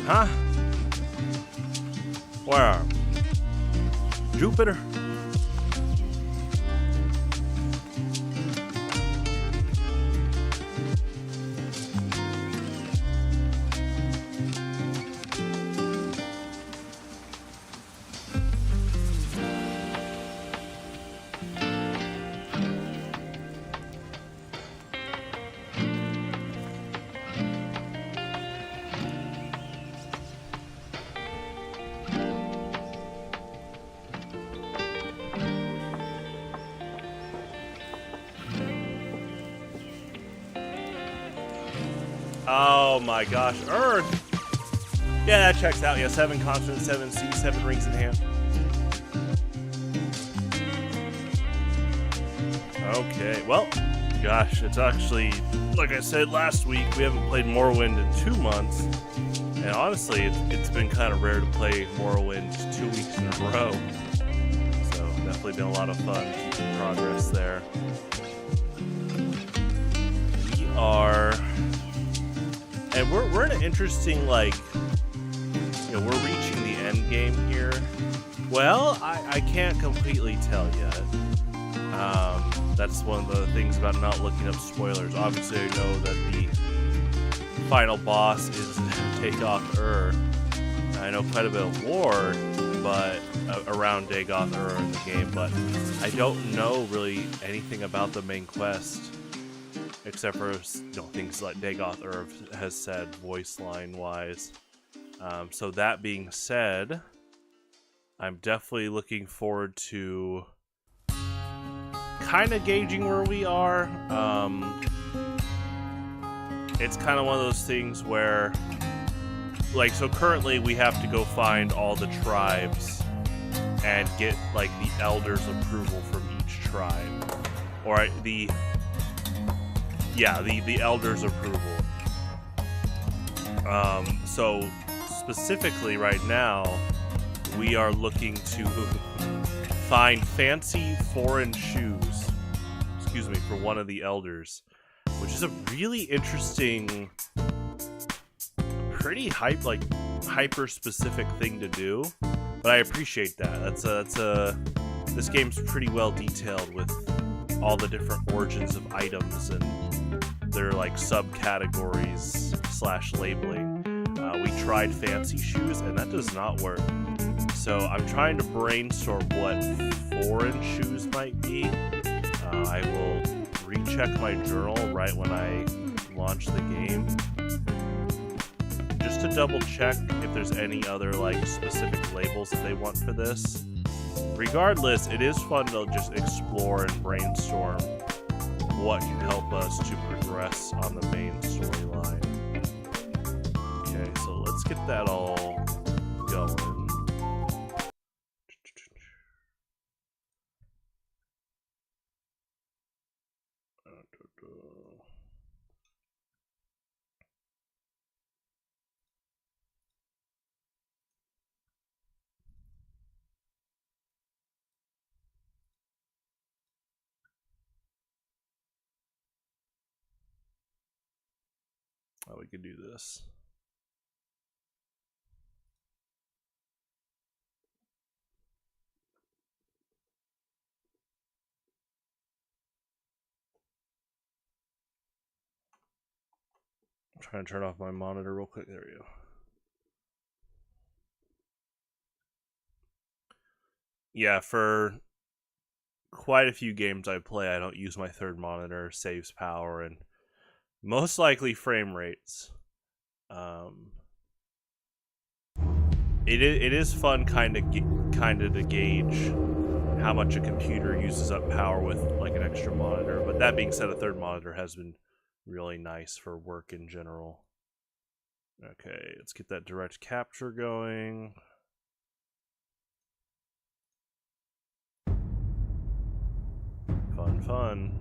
Huh? Where? Jupiter? Oh my gosh, Earth! Yeah, that checks out. Yeah, 7 continents, 7 seas, 7 rings in hand. Okay, well, gosh, it's actually, like I said last week, we haven't played Morrowind in 2 months. And honestly, it's been kind of rare to play Morrowind 2 weeks in a row. So, definitely been a lot of fun keeping progress there. We are... And we're in an interesting, like, you know, we're reaching the end game here. Well, I can't completely tell yet. That's one of the things about not looking up spoilers. Obviously, I know that the final boss is Dagoth-Ur. I know quite a bit of lore, but around Dagoth-Ur in the game, but I don't know really anything about the main quest. Except for, you know, things like Dagoth-Ur has said voice line wise. So that being said, I'm definitely looking forward to kind of gauging where we are. It's kind of one of those things where, like, so currently we have to go find all the tribes and get, like, the elders' approval from each tribe. Or the elders' approval. So specifically right now, we are looking to find fancy foreign shoes, excuse me, for one of the elders, which is a really interesting, pretty hyper specific thing to do, but I appreciate that. This game's pretty well detailed with all the different origins of items and their like subcategories / labeling. We tried fancy shoes and that does not work. So I'm trying to brainstorm what foreign shoes might be. I will recheck my journal right when I launch the game, just to double check if there's any other like specific labels that they want for this. Regardless, it is fun to just explore and brainstorm what can help us to progress on the main storyline. Okay, so let's get that all going. Oh, we could do this. I'm trying to turn off my monitor real quick. There we go. Yeah, for quite a few games I play, I don't use my third monitor, saves power, and most likely frame rates. It is fun kind of to gauge how much a computer uses up power with like an extra monitor. But that being said, a third monitor has been really nice for work in general. Okay, let's get that direct capture going. Fun.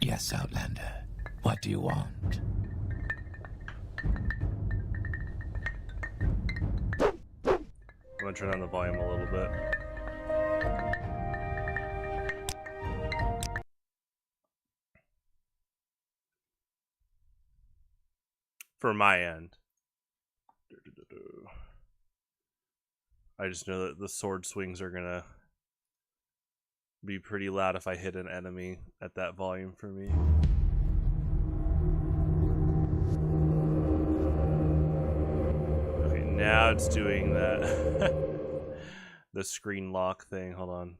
Yes, Outlander. What do you want? I'm gonna turn down the volume a little bit. For my end. I just know that the sword swings are gonna be pretty loud if I hit an enemy at that volume for me. Okay, now it's doing that. The screen lock thing. Hold on.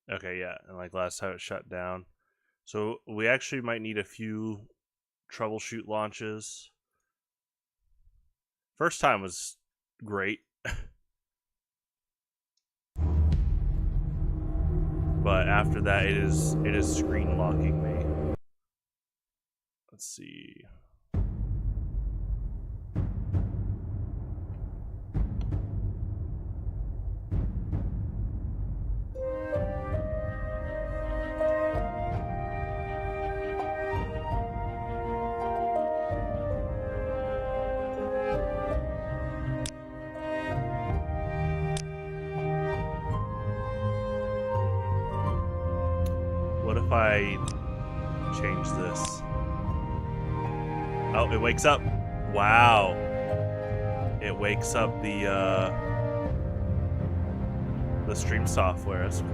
Okay, yeah, and like last time it shut down. So we actually might need a few troubleshoot launches. First time was great. But after that it is screen locking me. Let's see. What if I change this. Oh, it wakes up. Wow. It wakes up the stream software. That's cool.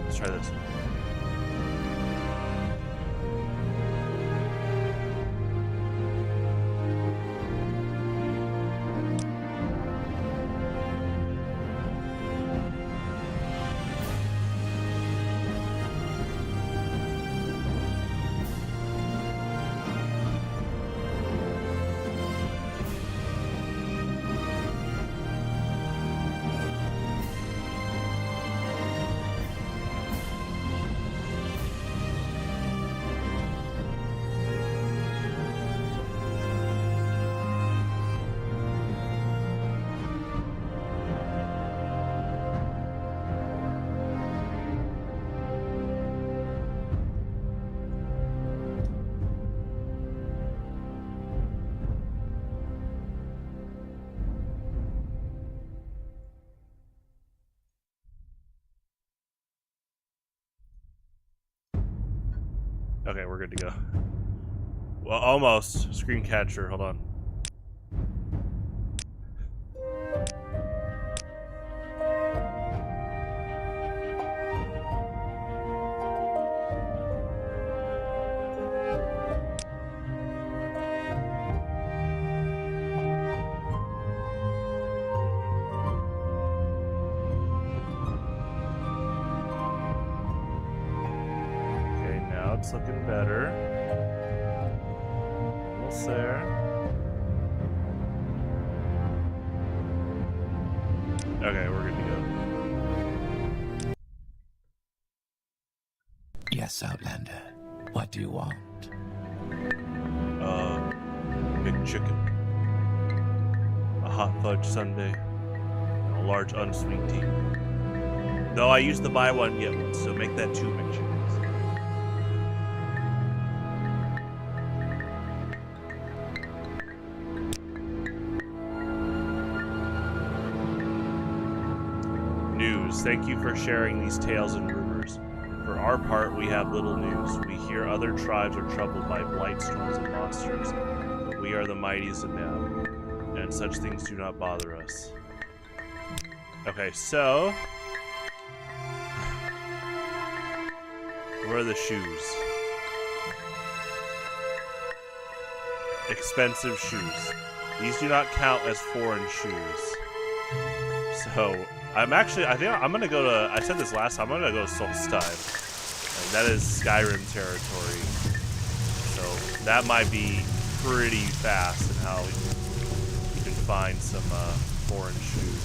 Let's try this. Okay, we're good to go. Well, almost. Screen catcher, hold on. It's looking better. Almost there. Okay, we're good to go. Yes, Outlander. What do you want? Big chicken. A hot fudge sundae. And a large unsweet tea. Though I used to buy one, get one, so make that 2 McChickens. Thank you for sharing these tales and rumors. For our part, we have little news. We hear other tribes are troubled by blight storms and monsters. But we are the mightiest of now, and such things do not bother us. Okay, so... where are the shoes? Expensive shoes. These do not count as foreign shoes. So... I think I'm gonna go to, I said this last time, I'm gonna go to Solstice. And that is Skyrim territory. So that might be pretty fast in how you can find some foreign shoes.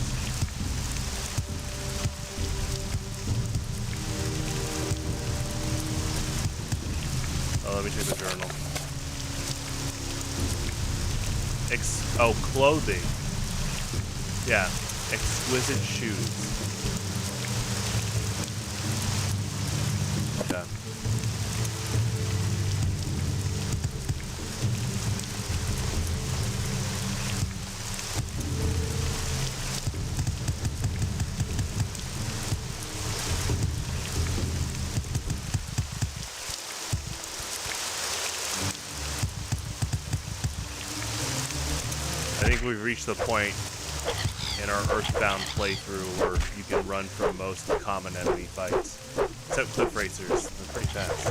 Oh, let me check the journal. Clothing. Yeah. Exquisite shoes. Okay. I think we've reached the point in our Earthbound playthrough where you can run from most of the common enemy fights. Except cliff racers, they're pretty fast.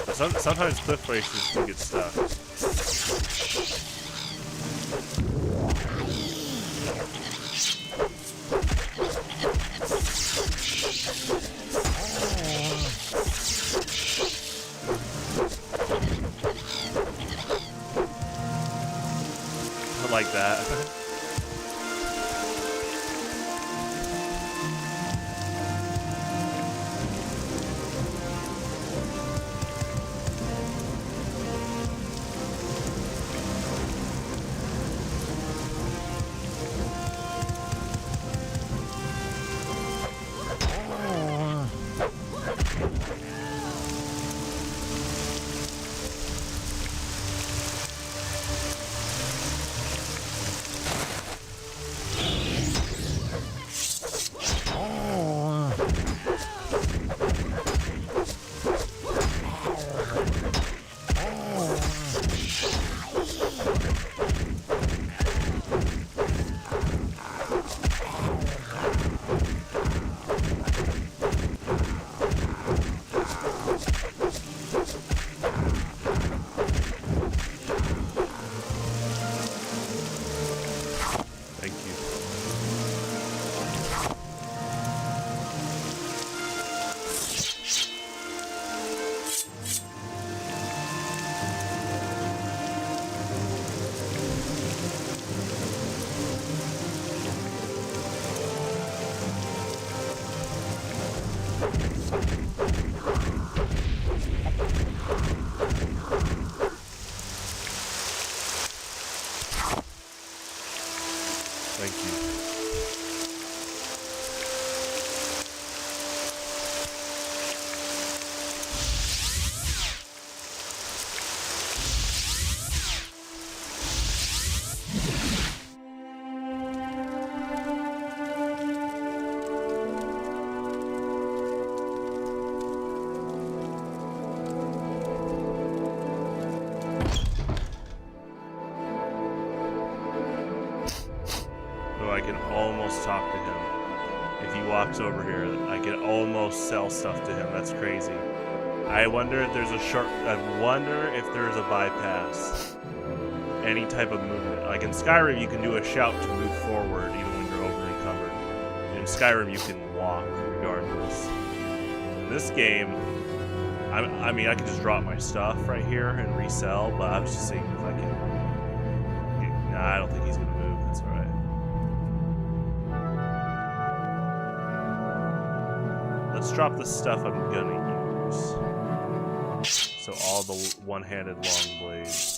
But sometimes cliff racers can get stuck. Like that. Thank you. I can almost talk to him. If he walks over here, I can almost sell stuff to him. That's crazy. I wonder if there's a bypass. Any type of movement. Like in Skyrim, you can do a shout to move forward even when you're overly covered. In Skyrim, you can walk regardless. In this game, I mean, I can just drop my stuff right here and resell, but I was just seeing if I can. Nah, I don't think he's gonna move. That's alright. Let's drop the stuff I'm gonna use. So all the one-handed long blades.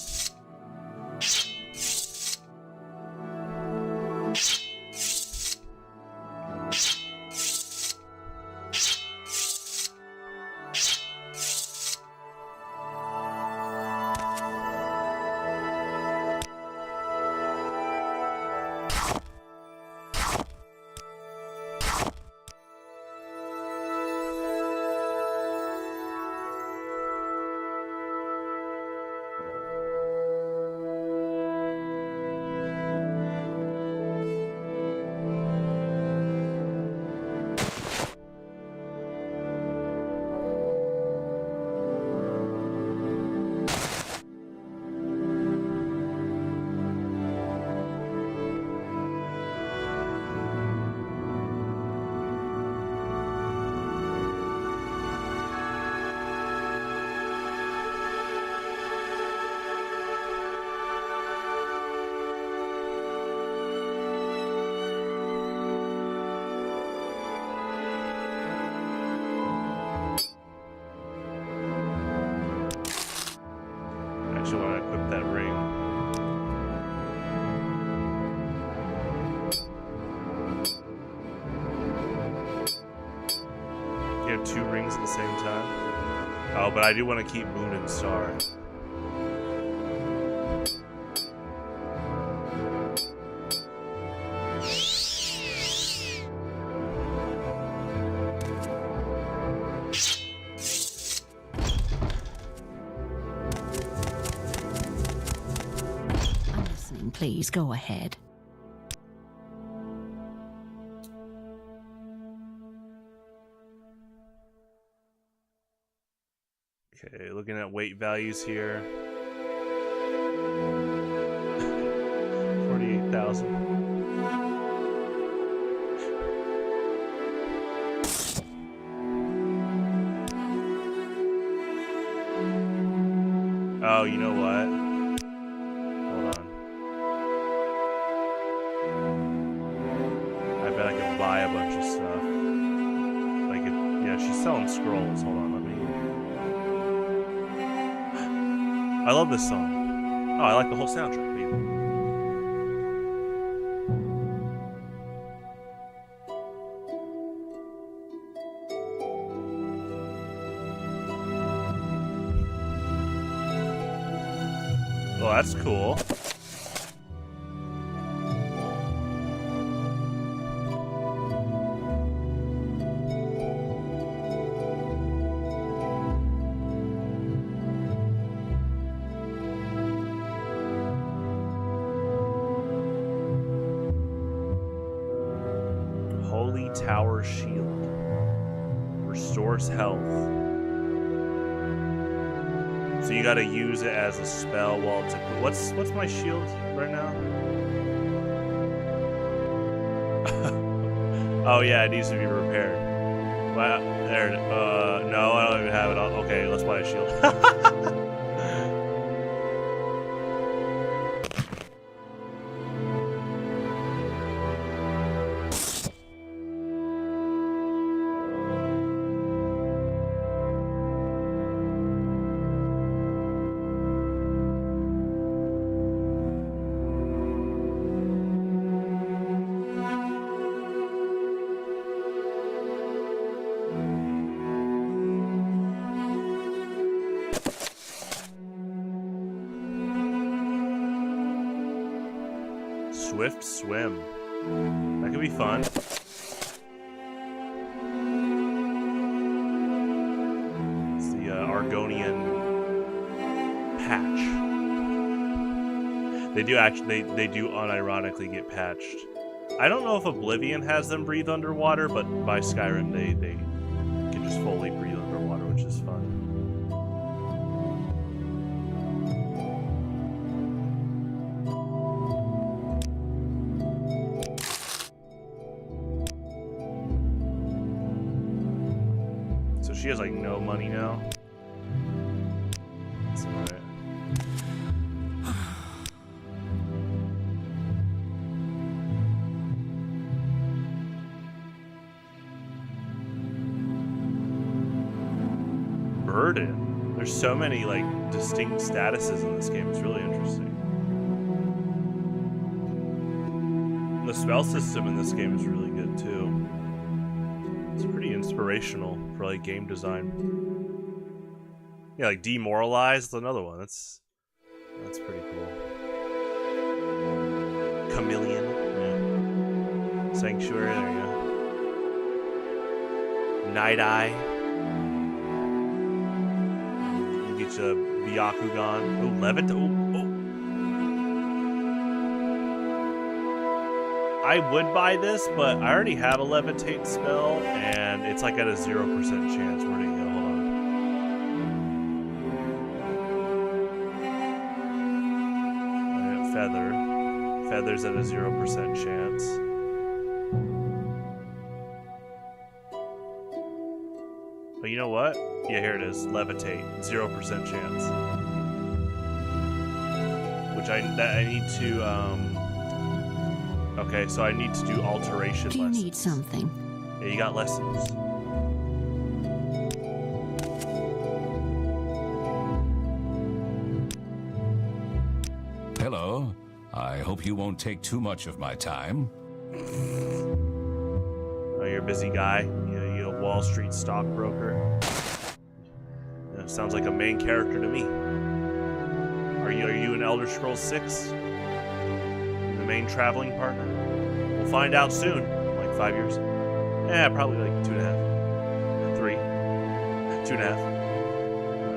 Two rings at the same time. Oh, but I do want to keep Moon and Star. I'm listening. Please go ahead. Okay, looking at weight values here. 48,000. Oh, you know what? Hold on. I bet I could buy a bunch of stuff. Like, yeah, she's selling scrolls. Hold on, let me. I love this song. Oh, I like the whole soundtrack. Well, that's cool. Tower shield restores health, so you got to use it as a spell while it's what's my shield right now? Oh yeah, it needs to be repaired. Wow, there. No, I don't even have it. Okay, let's buy a shield. Swift Swim. That could be fun. It's the Argonian patch. They do actually, they do unironically get patched. I don't know if Oblivion has them breathe underwater, but by Skyrim they can just fully breathe underwater, which is fun. So she has like no money now. That's alright. Burden. There's so many like distinct statuses in this game. It's really interesting. The spell system in this game is really good too. It's pretty inspirational for like game design. Yeah, like Demoralized, another one. That's pretty cool. Chameleon. Yeah. Sanctuary. There you go. Night Eye. Get you Byakugan. Oh, Levit. Oh. I would buy this, but I already have a Levitate spell, and it's like at a 0% chance. Where did it go? Hold on. I got Feather. Feather's at a 0% chance. But you know what? Yeah, here it is. Levitate. 0% chance. Which I need to, okay, so I need to do alteration Do you lessons. need something? Yeah, you got lessons. Hello. I hope you won't take too much of my time. Oh, you're a busy guy. You're a Wall Street stockbroker. Yeah, sounds like a main character to me. Are you an Elder Scrolls 6? The main traveling partner? We'll find out soon. Like 5 years. Yeah, probably like 2.5. 3. 2.5.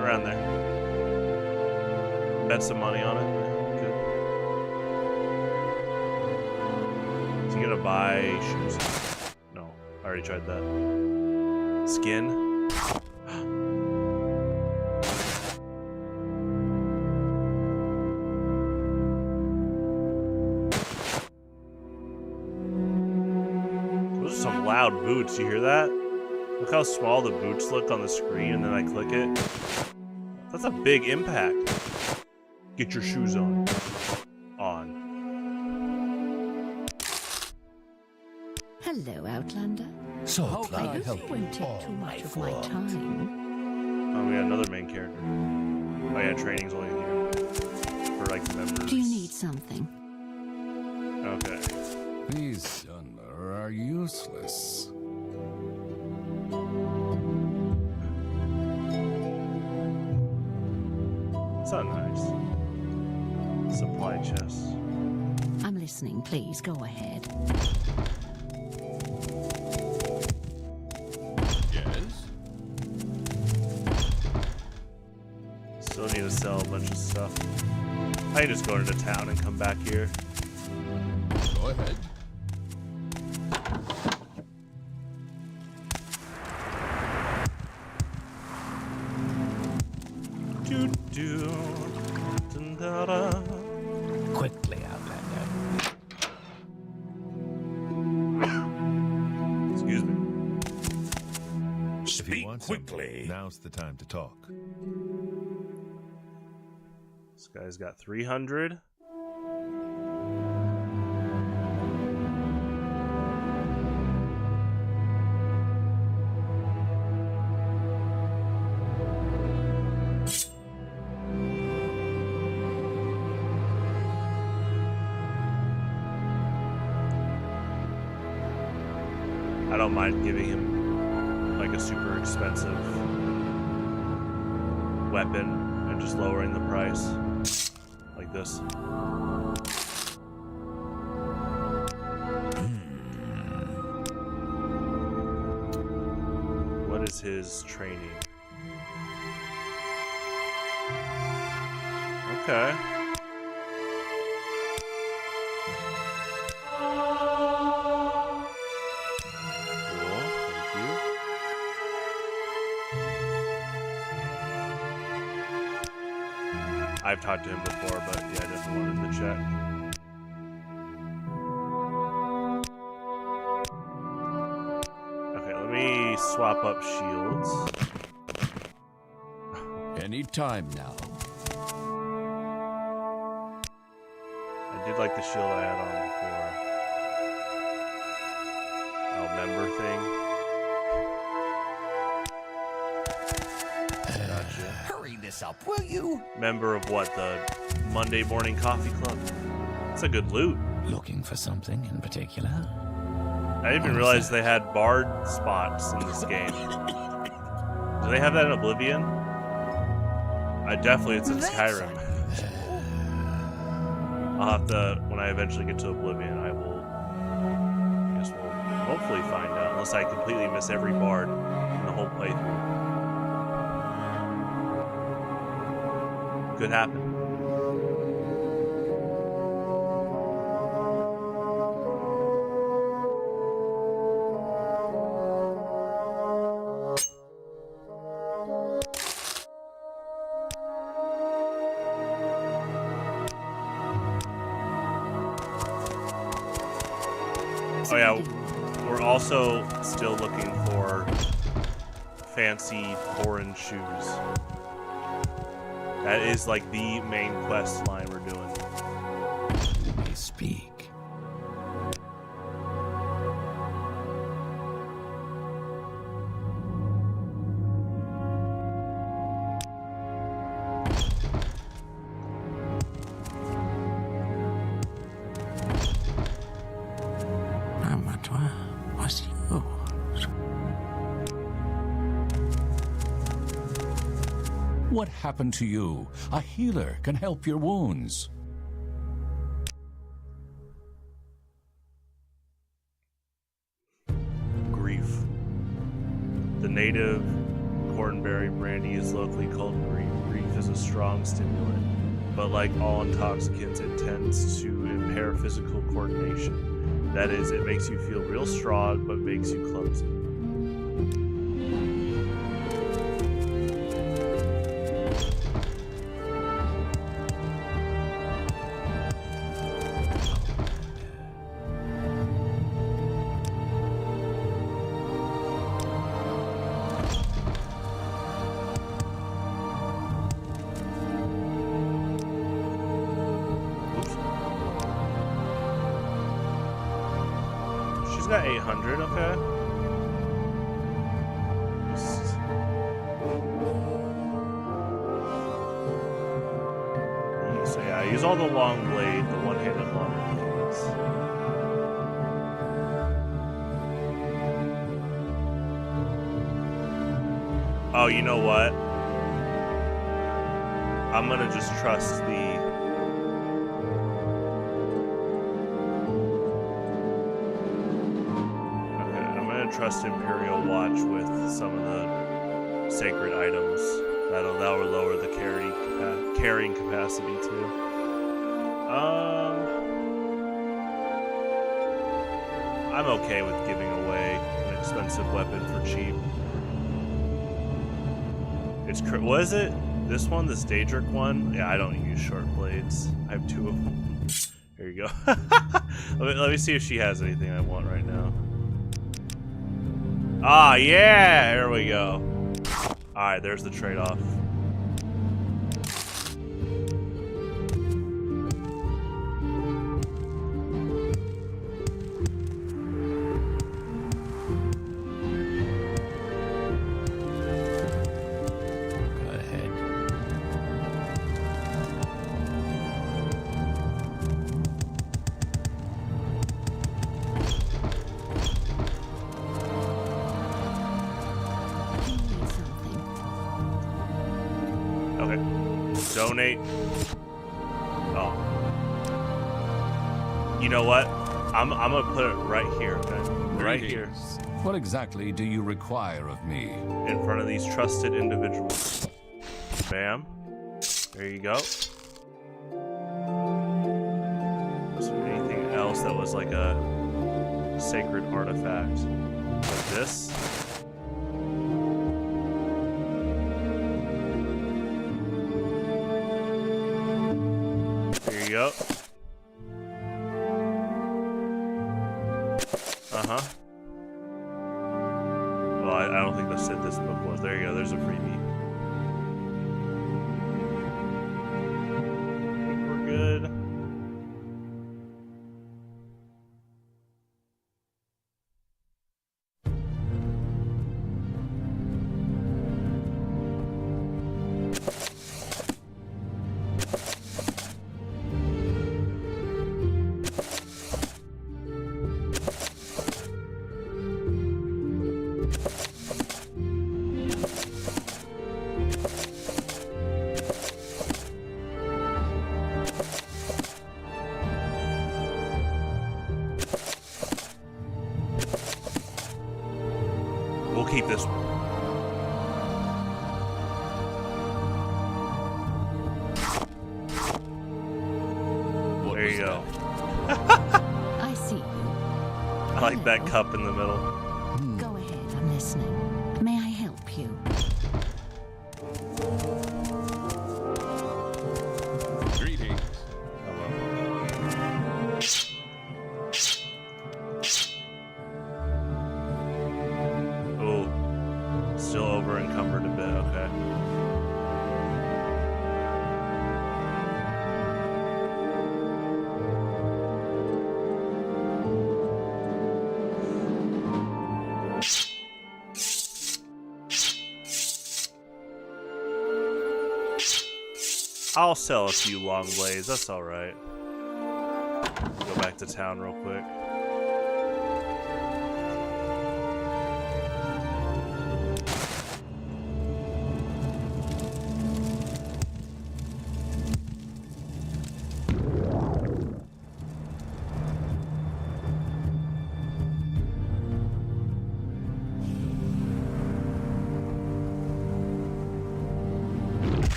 Around there. Bet some money on it. Good. Is he gonna buy shoes? No, I already tried that. Skin? Those are some loud boots, you hear that? Look how small the boots look on the screen, and then I click it. That's a big impact. Get your shoes on. Hello, Outlander. So I can I hope help you you? won't take too much of my time. Oh, we got another main character. Oh yeah, training's only here. For like members. Do you need something? Okay. These are useless. It's not nice. Supply chest. I'm listening. Please go ahead. Yes? Still need to sell a bunch of stuff. I can just go into town and come back here. Go ahead. Quickly, Outlander. Excuse me. If you want quickly, now's the time to talk. This guy's got 300. I don't mind giving him like a super expensive weapon and just lowering the price like this. is his training. Okay. Cool, thank you. I've talked to him before, but yeah, I definitely wanted to check. Okay, let me swap up shields. Any time now. I did like the shield I had on before. Oh, member thing. Gotcha. Hurry this up, will you? Member of what? The Monday Morning Coffee Club? It's a good loot. Looking for something in particular? I didn't even realize they had bard spots in this game. Do they have that in Oblivion? Definitely it's in Skyrim. I'll have to, when I eventually get to Oblivion, I guess we'll hopefully find out, unless I completely miss every bard in the whole playthrough. Could happen. Oh yeah, we're also still looking for fancy foreign shoes. That is like the main quest line we're doing. They speak. What happened to you? A healer can help your wounds. Grief. The native cornberry brandy is locally called grief. Grief is a strong stimulant, but like all intoxicants, it tends to impair physical coordination. That is, it makes you feel real strong, but makes you clumsy. Got 800, okay. So yeah, use all the long blade, the one-handed long blades. Oh, you know what? I'm gonna just trust the trust Imperial Watch with some of the sacred items. That'll lower the carrying capacity too. I'm okay with giving away an expensive weapon for cheap. What is it? This one, this Daedric one? Yeah, I don't use short blades. I have 2 of them. There you go. let me see if she has anything I want right now. Ah, yeah! Here we go. Alright, there's the trade-off. Go ahead. Donate. Oh. You know what? I'm gonna put it right here, okay? right here. What exactly do you require of me? In front of these trusted individuals. Bam. There you go. Was there anything else that was like a sacred artifact? Like this? There you go. Uh-huh. Well, I don't think that's what this book was. There you go. There's a freebie. I think we're good. We'll keep this one. There you go. I see you. I like that cup in the middle. Go ahead, I'm listening. May I help you? Greetings. Oh, still over encumbered a bit. Okay. I'll sell a few long blades. That's all right. Go back to town real quick.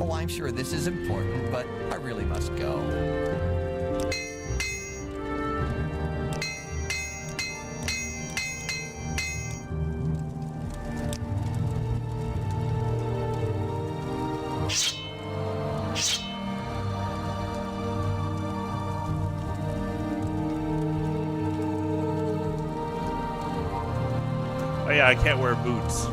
Oh, I'm sure this is important, but I really must go. Oh yeah, I can't wear boots.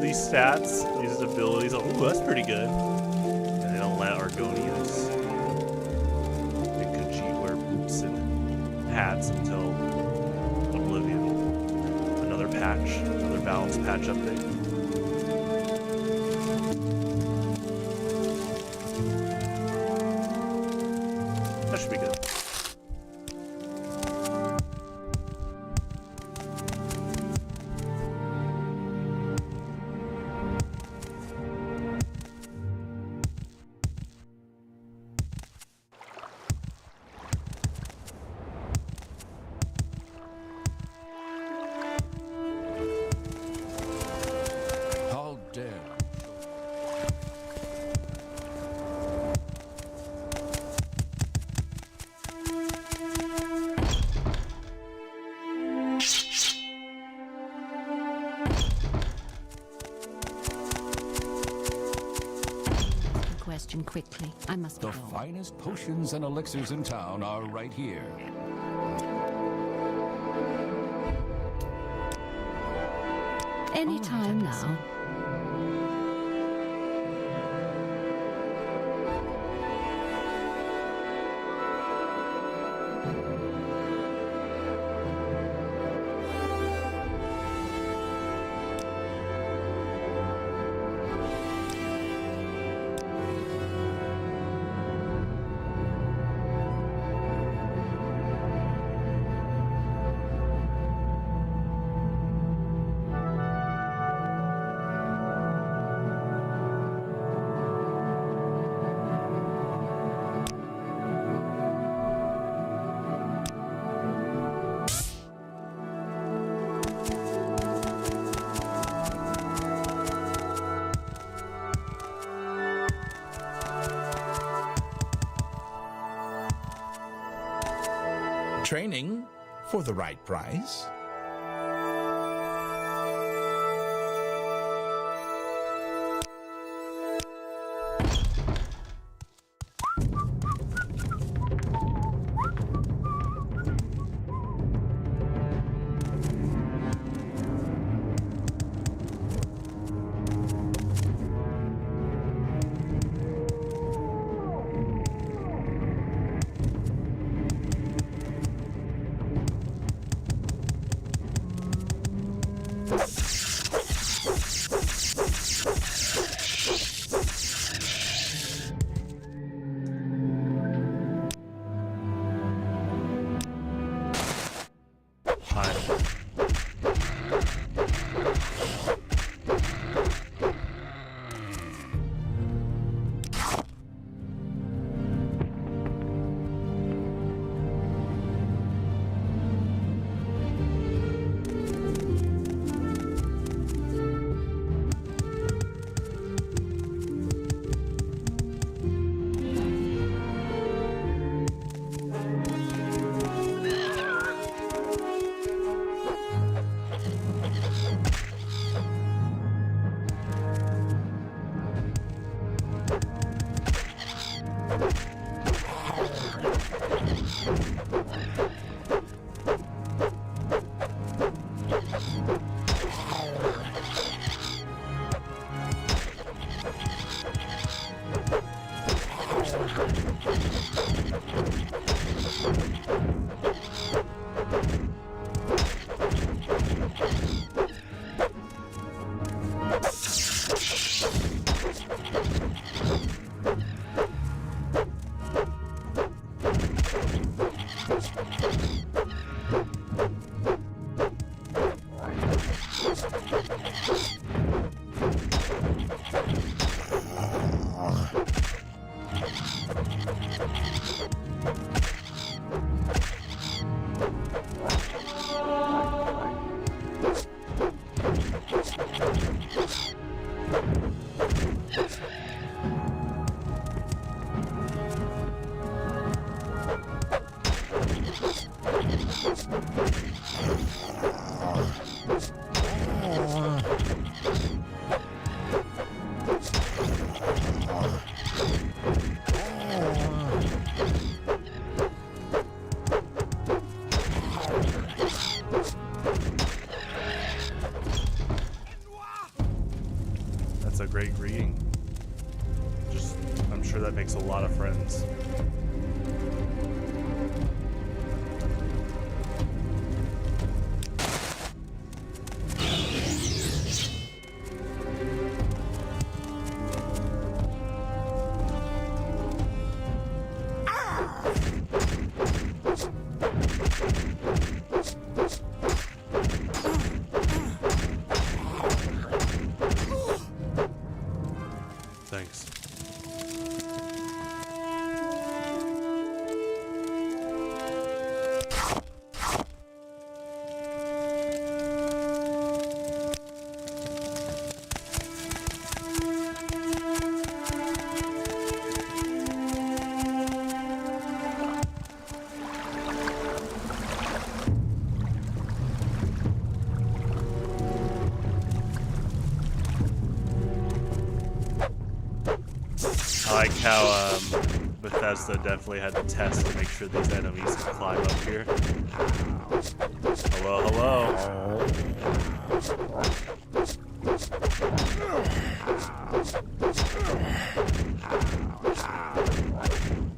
These stats, these abilities. Oh, that's pretty good. Yeah, they don't let Argonians and Khajiit wear boots and hats until Oblivion. Another patch, another balance patch update. That should be good. How dare you? Question quickly. I must The go. finest potions and elixirs in town are right here. Any time now. Training for the right price. Great greeting. Just, I'm sure that makes a lot of friends. Thanks. I like how Bethesda definitely had to test to make sure these enemies can climb up here. Hello, hello.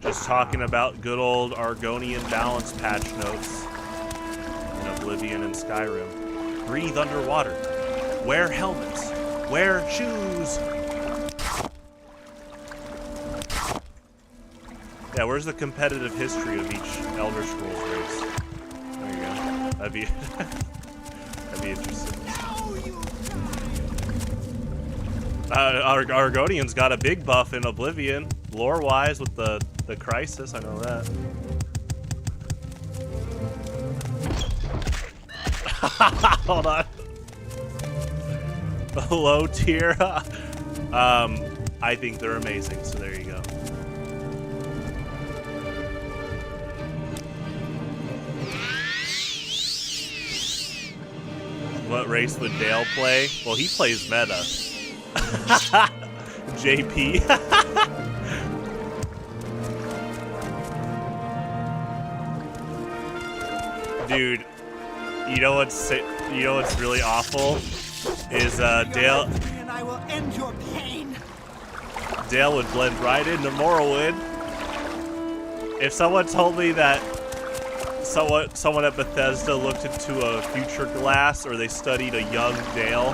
Just talking about good old Argonian balance patch notes in Oblivion and Skyrim. Breathe underwater. Wear helmets. Wear shoes. Yeah, where's the competitive history of each Elder Scrolls race? There you go. That'd be that'd be interesting. Argonian's got a big buff in Oblivion, lore-wise, with the Crisis. I know that. Hold on. Low tier. I think they're amazing. So there you go. what race would Dale play? Well, he plays meta. JP. Dude, you know what's really awful is Dale. And I will end your pain. Dale would blend right into Morrowind. If someone told me that someone at Bethesda looked into a future glass or they studied a young Dale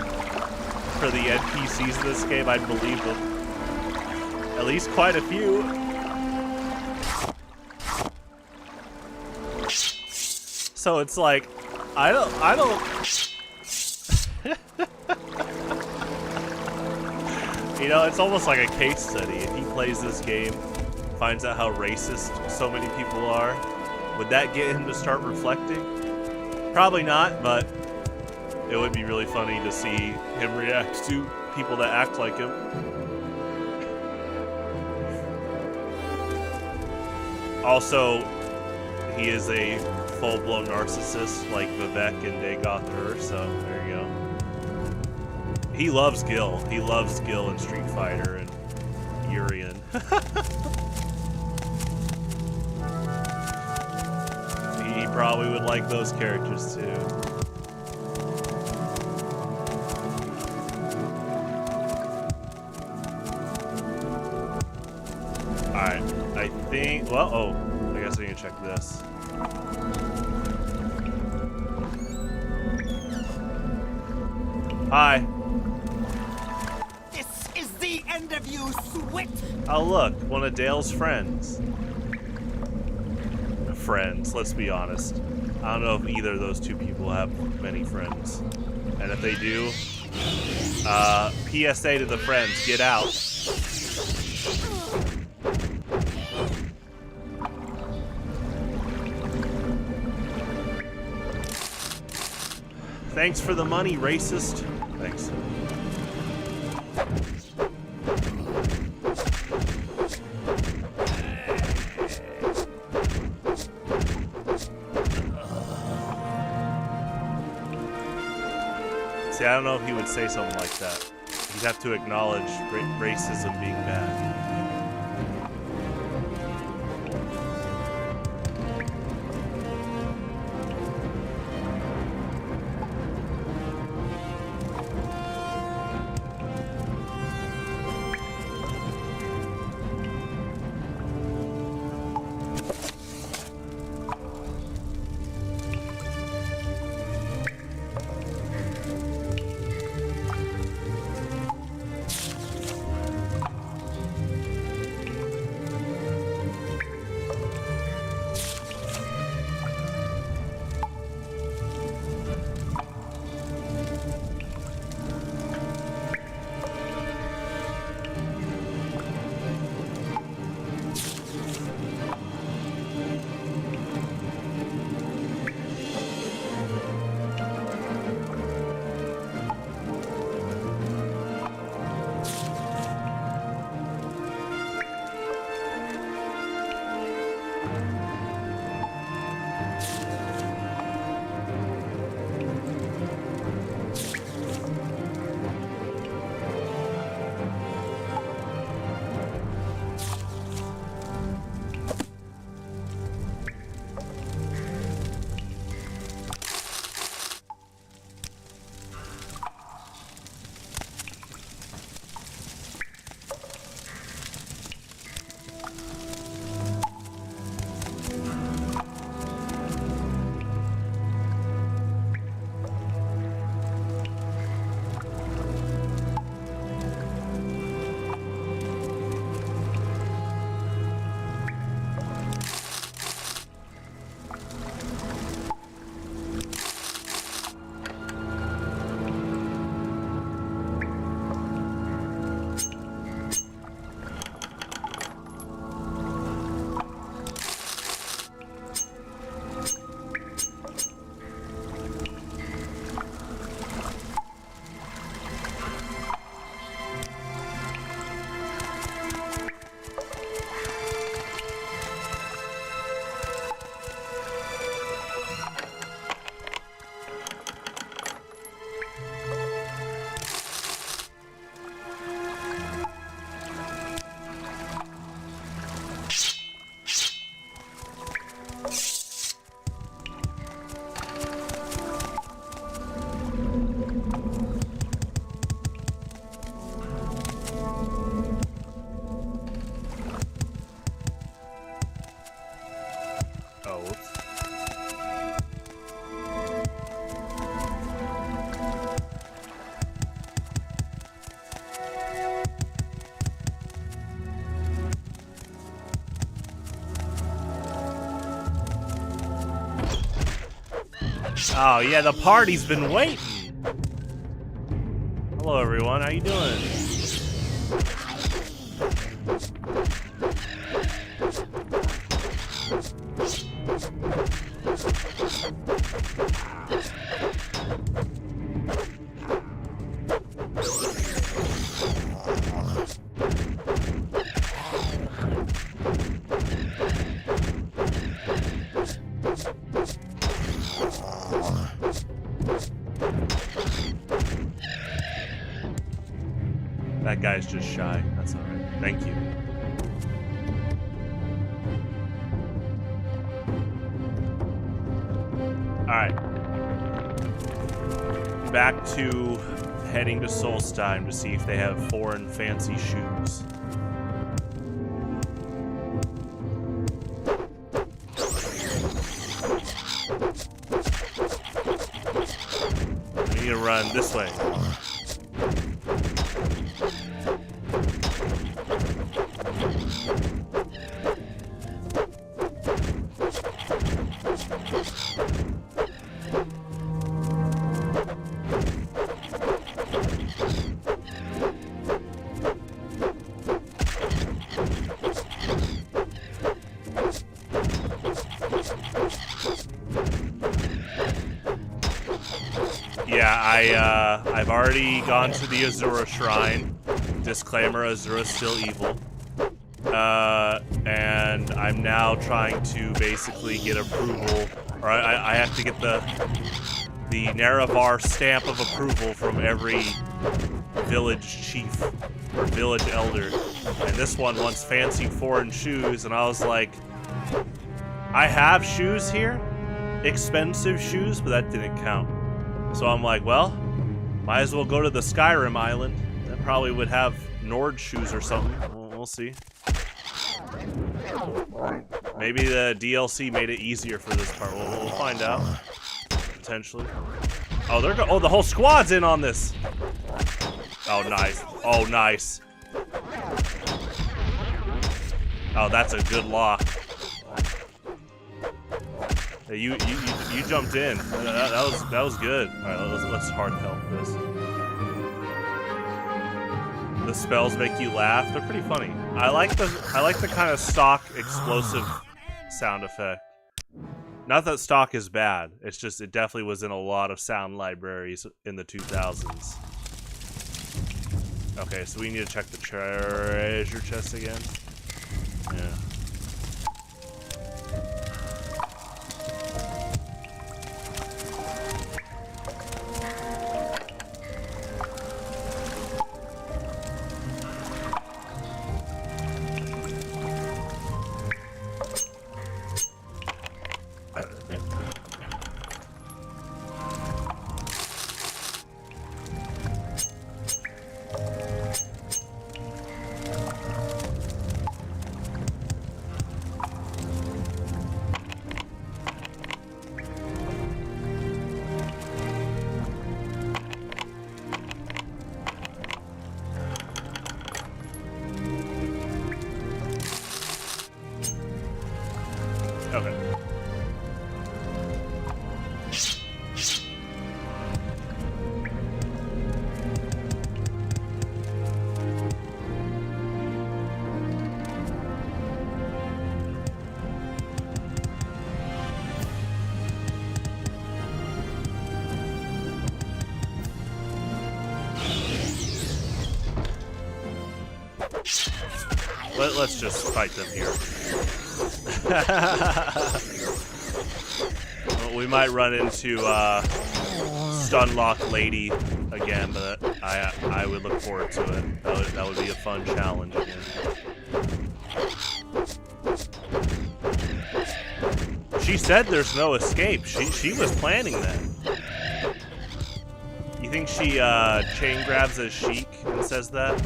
for the NPCs in this game, I'd believe them. At least quite a few. So it's like, I don't. You know, it's almost like a case study. If he plays this game, finds out how racist so many people are, would that get him to start reflecting? Probably not, but it would be really funny to see him react to people that act like him. Also, he is a full-blown narcissist like Vivec and Dagoth, so there you go. He loves Gil. He loves Gil in Street Fighter and Urian. He probably would like those characters too. Alright, I think, well, oh, I guess I need to check this. Hi. This is the end of you, Swit. Oh look, one of Dale's friends. Friends, let's be honest. I don't know if either of those two people have many friends. And if they do, PSA to the friends, get out. Thanks for the money, racist. Thanks. See, I don't know if he would say something like that. He'd have to acknowledge racism being bad. Oh yeah, the party's been waiting. Hello everyone, how you doing? That guy's just shy. That's alright. Thank you. Alright. Back to heading to Solstheim to see if they have foreign fancy shoes. We need to run this way. Yeah, I've already gone to the Azura Shrine. Disclaimer, Azura's still evil. And I'm now trying to basically get approval, or I have to get the Nerevar stamp of approval from every village chief or village elder. And this one wants fancy foreign shoes, and I was like, I have shoes here, expensive shoes, but that didn't count. So I'm like, well, might as well go to the Skyrim island. That probably would have Nord shoes or something. We'll see. Maybe the DLC made it easier for this part. We'll find out. Potentially. Oh, oh, the whole squad's in on this. Oh, nice. Oh, nice. Oh, that's a good lock. You jumped in. That was good. All right, let's hard help this. The spells make you laugh. They're pretty funny. I like the kind of stock explosive sound effect. Not that stock is bad. It's just it definitely was in a lot of sound libraries in the 2000s. Okay, so we need to check the treasure chest again. Yeah. Okay. Let's just fight them here. Well, we might run into Stunlock Lady again, but I would look forward to it. That would be a fun challenge again. She said there's no escape. She was planning that. You think she chain grabs as Sheik and says that?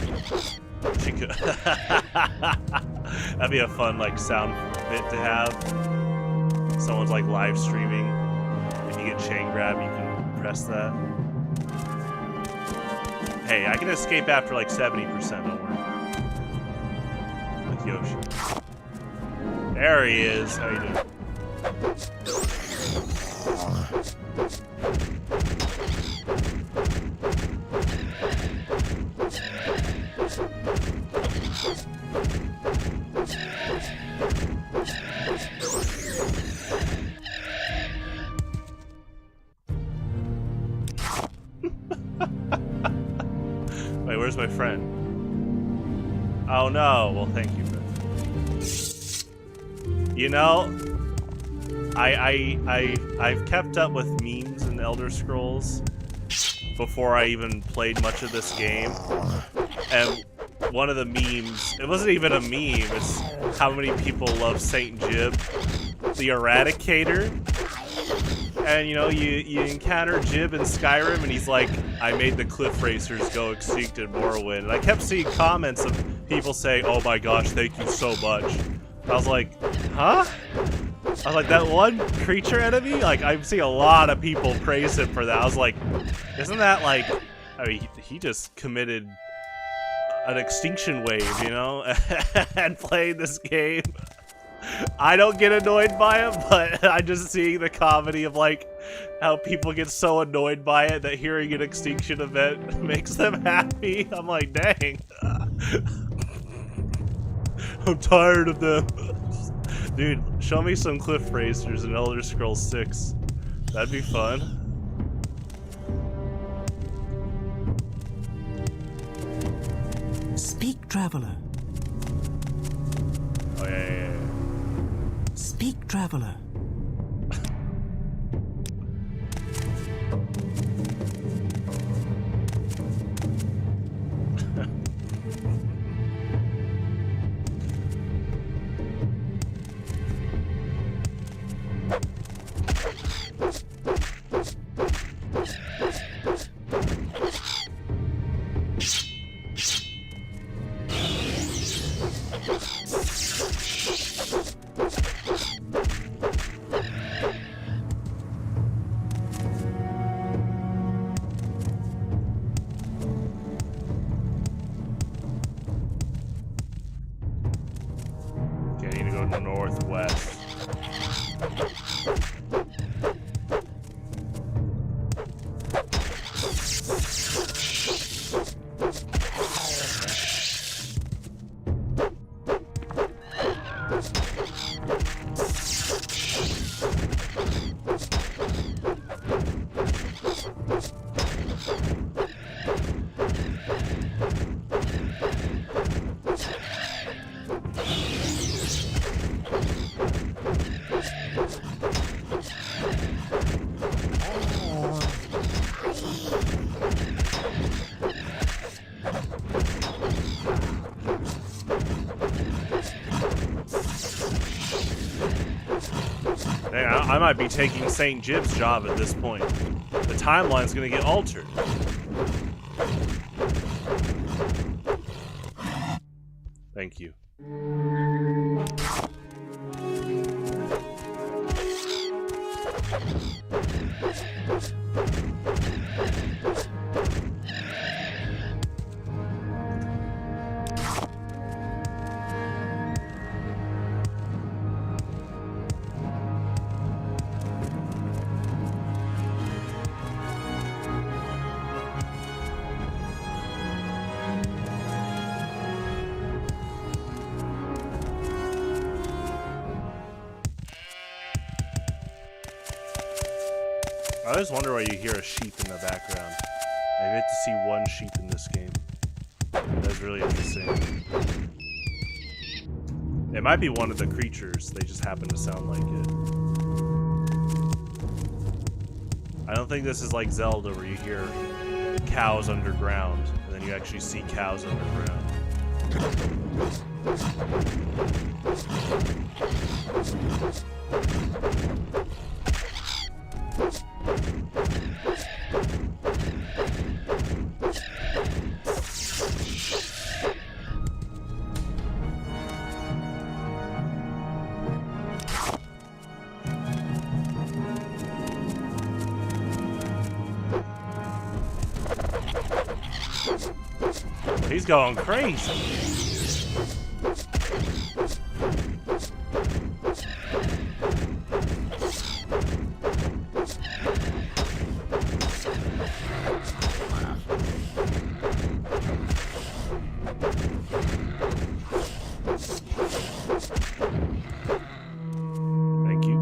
She could. That'd be a fun sound bit to have. Someone's live streaming. If you get chain grab, you can press that. Hey, I can escape after 70%. Don't worry. With Yoshi. There he is. How you doing? where's my friend? Oh no. Well, thank you, friend. You know, I've kept up with memes in Elder Scrolls before I even played much of this game, and one of the memes, it wasn't even a meme, it's how many people love Saint Jib, the Eradicator. And you know, you encounter Jib in Skyrim, and he's like, I made the cliff racers go extinct in Morrowind. And I kept seeing comments of people say, oh my gosh, thank you so much. I was like, huh? I was like, that one creature enemy? Like, I've seen a lot of people praise him for that. I was like, isn't that like, I mean, he just committed an extinction wave, you know? And playing this game. I don't get annoyed by it, but I'm just seeing the comedy of like how people get so annoyed by it that hearing an extinction event makes them happy. I'm like, dang. I'm tired of them. Dude, show me some cliff racers in Elder Scrolls 6. That'd be fun. Speak, traveler. Oh, yeah. Speak, traveler. I might be taking St. Jib's job at this point. The timeline's gonna get altered. Thank you. I always wonder why you hear a sheep in the background. I get to see one sheep in this game. That's really interesting. It might be one of the creatures, they just happen to sound like it. I don't think this is like Zelda where you hear cows underground, and then you actually see cows underground. He's going crazy. Thank you.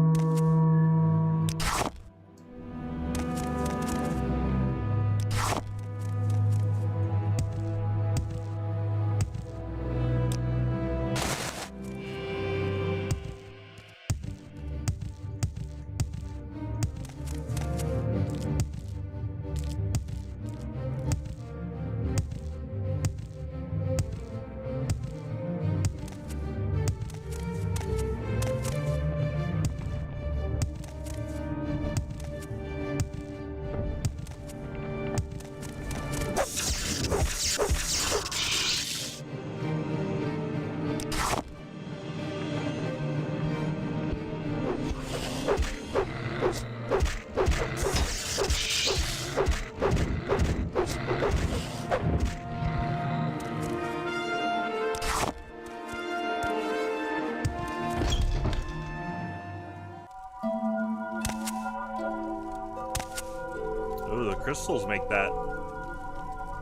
crystals make that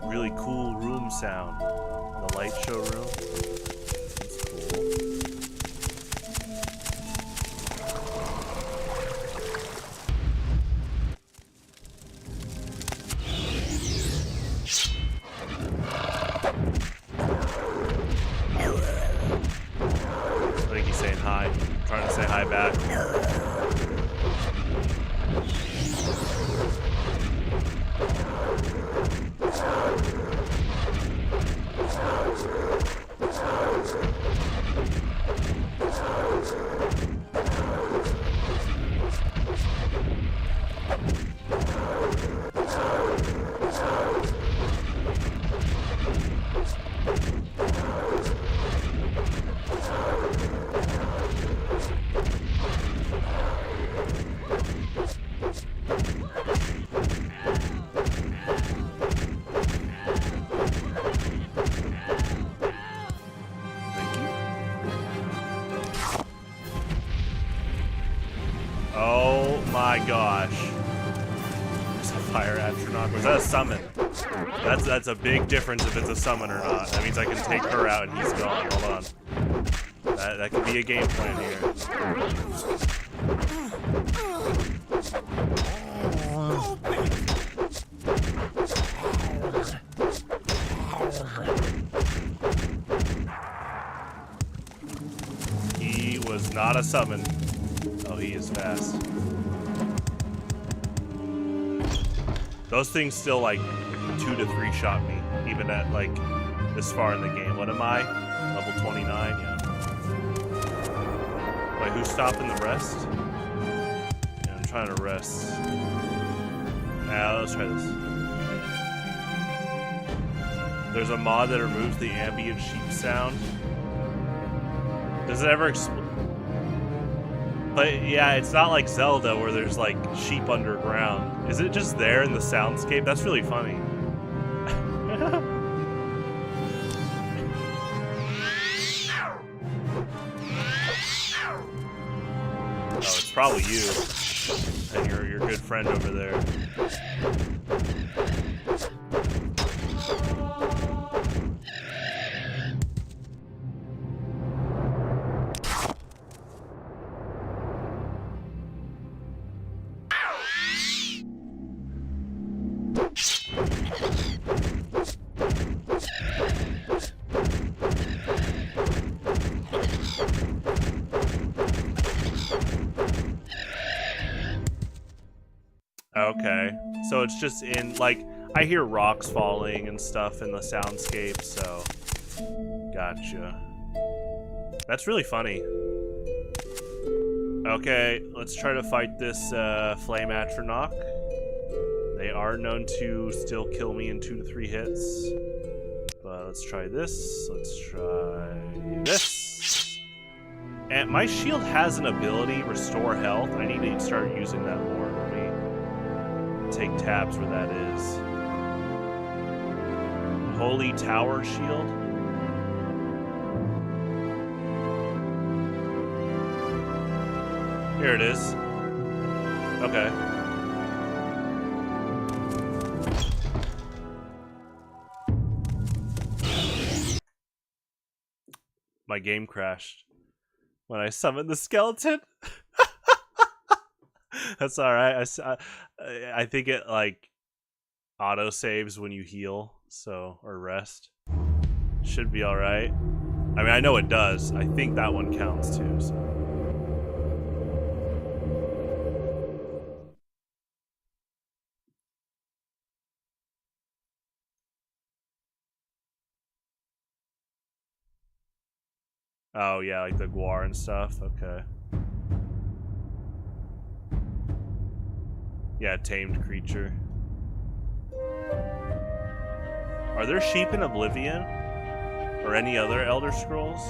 really cool room sound. The light show room. That's cool. I think he's saying hi. I'm trying to say hi back. Was that a summon? That's a big difference if it's a summon or not. That means I can take her out and he's gone. Hold on. That could be a game plan here. He was not a summon. Oh, he is fast. Those things still like 2 to 3 shot me, even at like this far in the game. What am I? Level 29, yeah. Wait, who's stopping the rest? Yeah, I'm trying to rest. Yeah, let's try this. There's a mod that removes the ambient sheep sound. Does it ever explode? But yeah, it's not like Zelda where there's like sheep underground. Is it just there in the soundscape? That's really funny. Oh, it's probably you and your good friend over there. Okay, so it's just in, like, I hear rocks falling and stuff in the soundscape, so gotcha. That's really funny. Okay, let's try to fight this Flame Atronach. They are known to still kill me in 2 to 3 hits. But let's try this. Let's try this. And my shield has an ability, Restore Health. I need to start using that more. Let me take tabs where that is. Holy Tower Shield. Here it is. Okay. My game crashed when I summoned the skeleton. That's all right. I think it like auto saves when you heal, so or rest. Should be all right. I mean, I know it does. I think that one counts too. So. Oh yeah, like the guar and stuff. Okay. Yeah, tamed creature. Are there sheep in Oblivion? Or any other Elder Scrolls?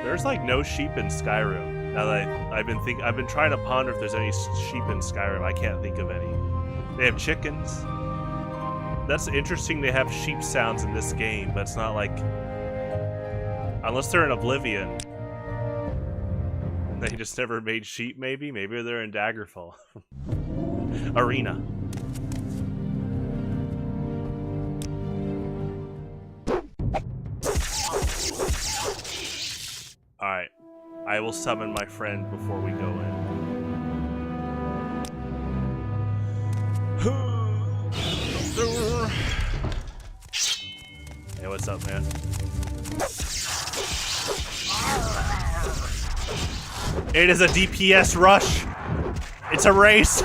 There's like no sheep in Skyrim. Now that I've been trying to ponder if there's any sheep in Skyrim. I can't think of any. They have chickens. That's interesting. They have sheep sounds in this game, but it's not like unless they're in Oblivion. They just never made sheep, maybe? Maybe they're in Daggerfall. Arena. Alright. I will summon my friend before we go in. Hey, what's up, man? It is a DPS rush. It's a race.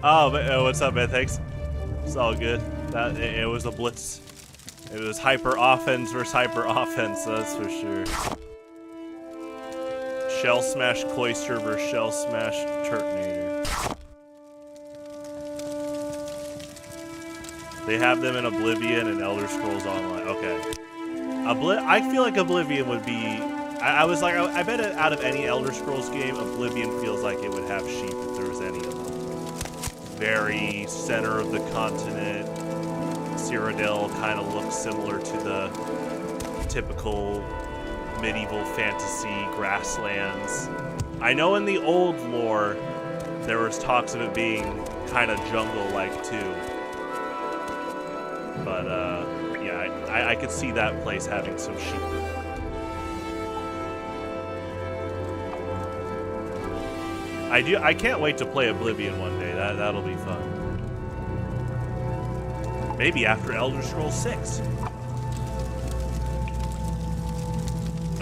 Oh, man, what's up, man? Thanks. It's all good. It was a blitz. It was hyper offense versus hyper offense, that's for sure. Shell Smash Cloister versus Shell Smash Turtonator. They have them in Oblivion and Elder Scrolls Online. Okay. I feel like Oblivion would be... I was like, I bet out of any Elder Scrolls game, Oblivion feels like it would have sheep if there was any of them. Very center of the continent. Cyrodiil kind of looks similar to the typical medieval fantasy grasslands. I know in the old lore, there was talks of it being kind of jungle-like too. But, yeah, I could see that place having some sheep. I can't wait to play Oblivion one day. That'll be fun. Maybe after Elder Scrolls 6.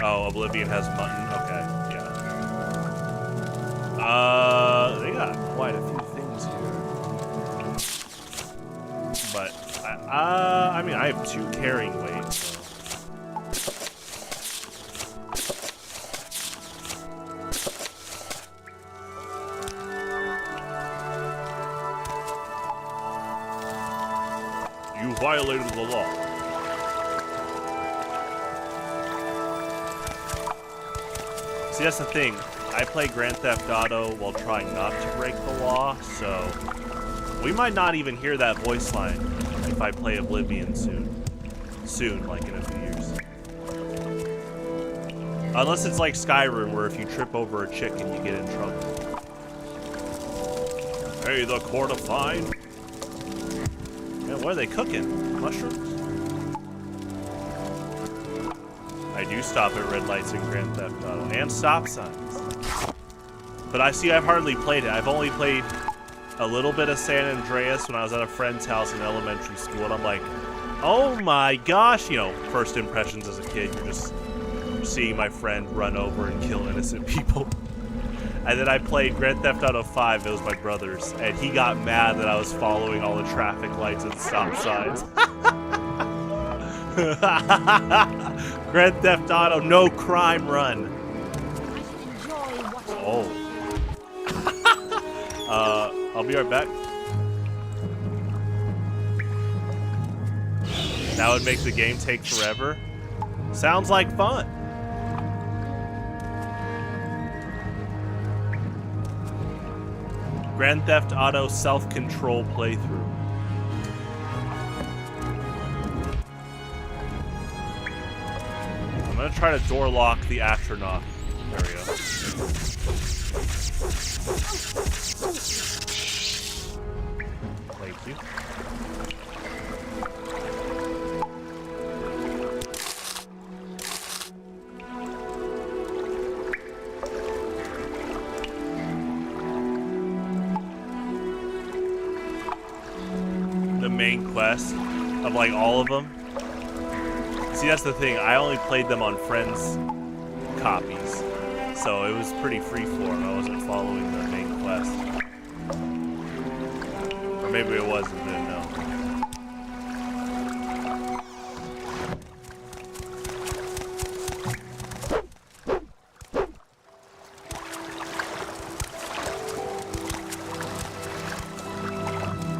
Oh, Oblivion has mutton. Okay, yeah. They got quite a few things here. But, I mean, I have 2 carrying weight, so. You violated the law. See, that's the thing. I play Grand Theft Auto while trying not to break the law, so we might not even hear that voice line if I play Oblivion soon. Soon, like in a few years. Unless it's like Skyrim, where if you trip over a chicken, you get in trouble. Hey, the court of fine. Man, what are they cooking? Mushrooms? I do stop at red lights in Grand Theft Auto. And stop signs. But I've hardly played it. I've only played a little bit of San Andreas when I was at a friend's house in elementary school, and I'm like, oh my gosh, you know, first impressions as a kid, you're just seeing my friend run over and kill innocent people. And then I played Grand Theft Auto 5, it was my brother's, and he got mad that I was following all the traffic lights and stop signs. Grand Theft Auto, no crime run. Oh. I'll be right back. That would make the game take forever. Sounds like fun. Grand Theft Auto self-control playthrough. I'm gonna try to door lock the Atronach. There we go. Thank you. The main quest of like all of them. See, that's the thing. I only played them on friends' copies, so it was pretty freeform. I wasn't following the main quest. Or maybe it was and didn't know.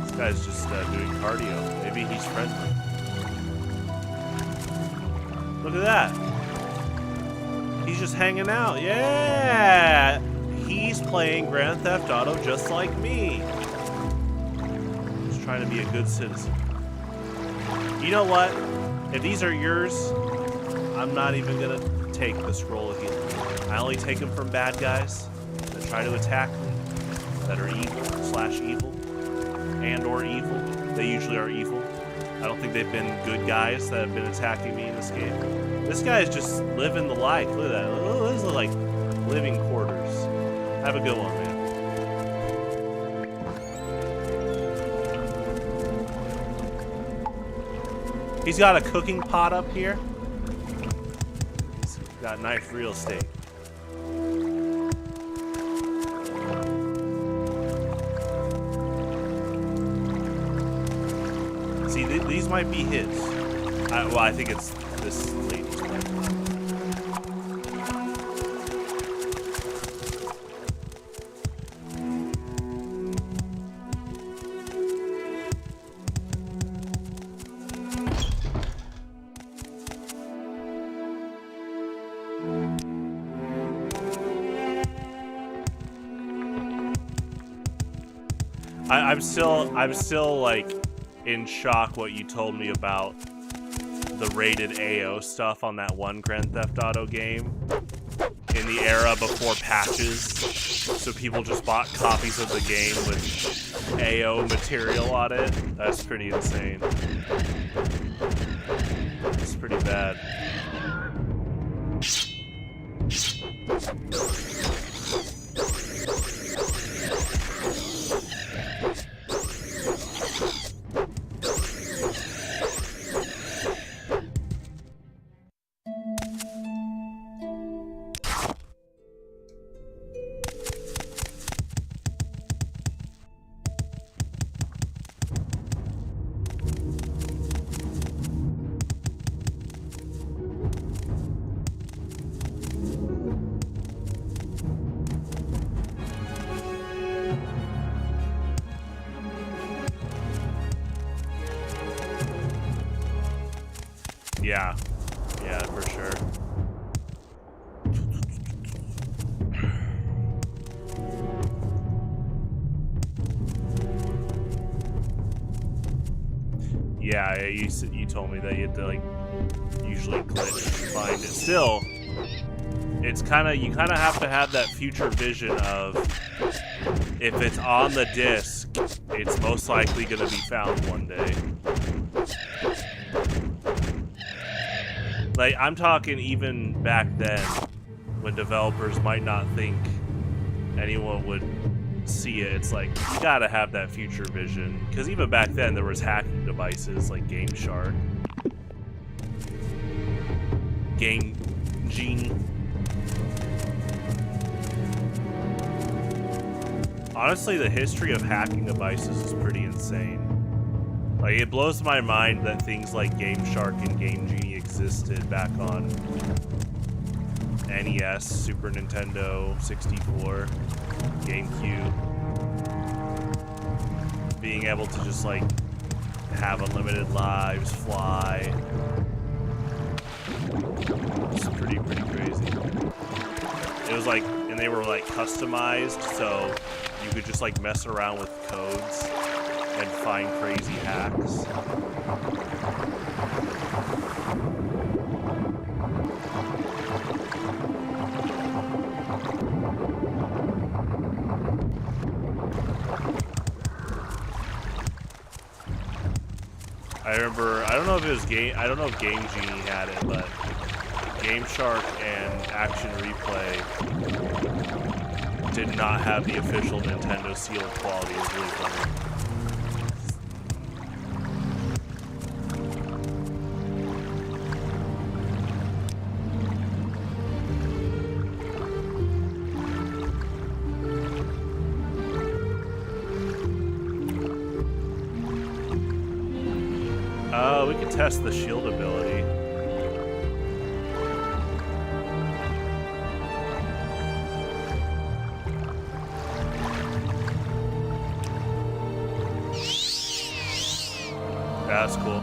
This guy's just doing cardio. Maybe he's friendly. Look at that. He's just hanging out. Yeah! He's playing Grand Theft Auto just like me. Just trying to be a good citizen. You know what? If these are yours, I'm not even gonna take the scroll of healing. I only take them from bad guys that try to attack me, that are evil/evil, and/or evil. They usually are evil. I don't think they've been good guys that have been attacking me in this game. This guy is just living the life. Look at that. This is like living quarters. Have a good one, man. He's got a cooking pot up here. He's got nice real estate. See, these might be his. Well, I think it's this lady's wife. I'm still like in shock what you told me about the rated AO stuff on that one Grand Theft Auto game in the era before patches. So people just bought copies of the game with AO material on it. That's pretty insane. It's pretty bad. Yeah, for sure. Yeah, you told me that you had to like usually glitch to find it. Still, it's you kind of have to have that future vision of if it's on the disc, it's most likely going to be found one day. Like, I'm talking even back then, when developers might not think anyone would see it. It's like, you gotta have that future vision. Because even back then, there was hacking devices like Game Shark, Game Genie. Honestly, the history of hacking devices is pretty insane. Like, it blows my mind that things like Game Shark and Game Genie existed back on NES, Super Nintendo, 64, GameCube. Being able to just, like, have unlimited lives, fly. It's pretty crazy. It was like, and they were, like, customized, so you could just, like, mess around with codes and find crazy hacks. I remember, I don't know if it was I don't know if Game Genie had it, but Game Shark and Action Replay did not have the official Nintendo seal of quality. It was really funny. We could test the shield ability. That's cool.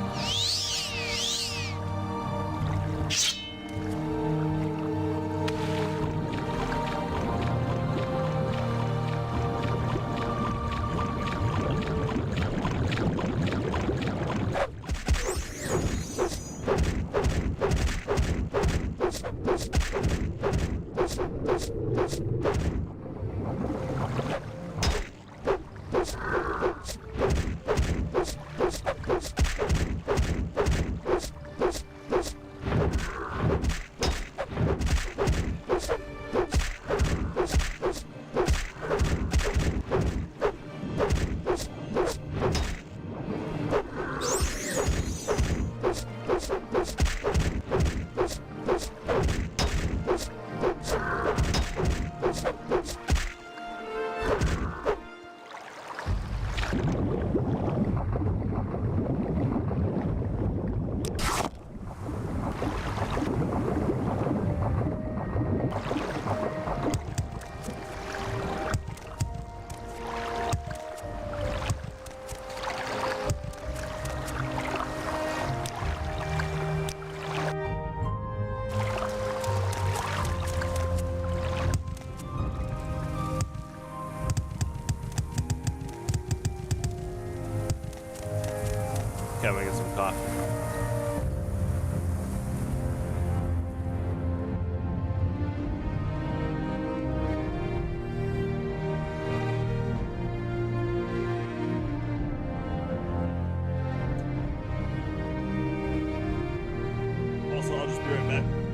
coffee. Also, I'll just be right back.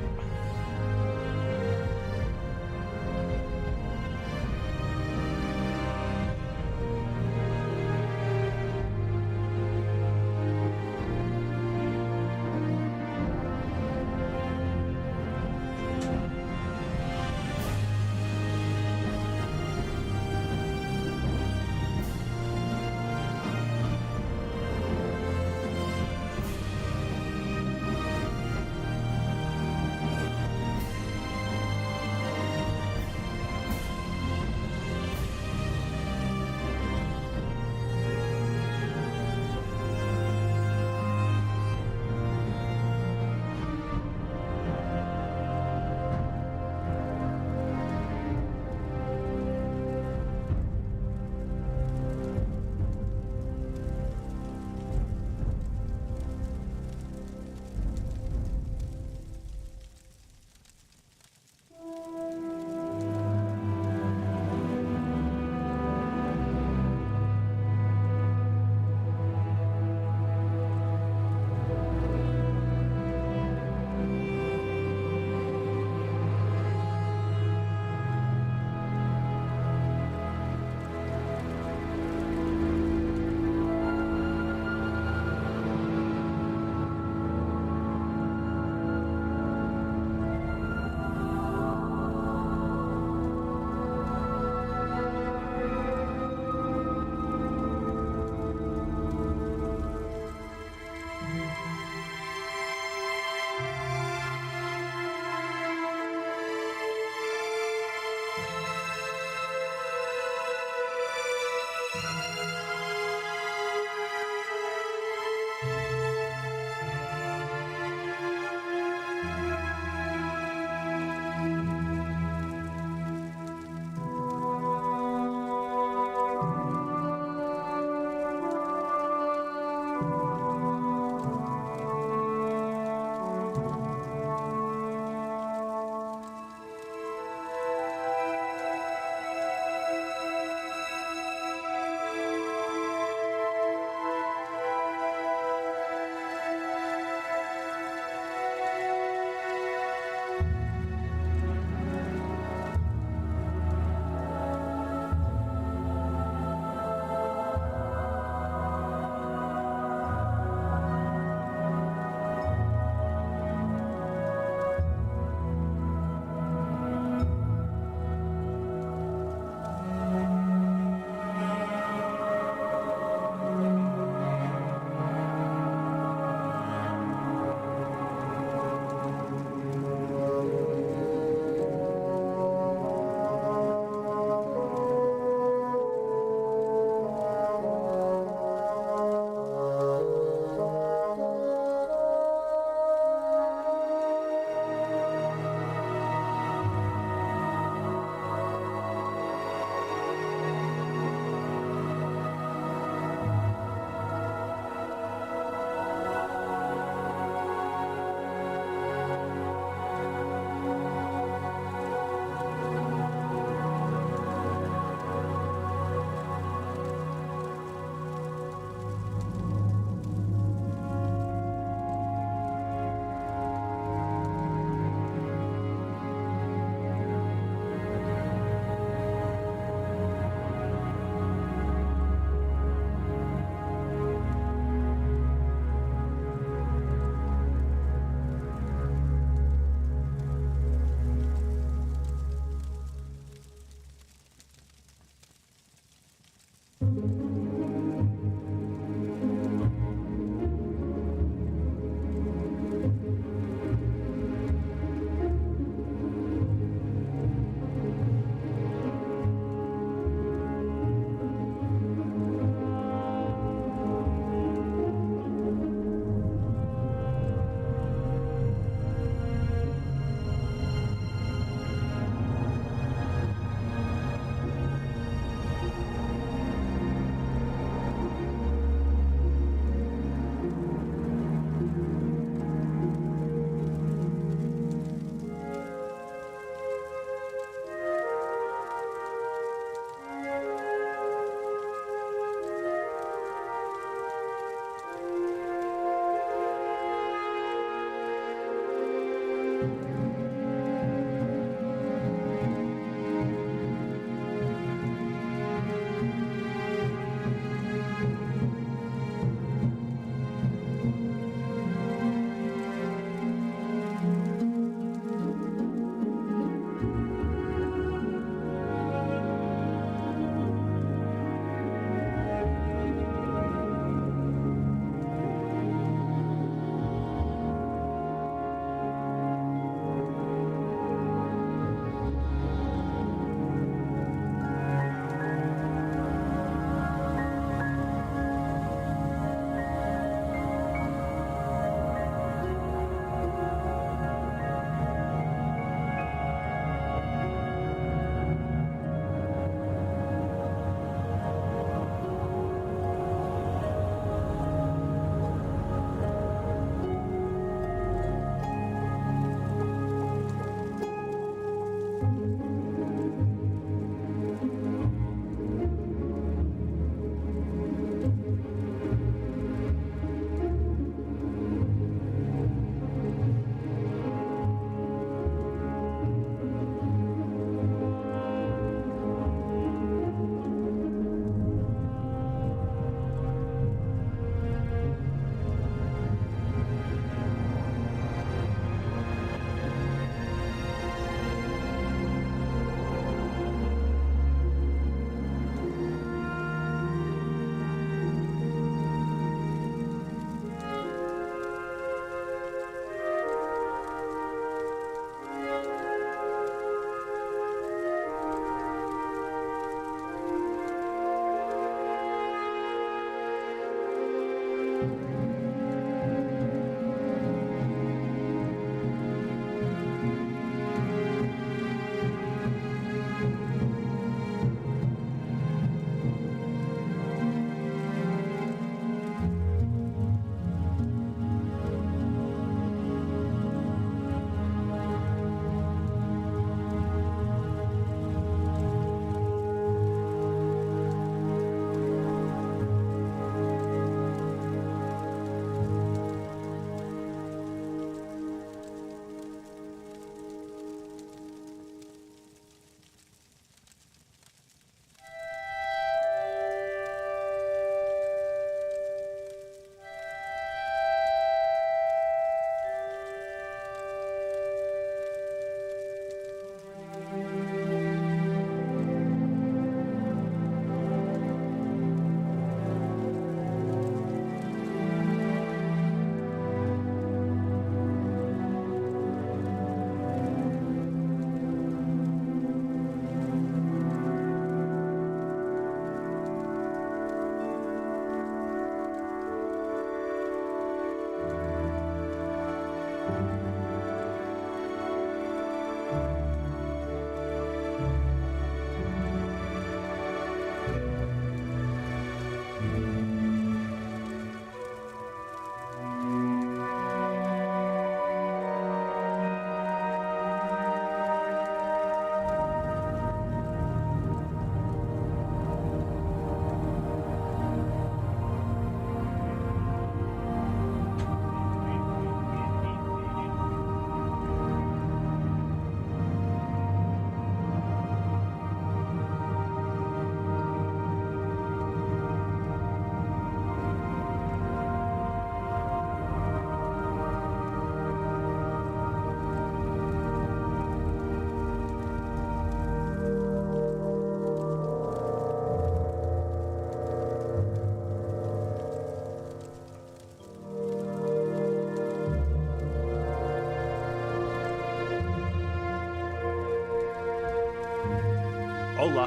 Hola.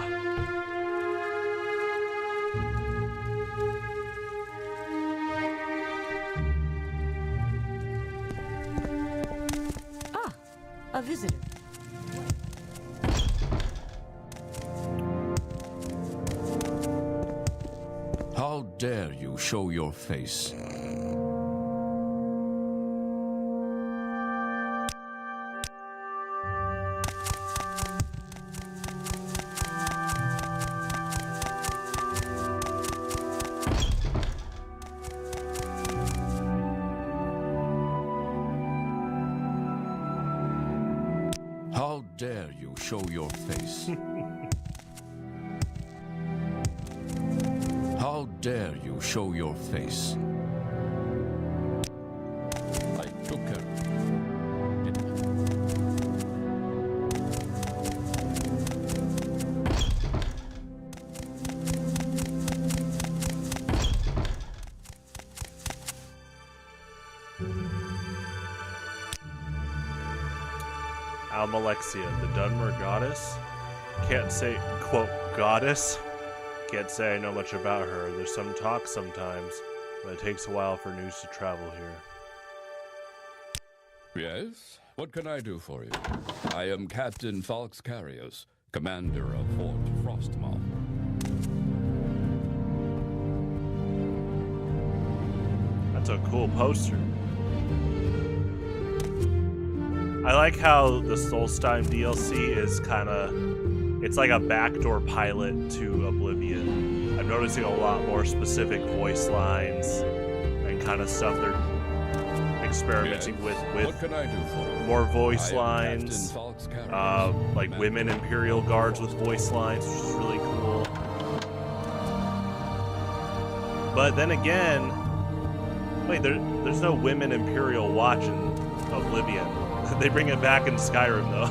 Ah, a visitor. How dare you show your face? How dare you show your face? How dare you show your face? I took her. Almalexia, the Dunmer goddess. Can't say, quote, goddess. Can't say I know much about her. There's some talk sometimes, but it takes a while for news to travel here. Yes? What can I do for you? I am Captain Falx Carius, commander of Fort Frostmoth. That's a cool poster. I like how the Solstheim DLC is kind of, it's like a backdoor pilot to Oblivion. I'm noticing a lot more specific voice lines and kind of stuff they're experimenting with What can I do for you? more voice I am lines, Captain Falx Carius, like women Imperial guards with voice lines, which is really cool. But then again, wait, there's no women Imperial watch in Oblivion. They bring it back in Skyrim though.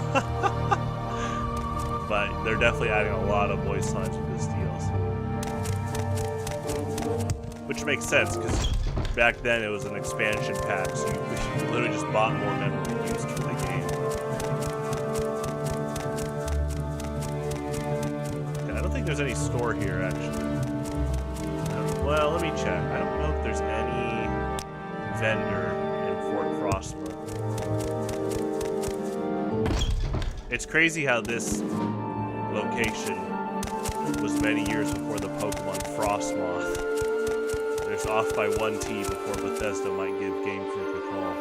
But they're definitely adding a lot of voice lines with this DLC. Which makes sense, because back then it was an expansion pack, so you literally just bought more memory used for the game. Okay, I don't think there's any store here, actually. Well, let me check. I don't know if there's any vendor in Fort Frostmoth. It's crazy how this location was many years before the Pokemon Frostmoth. There's off by 1 T before Bethesda might give Game Freak a call.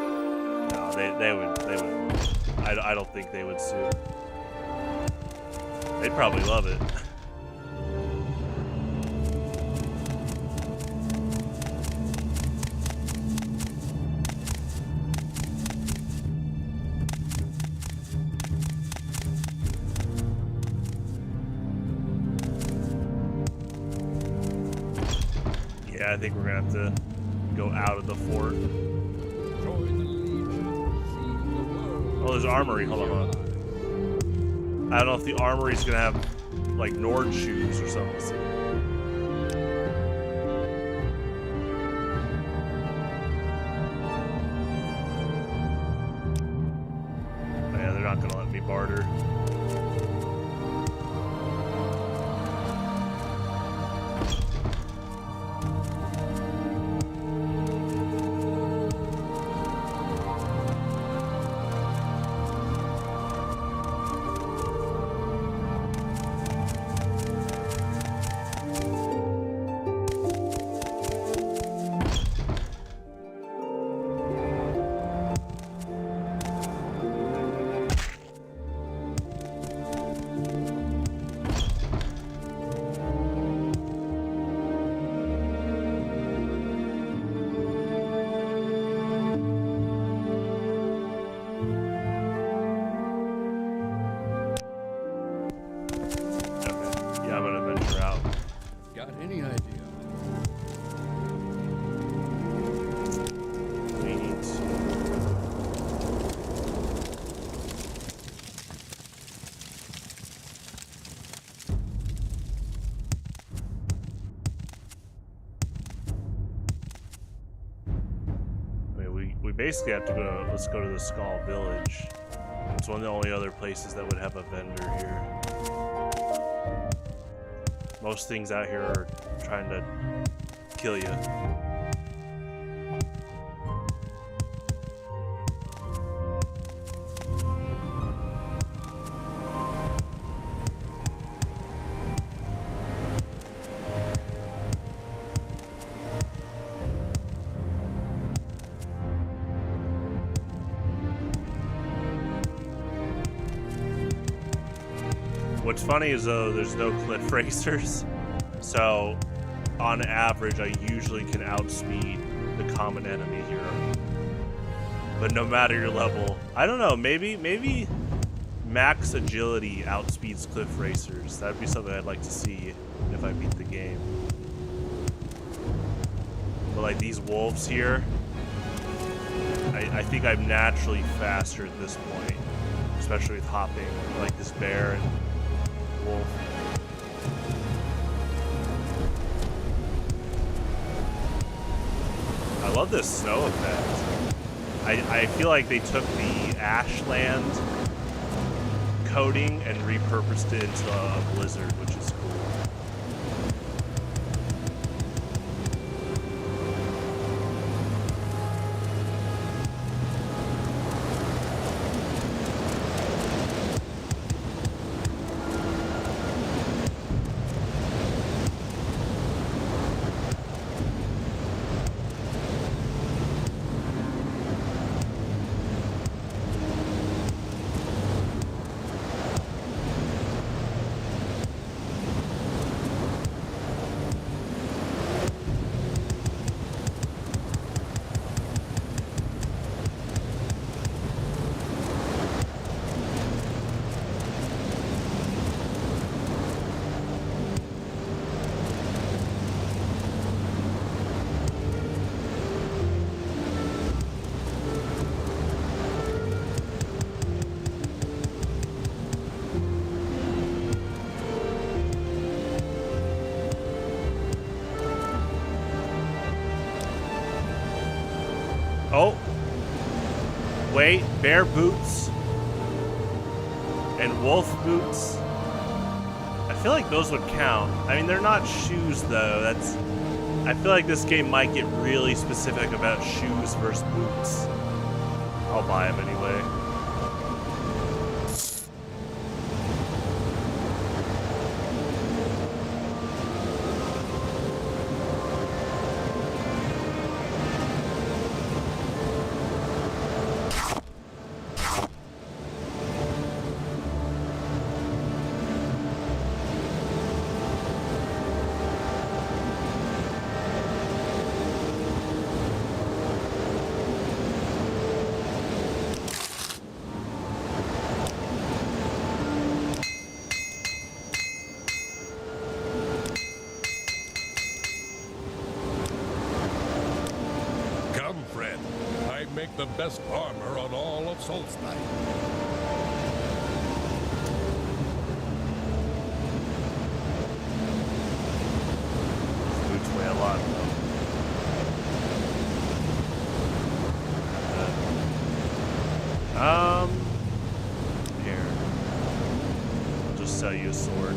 No, they would. I don't think they would sue. They'd probably love it. I think we're gonna have to go out of the fort. Oh, there's armory. Hold on. I don't know if the armory's gonna have like Nord shoes or something. Oh, yeah, they're not gonna let me barter. We basically have to go. Let's go to the Skull Village. It's one of the only other places that would have a vendor here. Most things out here are trying to kill you. What's funny is though there's no cliff racers, so on average I usually can outspeed the common enemy here. But no matter your level, I don't know, maybe max agility outspeeds cliff racers. That'd be something I'd like to see if I beat the game. But like these wolves here, I think I'm naturally faster at this point, especially with hopping, like this bear and wolf. I love this snow effect. I feel like they took the Ashland coating and repurposed it into a blizzard, which is cool. Oh, wait, bear boots and wolf boots. I feel like those would count. I mean, they're not shoes though. I feel like this game might get really specific about shoes versus boots. I'll buy them anyway. The best armor on all of Solstheim. Boots weigh a lot though. Here. I'll just sell you a sword.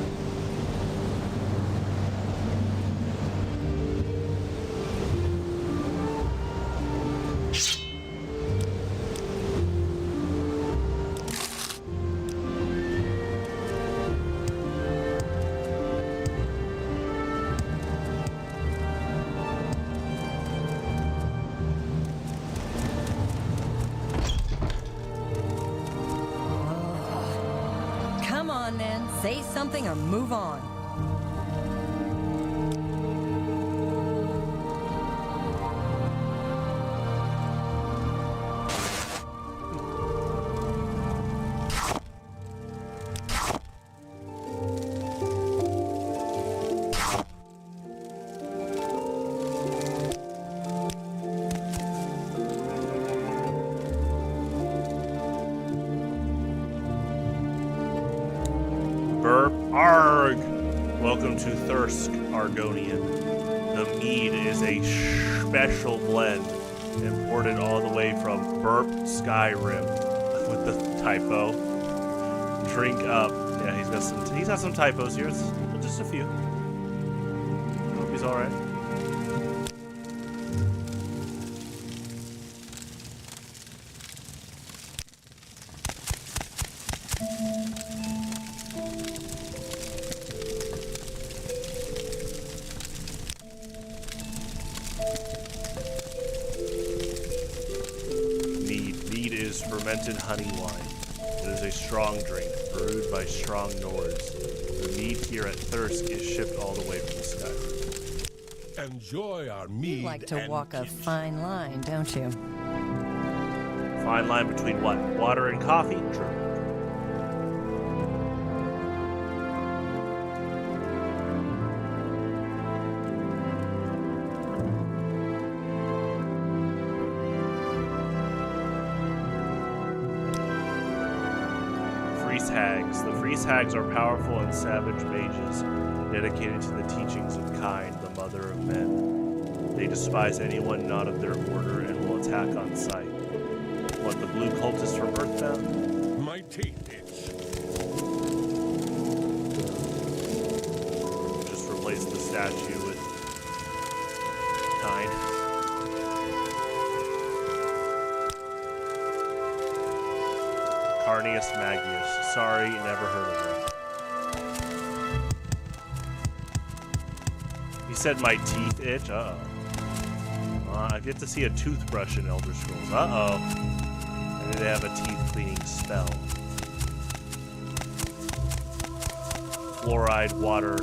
Say something or move on. Arg! Welcome to Thirsk, Argonian. The mead is a special blend, imported all the way from Burp Skyrim, with the typo. Drink up. Yeah, he's got some typos here. Just a few. alright. Mead is fermented honey wine. It is a strong drink, brewed by strong Nords. The mead here at Thirsk is shipped all the way from Skyrim. Enjoy our mead. You like to and walk a kinship. fine line, don't you? Fine line between what? Water and coffee? True. Freeze hags. The freeze hags are powerful and savage mages, dedicated to the teachings of Kind, the mother of men. They despise anyone not of their order and will attack on sight. What, the blue cultist from Earthbound? My teeth itch. Just replace the statue with Kind. Carnius Magius. Sorry, never heard of him. He said my teeth itch? Uh-oh. I've yet to see a toothbrush in Elder Scrolls. Uh-oh. Maybe they have a teeth cleaning spell. Fluoride, water,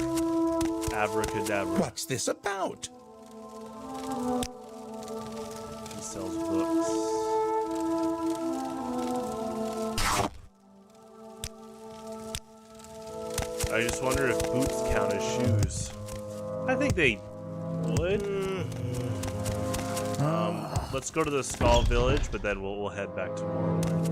abracadabra. What's this about? He sells books. I just wonder if boots count as shoes. I think they would. Let's go to the Skull Village, but then we'll head back to Morrowind.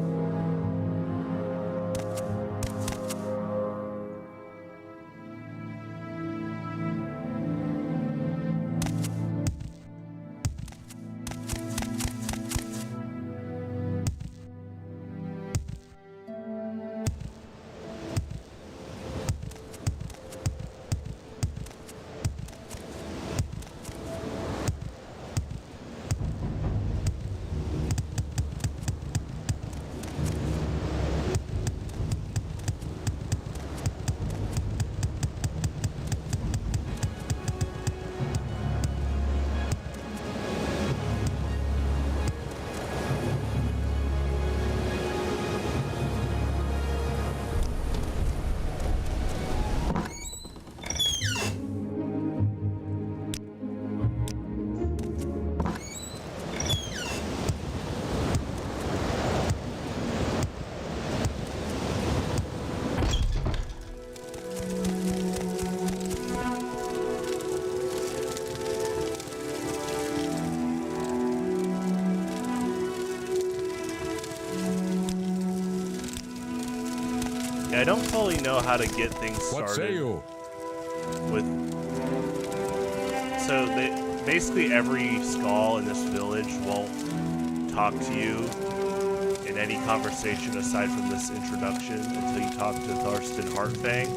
Yeah, I don't fully know how to get things started. What say you? With so basically every skull in this village won't talk to you in any conversation aside from this introduction until you talk to Tharstan Heartfang.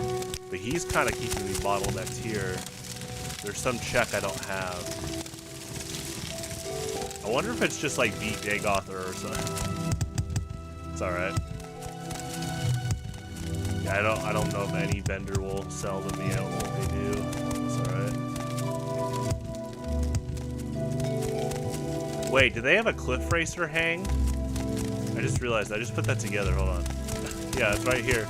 But he's kind of keeping me bottlenecked here. There's some check I don't have. I wonder if it's just like beat Dagoth or something. It's alright. Yeah, I don't know if any vendor will sell to me. I don't know if they do. It's alright. Wait, do they have a Cliff Racer hang? I just realized. I just put that together. Hold on. Yeah, it's right here.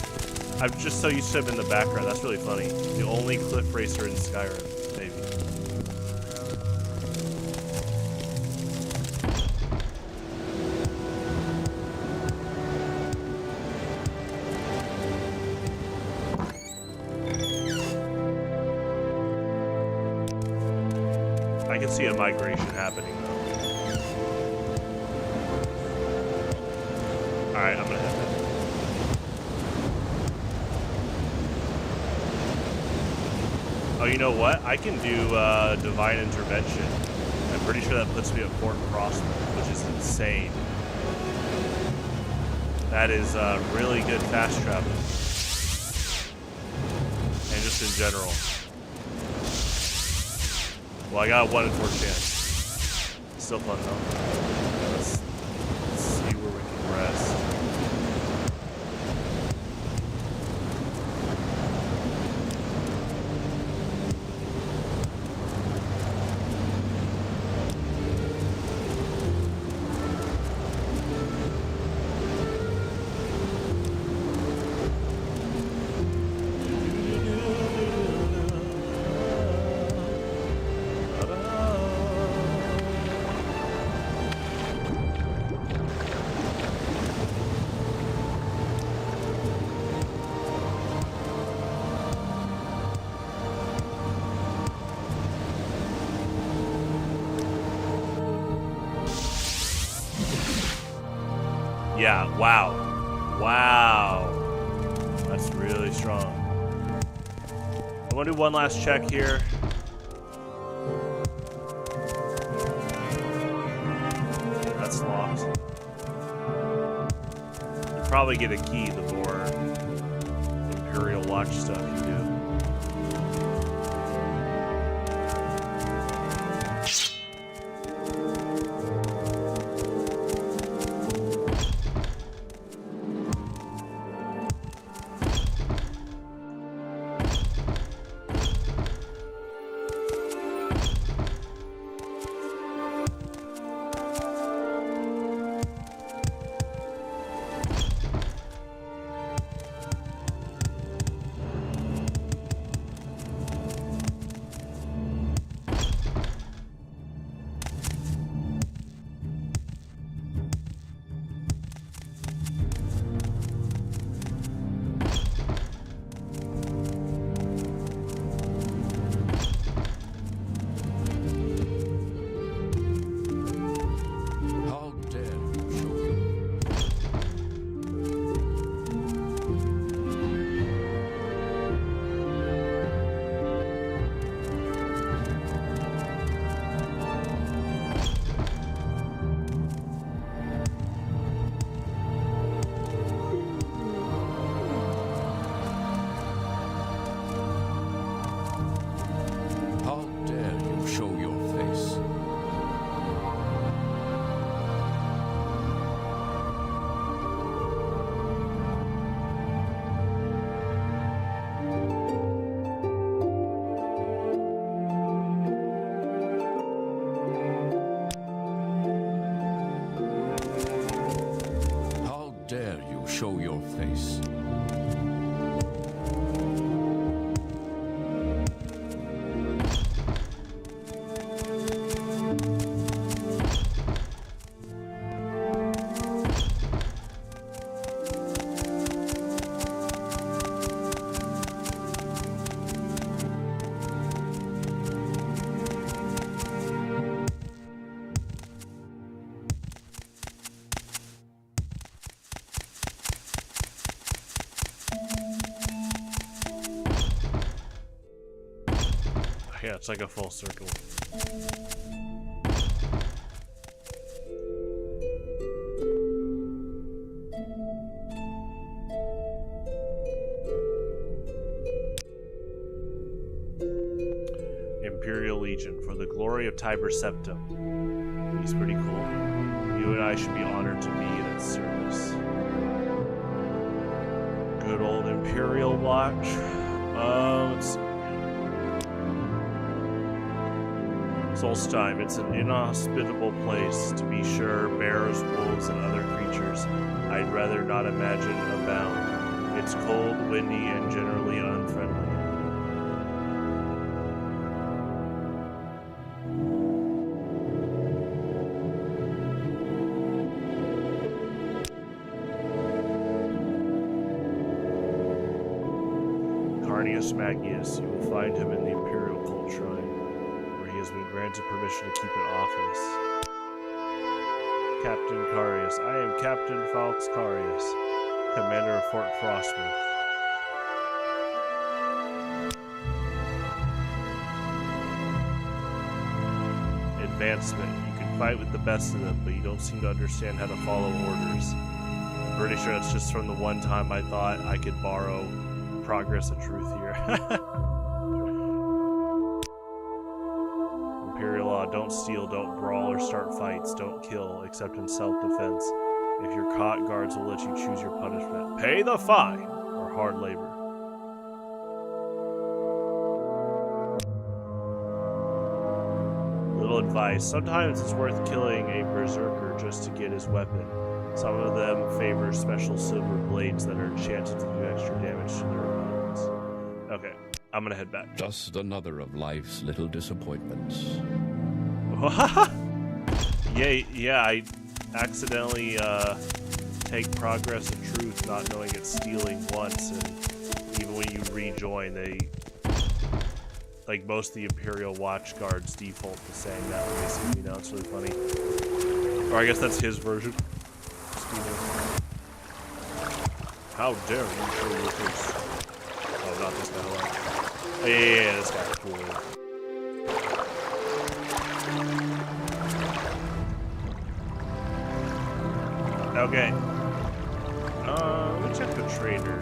I'm just so used to him in the background. That's really funny. The only Cliff Racer in Skyrim, maybe. I can see a migration happening though. Alright, I'm gonna head back. Oh, you know what? I can do Divine Intervention. I'm pretty sure that puts me at Fort Frostmourne, which is insane. That is really good fast travel. And just in general. Well, I got a 1 in 4 chance. Still fun though. Let's see where we can rest. Yeah, wow. Wow. That's really strong. I want to do one last check here. That's locked. You probably get a key the more Imperial Watch stuff you do. Show your face. Yeah, it's like a full circle. Imperial Legion, for the glory of Tiber Septim. He's pretty cool. You and I should be honored to be in its service. Good old Imperial Watch. Let's see. Solstheim, it's an inhospitable place, to be sure. Bears, wolves, and other creatures I'd rather not imagine abound. It's cold, windy, and generally unfriendly. Carnius Magius, you will find him in the Imperial Cult Shrine, where he has been granted permission to keep an office. Captain Carius, I am Captain Falx Carius, commander of Fort Frostmouth. Advancement, you can fight with the best of them, but you don't seem to understand how to follow orders. I'm pretty sure it's just from the one time I thought I could borrow Progress of Truth here. don't steal, don't brawl or start fights, don't kill, except in self-defense. If you're caught, guards will let you choose your punishment. Pay the fine or hard labor. Little advice. Sometimes it's worth killing a berserker just to get his weapon. Some of them favor special silver blades that are enchanted to do extra damage to their opponents. Okay, I'm gonna head back. Just another of life's little disappointments. Yeah, I accidentally take progress and truth not knowing it's stealing once, and even when you rejoin, they, like, most of the Imperial Watch guards default to saying that when they see me now. It's really funny. Or I guess that's his version. How dare you show your face? Oh, not this guy. Oh, yeah, this guy's cool. Okay. Let me check the trader.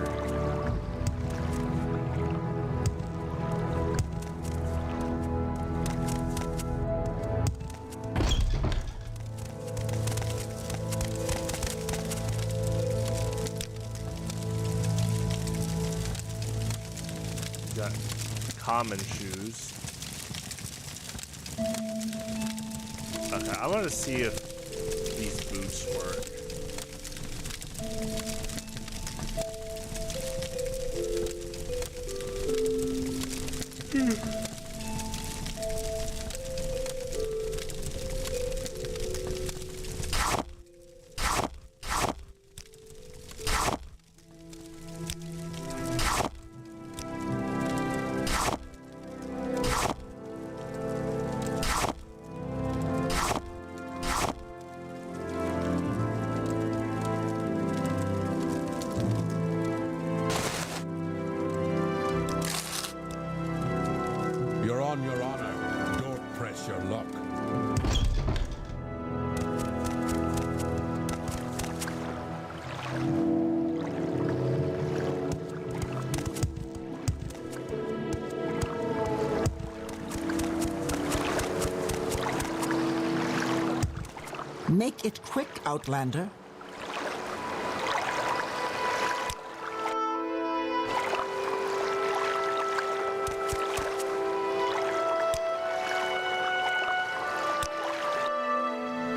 Got common shoes. Okay, I want to see if these boots work. You're on your honor. Don't press your luck. Make it quick, Outlander.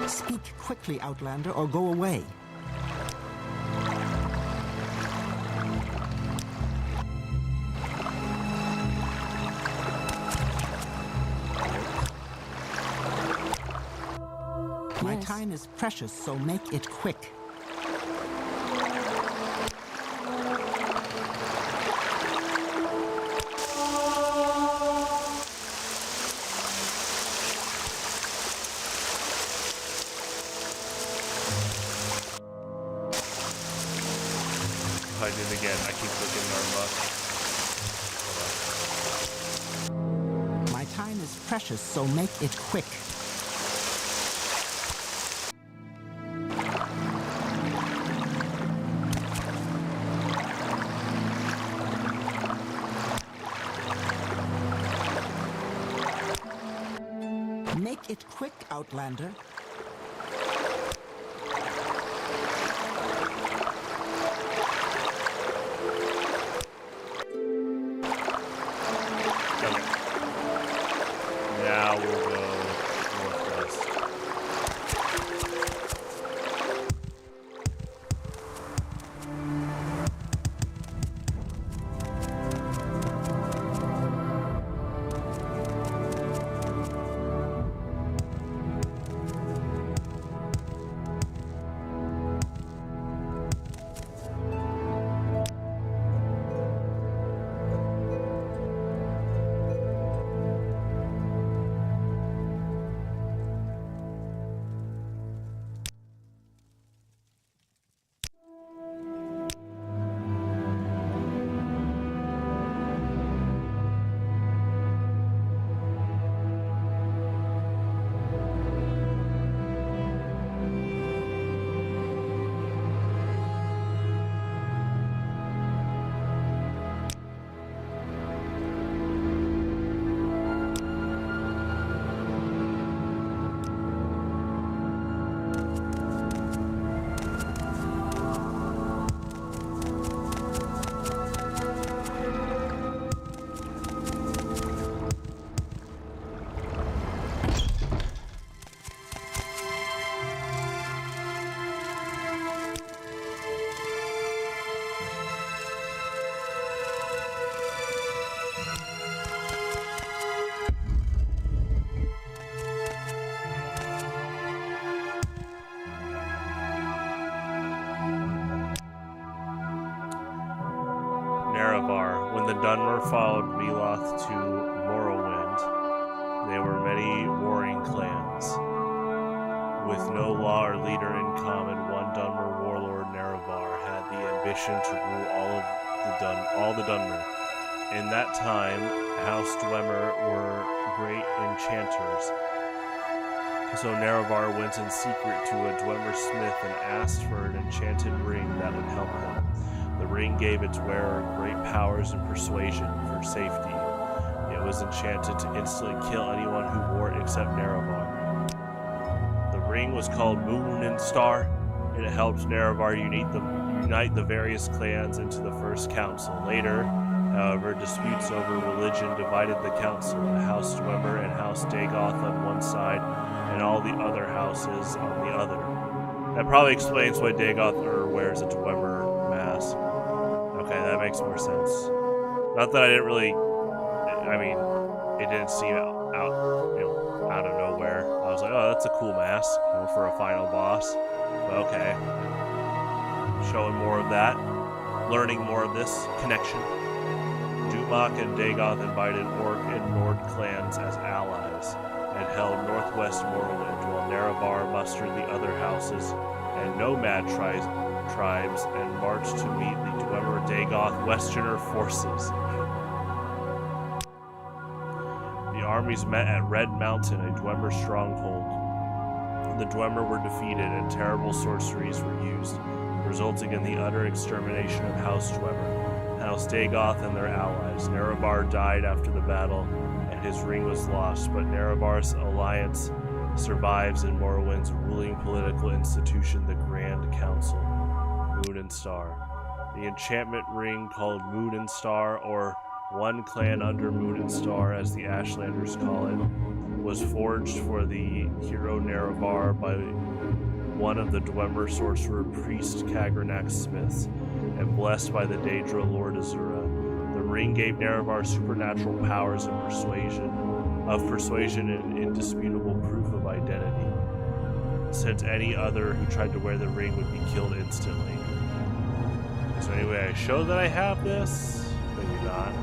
Speak quickly, Outlander, or go away. My time is precious, so make it quick. I did it again. I keep looking at our luck. My time is precious, so make it quick. Make it quick, Outlander. Okay. Now we'll go northwest. Nerevar. When the Dunmer followed Veloth to Morrowind, they were many warring clans. With no law or leader in common, one Dunmer warlord, Nerevar, had the ambition to rule all the Dunmer. In that time, House Dwemer were great enchanters. So Nerevar went in secret to a Dwemer smith and asked for an enchanted ring that would help him. The ring gave its wearer great powers and persuasion for safety. It was enchanted to instantly kill anyone who wore it except Nerevar. The ring was called Moon and Star, and it helped Nerevar unite the various clans into the first council. Later, however, disputes over religion divided the council, House Dwemer and House Dagoth on one side, and all the other houses on the other. That probably explains why Dagoth wears a Dwemer mask. Okay, that makes more sense. Not that I didn't really, I mean, it didn't seem out of nowhere. I was like, oh, that's a cool mask, for a final boss. But okay. Showing more of that. Learning more of this connection. Dumak and Dagoth invited Orc and Nord clans as allies, and held northwest Morrowind, while Nerevar mustered the other houses and nomad tribes and marched to meet the Dwemer Dagoth Westerner forces. The armies met at Red Mountain, a Dwemer stronghold. The Dwemer were defeated and terrible sorceries were used, resulting in the utter extermination of House Dwemer, House Dagoth, and their allies. Nerevar died after the battle, and his ring was lost, but Nerevar's alliance survives in Morrowind's ruling political institution, the Grand Council, Moon and Star. The enchantment ring called Moon and Star, or One Clan Under Moon and Star, as the Ashlanders call it, was forged for the hero Nerevar by one of the Dwemer sorcerer priest Kagranak's smiths, and blessed by the Daedra Lord Azura. The ring gave Nerevar supernatural powers and persuasion and indisputable proof of identity, since any other who tried to wear the ring would be killed instantly. So anyway, I show that I have this? Maybe not.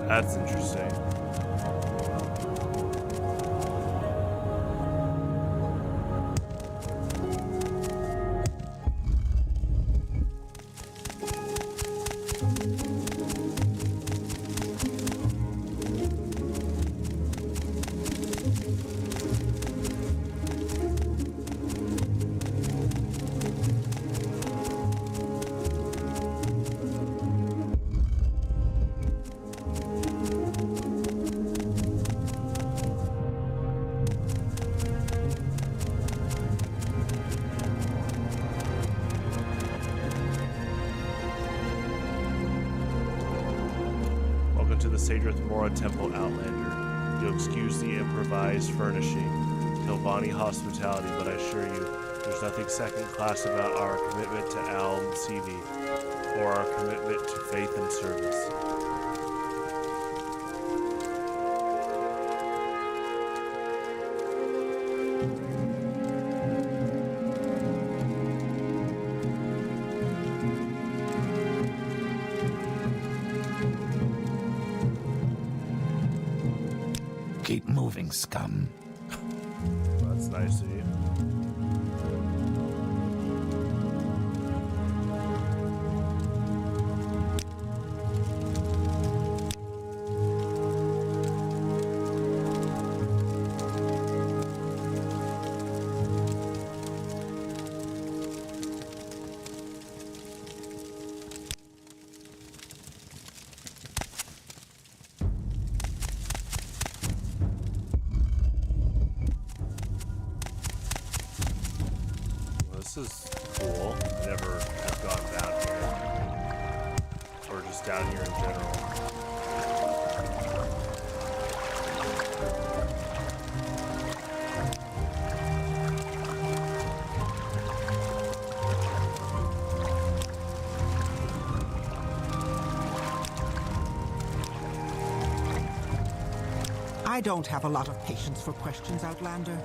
That's interesting. To the Sadrith Mora Temple Outlander. You'll excuse the improvised furnishing, Tilvani hospitality, but I assure you, there's nothing second class about our commitment to Alm CV, or our commitment to faith and service. Keep moving, scum. That's nice of you. This is cool. I never have gone down here. Or just down here in general. I don't have a lot of patience for questions, Outlander.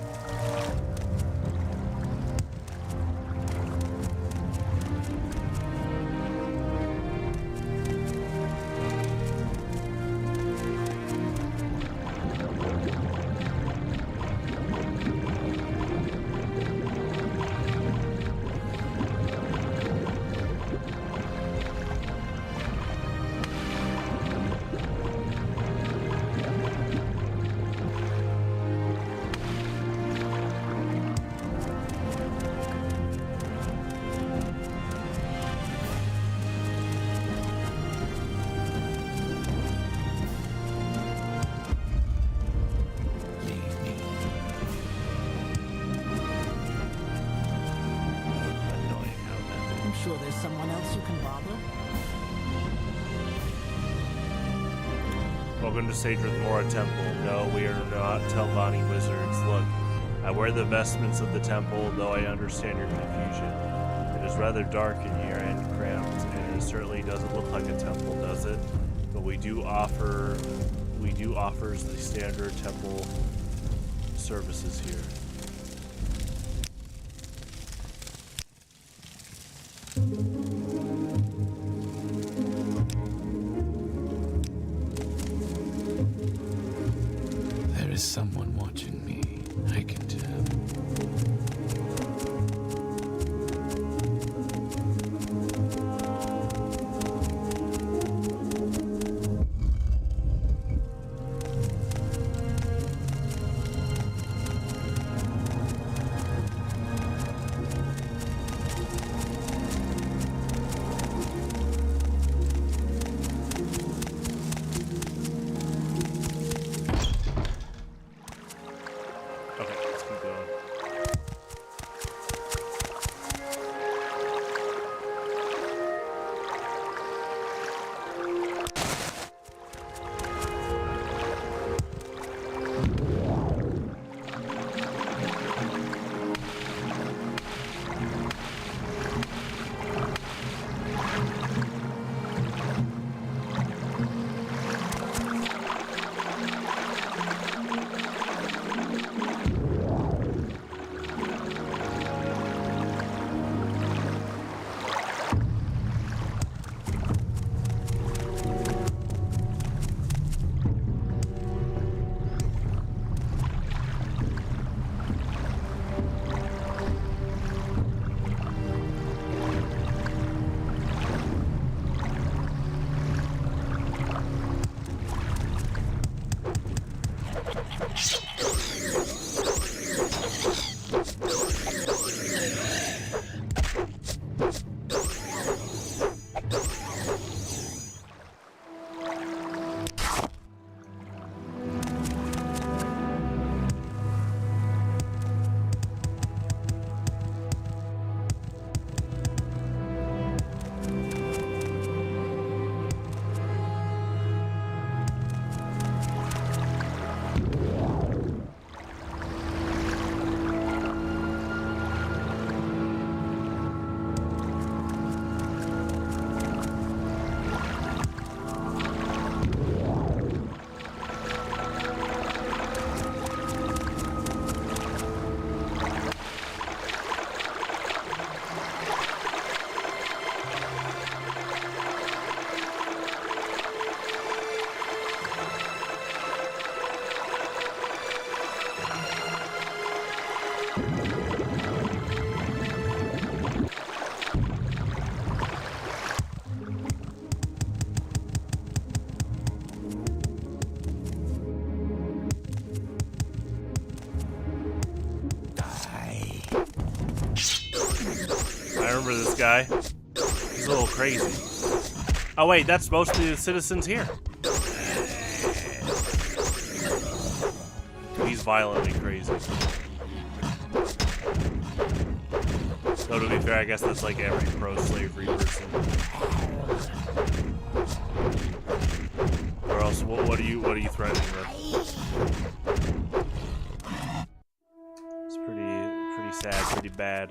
Sure there's someone else you can bother? Welcome to Sage with Mora Temple. No, we are not Telvanni wizards. Look, I wear the vestments of the temple, though I understand your confusion. It is rather dark in here and cramped, and it certainly doesn't look like a temple, does it? But we do offer the standard temple services here. There is someone watching me. I can tell. guy. He's a little crazy. Oh wait, that's mostly the citizens here. He's violently crazy. So to be fair, I guess that's like every pro-slavery person. Or else, what are you threatening with? It's pretty sad, pretty bad.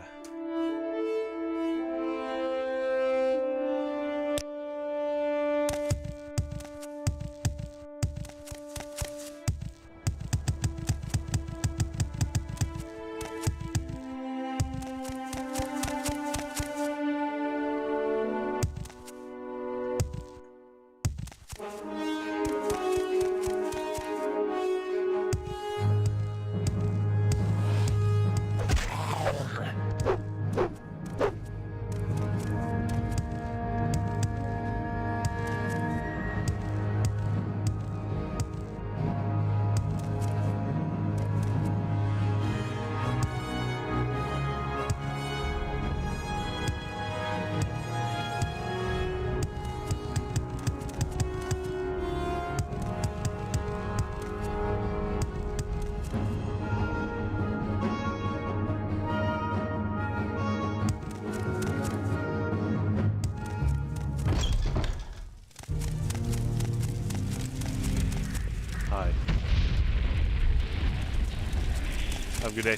Hi. Have a good day.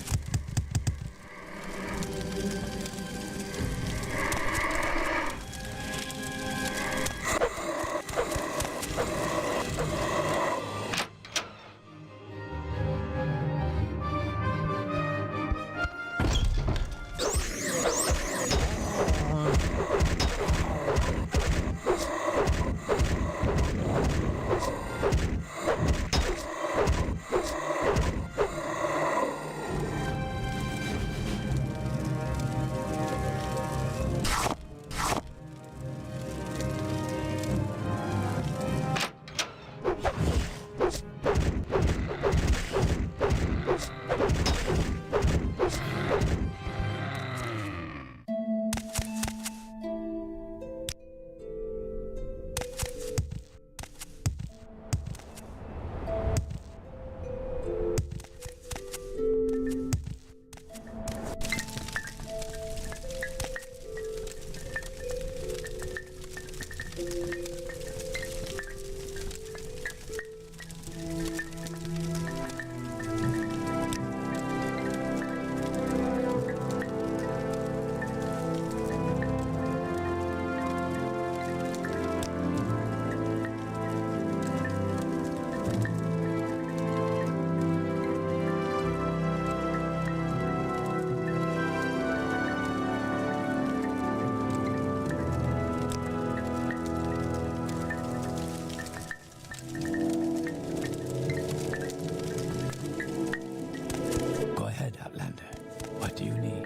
Go ahead, Outlander. What do you need?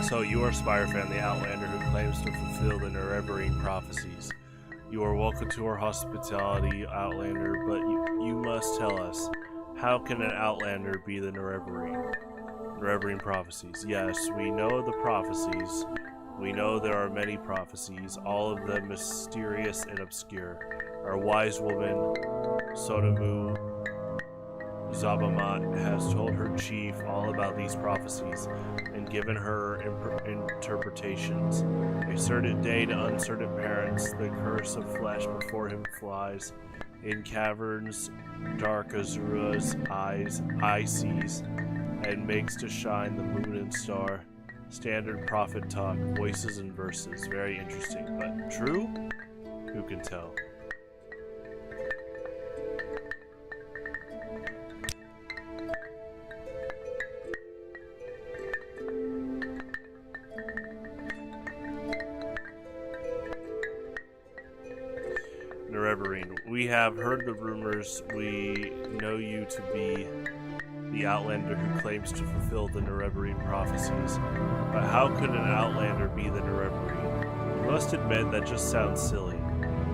So you are Spirefan, the Outlander who claims to fulfill the Nerevarine prophecies. You are welcome to our hospitality, Outlander, but you must tell us, how can an Outlander be the Nerevarine prophecies? Yes, we know the prophecies. We know there are many prophecies, all of them mysterious and obscure. Our wise woman, Sotomu Zabamat, has told her chief all about these prophecies and given her interpretations. A certain day to uncertain parents, the curse of flesh before him flies. In caverns, dark Azura's eye sees, and makes to shine the moon and star. Standard prophet talk, voices and verses. Very interesting, but true? Who can tell? We have heard the rumors. We know you to be the Outlander who claims to fulfill the Nereberine prophecies. But how could an Outlander be the Nereberine? You must admit that just sounds silly.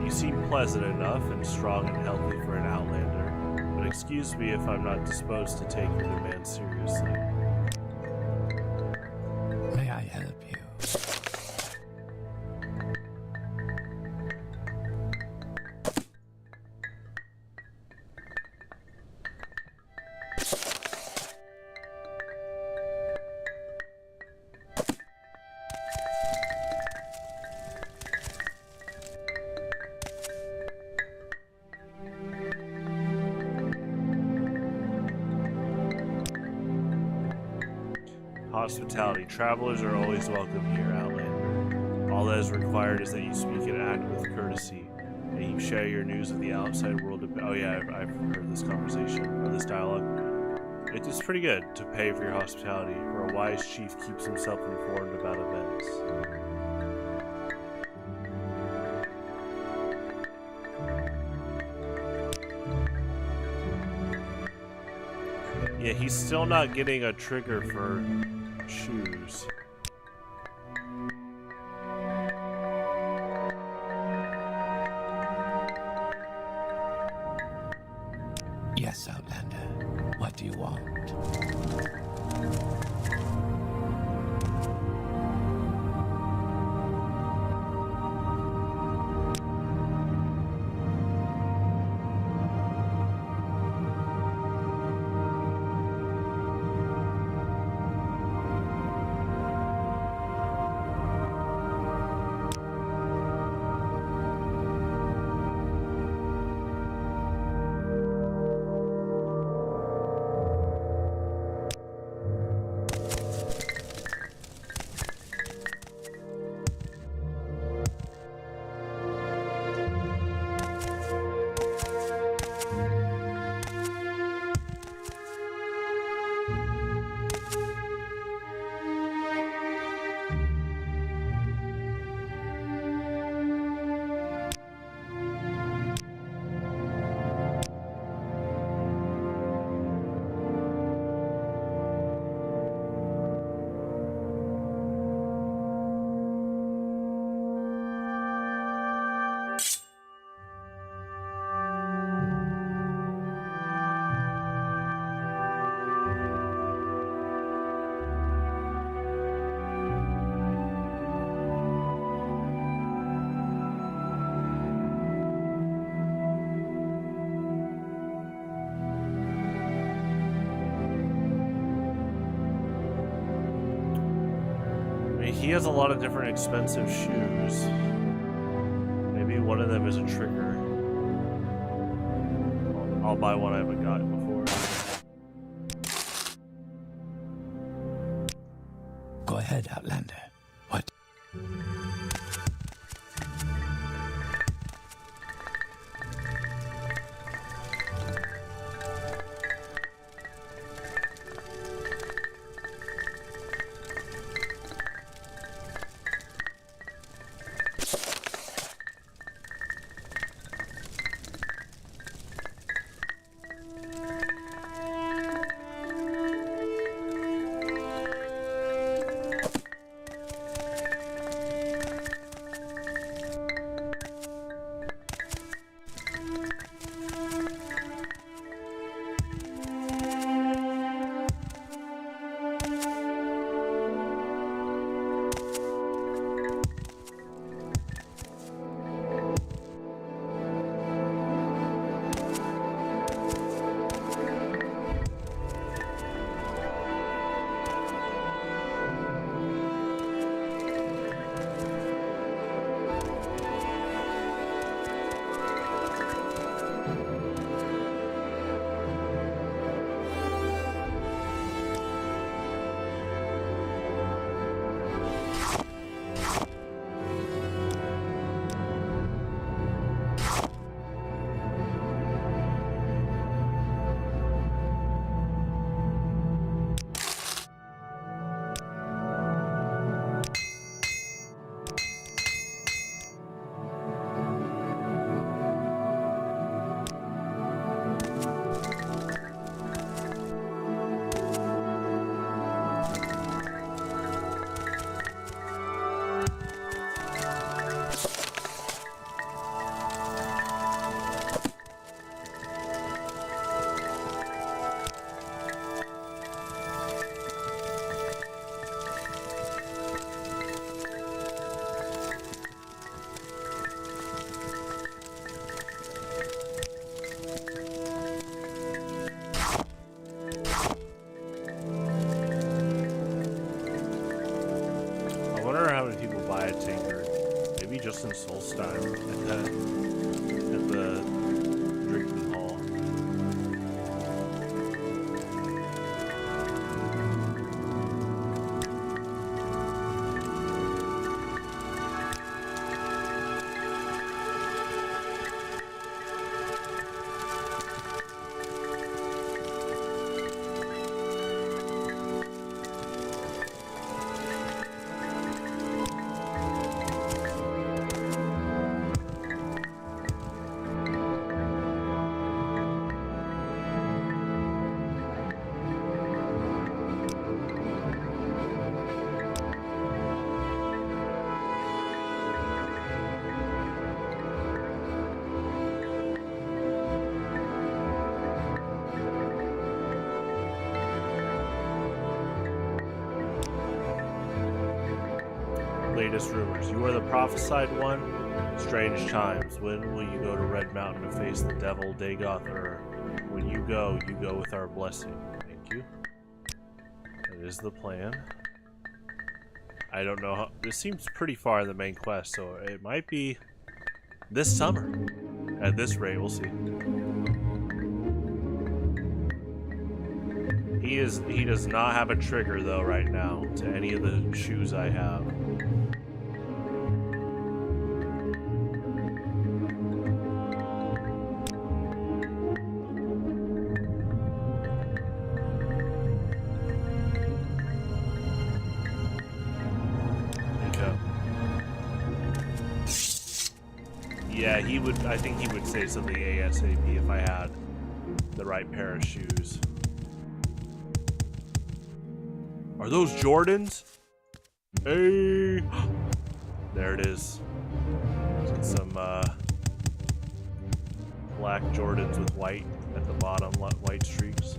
You seem pleasant enough and strong and healthy for an Outlander, but excuse me if I'm not disposed to take your demands seriously. May I help you? Hospitality. Travelers are always welcome here, Outlander. All that is required is that you speak and act with courtesy, and you share your news with the outside world. Oh yeah, I've heard this conversation, or this dialogue. It's pretty good to pay for your hospitality, for a wise chief keeps himself informed about events. Yeah, he's still not getting a trigger for shoes. Yes, Outlander. What do you want? He has a lot of different expensive shoes. Maybe one of them is a trigger. I'll buy one I haven't gotten before. Go ahead, Outlander. What? Solstein at the drinking hall. Latest rumors. You are the prophesied one? Strange times. When will you go to Red Mountain to face the devil Dagoth? Or when you go with our blessing. Thank you. That is the plan. I don't know how... This seems pretty far in the main quest, so it might be this summer. At this rate, we'll see. He does not have a trigger, though, right now, to any of the shoes I have. Yeah, he would. I think he would say something ASAP if I had the right pair of shoes. Are those Jordans? Hey, there it is. Some black Jordans with white at the bottom, white streaks.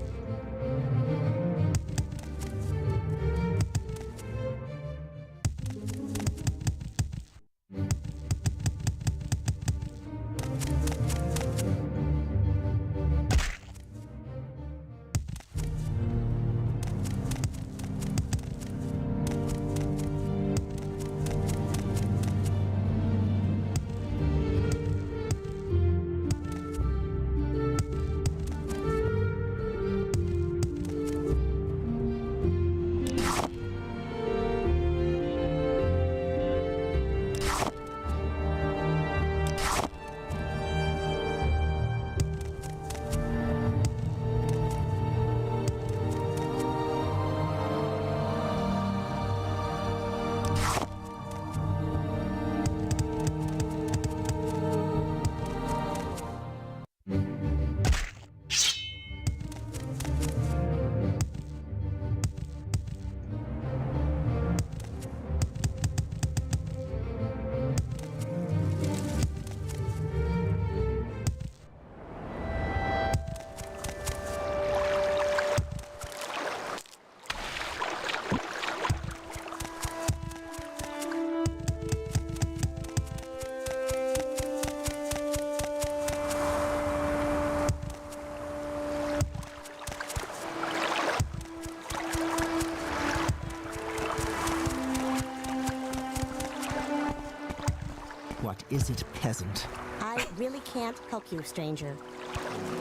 What is it, peasant? I really can't help you, stranger.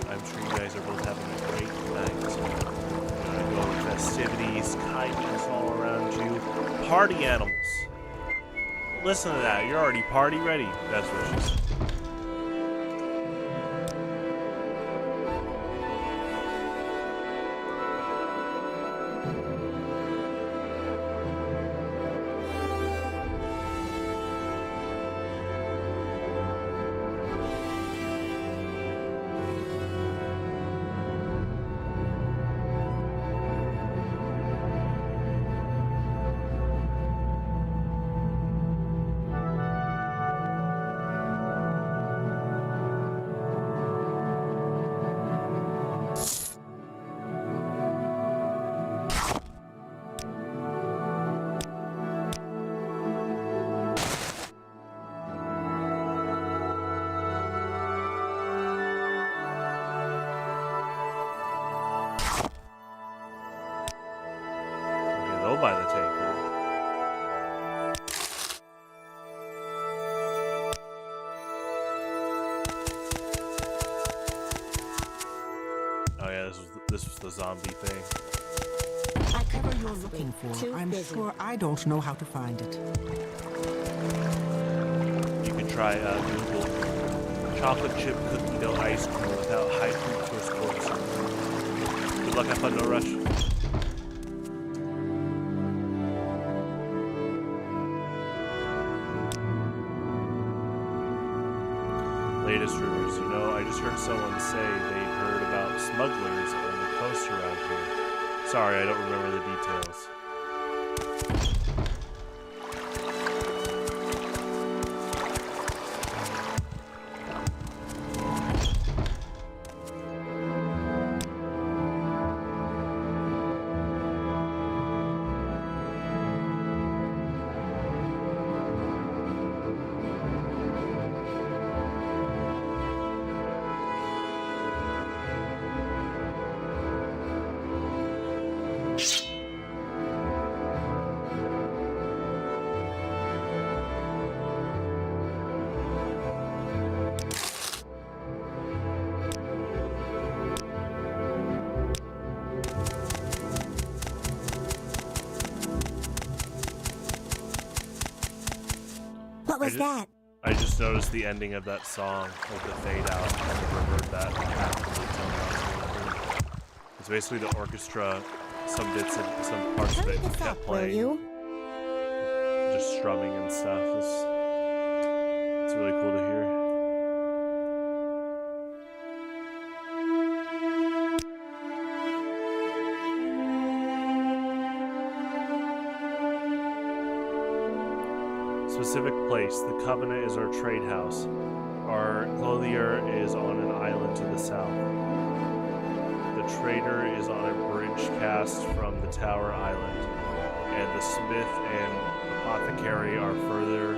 I'm sure you guys are both having a great night. Go festivities, kindness all around you. Party animals. Listen to that. You're already party ready. That's what she said. Oh yeah, this was the zombie thing. Whatever you're looking for, Too I'm busy. sure I don't know how to find it. You can try Google chocolate chip cookie dough ice cream without high fructose corn syrup. Good luck, have fun, no rush. Latest rumors, you know, I just heard someone say they heard about smugglers on the coast around here. Sorry, I don't remember the details. What was that? I just noticed the ending of that song, like the fade out. I never heard that afterwards. It's basically the orchestra, some bits of some parts of Hurry it this kept up, will playing, you? just strumming and stuff. It's really cool to hear. Specific place. The Covenant is our trade house. Our clothier is on an island to the south. The trader is on a bridge cast from the Tower Island, and the smith and apothecary are further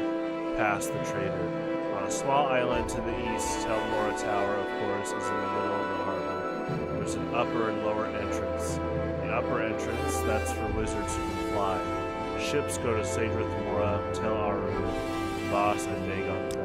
past the trader. On a small island to the east, Telmora Tower, of course, is in the middle of the harbor. There's an upper and lower entrance. The upper entrance, that's for wizards who can fly. Ships go to Sadrith Mora, Tel Aru, Voss, and Dagon Fell.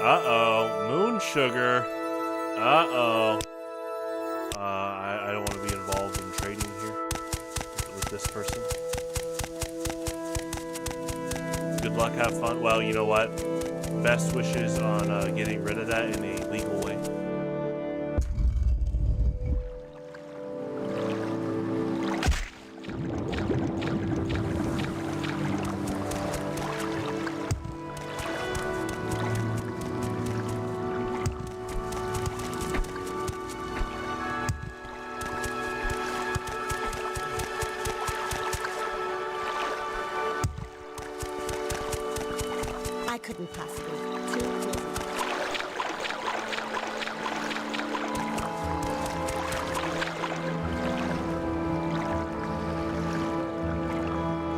Uh-oh, moon sugar. Uh-oh. I don't want to be involved in trading here with this person. Good luck, have fun. Well, you know what? Best wishes on getting rid of that in a legal way. I couldn't possibly. Too busy.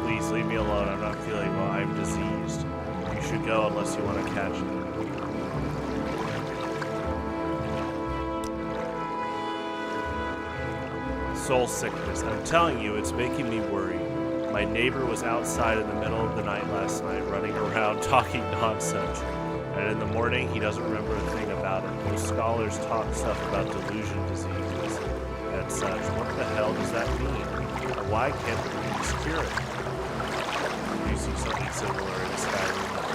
Please leave me alone. I'm not feeling well. I'm diseased. You should go unless you want to catch it. Soul sickness. I'm telling you, it's making me worried. My neighbor was outside in the middle of the night last night, running around talking nonsense. And in the morning, he doesn't remember a thing about it. Most scholars talk stuff about delusion diseases and such. What the hell does that mean? And why can't the police cure it? Do you see something similar in Skyrim with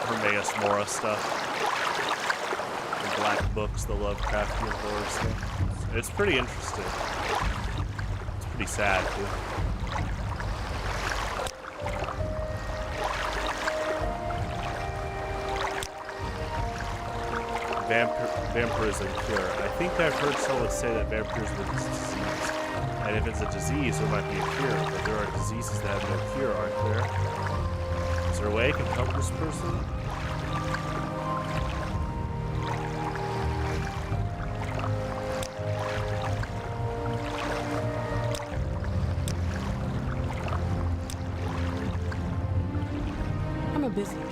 the Menace Mora stuff? The black books, the Lovecraftian horror stuff. It's pretty interesting. It's pretty sad, too. Vampirism cure. I think I've heard someone say that vampirism is a disease. And if it's a disease, there might be a cure. But there are diseases that have no cure, aren't there? Is there a way I can help this person? I'm a busy girl.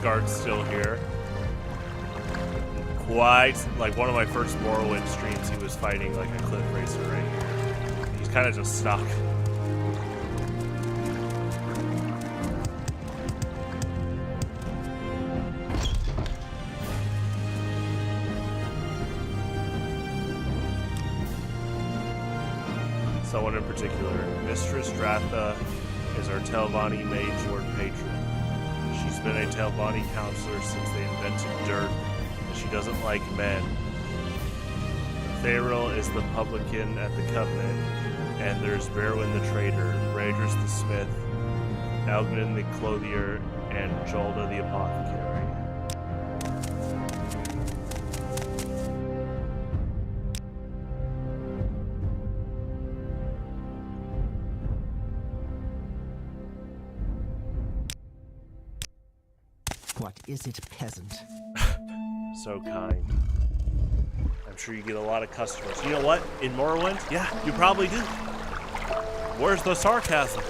Guard's still here. Quite like one of my first Morrowind streams, he was fighting like a cliff racer right here. He's kind of just stuck. Someone in particular. Mistress Dratha is our Telvanni mage lord patron. She's been a Telvanni counselor since they invented dirt, and she doesn't like men. Thayril is the publican at the Covenant, and there's Berwyn the trader, Raedris the smith, Algnan the clothier, and Jolda the apothecary. What is it, peasant? So kind. I'm sure you get a lot of customers. You know what? In Morrowind? Yeah, you probably do. Where's the sarcasm?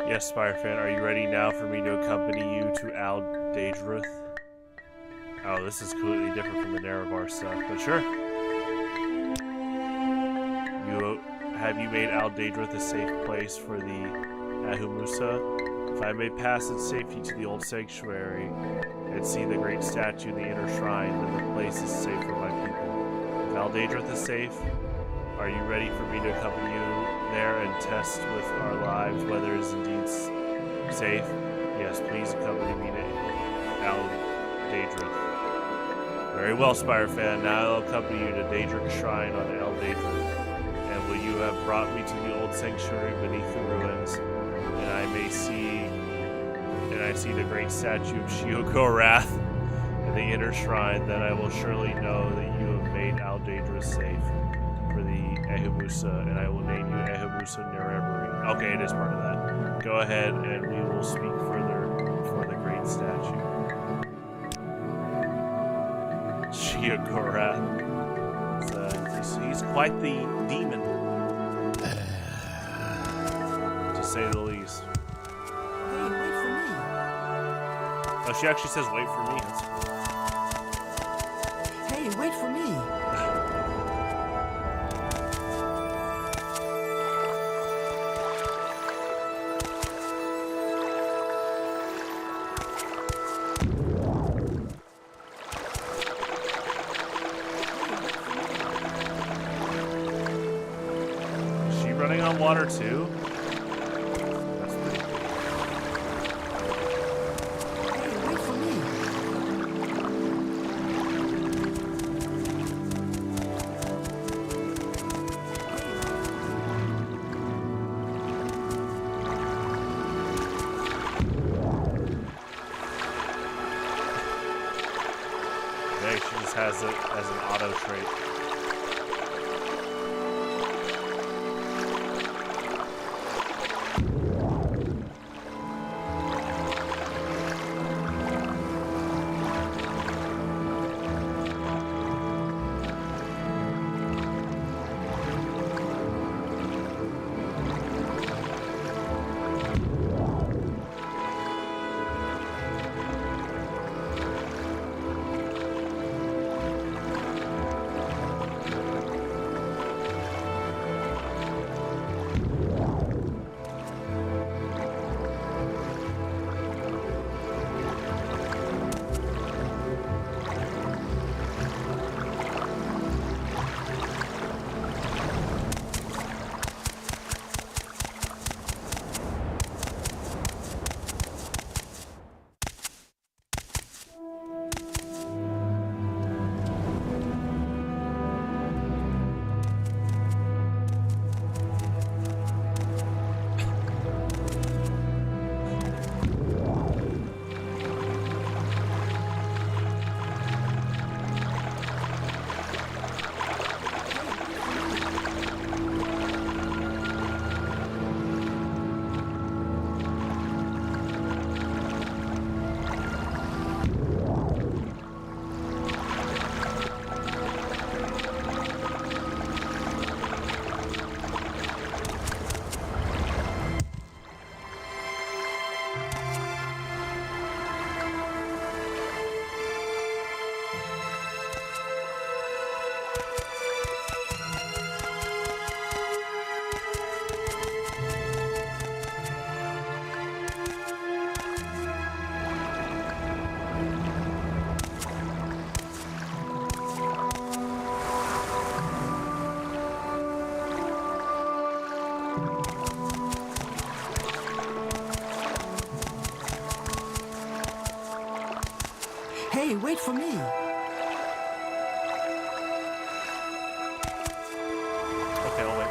Yes, Spirefan, are you ready now for me to accompany you to Al Daedrith? Oh, this is completely different from the Nerevar stuff, but sure. Have you made Al Daedrith a safe place for the Ahumusa? If I may pass in safety to the old sanctuary and see the great statue in the inner shrine, then the place is safe for my people. If Al Daedrith is safe, are you ready for me to accompany you there and test with our lives whether it is indeed safe? Yes, please accompany me to Al Daedrith. Very well, Spirefan. Now I'll accompany you to Daedric Shrine on Al Daedrith. And will you have brought me to the old sanctuary beneath the ruins, and I see the great statue of Sheogorath in the inner shrine, then I will surely know that you have made Al Daedrith safe for the Ahumusa, and I will name you Ahumusa Nerebri. Okay, it is part of that. Go ahead, and we will speak further before the great statue. Sheogorath. He's quite the demon, to say the least. Hey, wait for me. Oh, she actually says, "Wait for me." That's cool. Hey, wait for me. Running on water too? That's pretty cool. Hey, wait for me. as an auto trait. Hey, wait for me. Okay, I'll wait.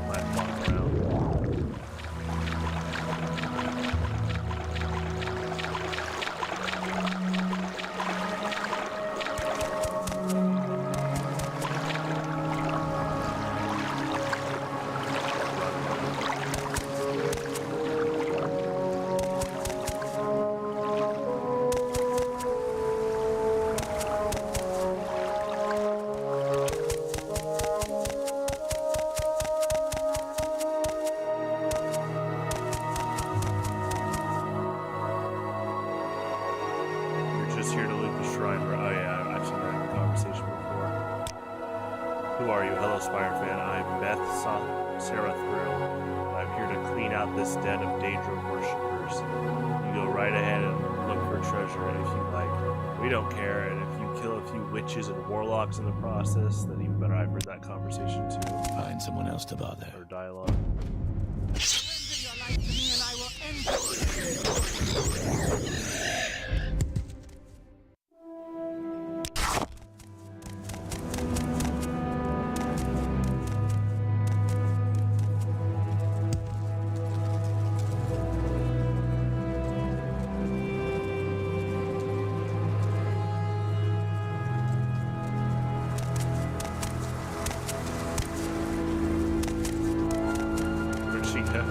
Might walk around. You're just here to loot the shrine. Oh yeah, I've seen that conversation before. Who are you? Hello, Spire fan. I'm Beth Sarah Thrill. I'm here to clean out this den of Daedra worshippers. You go right ahead and look for treasure if you like. We don't care, and if you kill a few witches and warlocks in the process, then even better. I've heard that conversation too, Find someone else to bother. or dialogue. Where'd she go?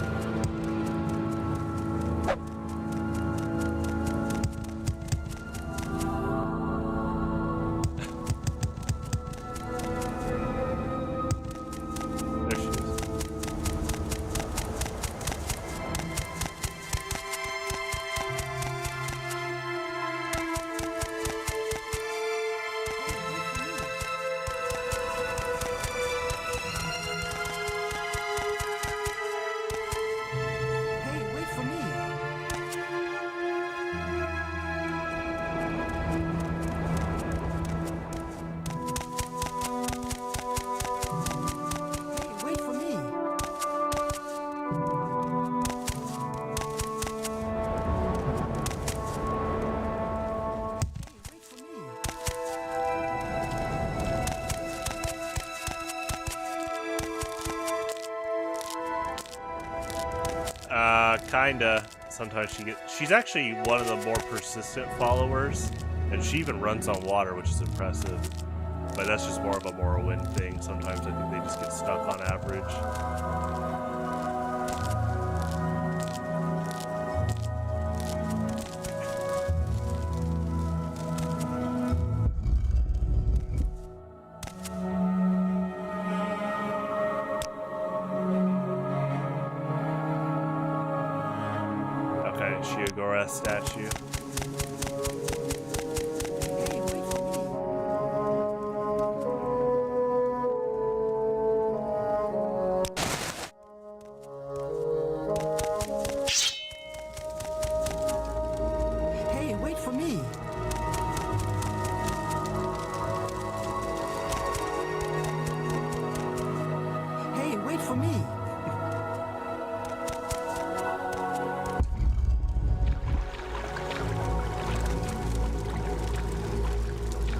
kinda. Sometimes she's actually one of the more persistent followers, and she even runs on water, which is impressive. But that's just more of a Morrowind thing. Sometimes I think they just get stuck on average. Okay, Shiogora statue. Hey, wait for me. Hey, wait for me.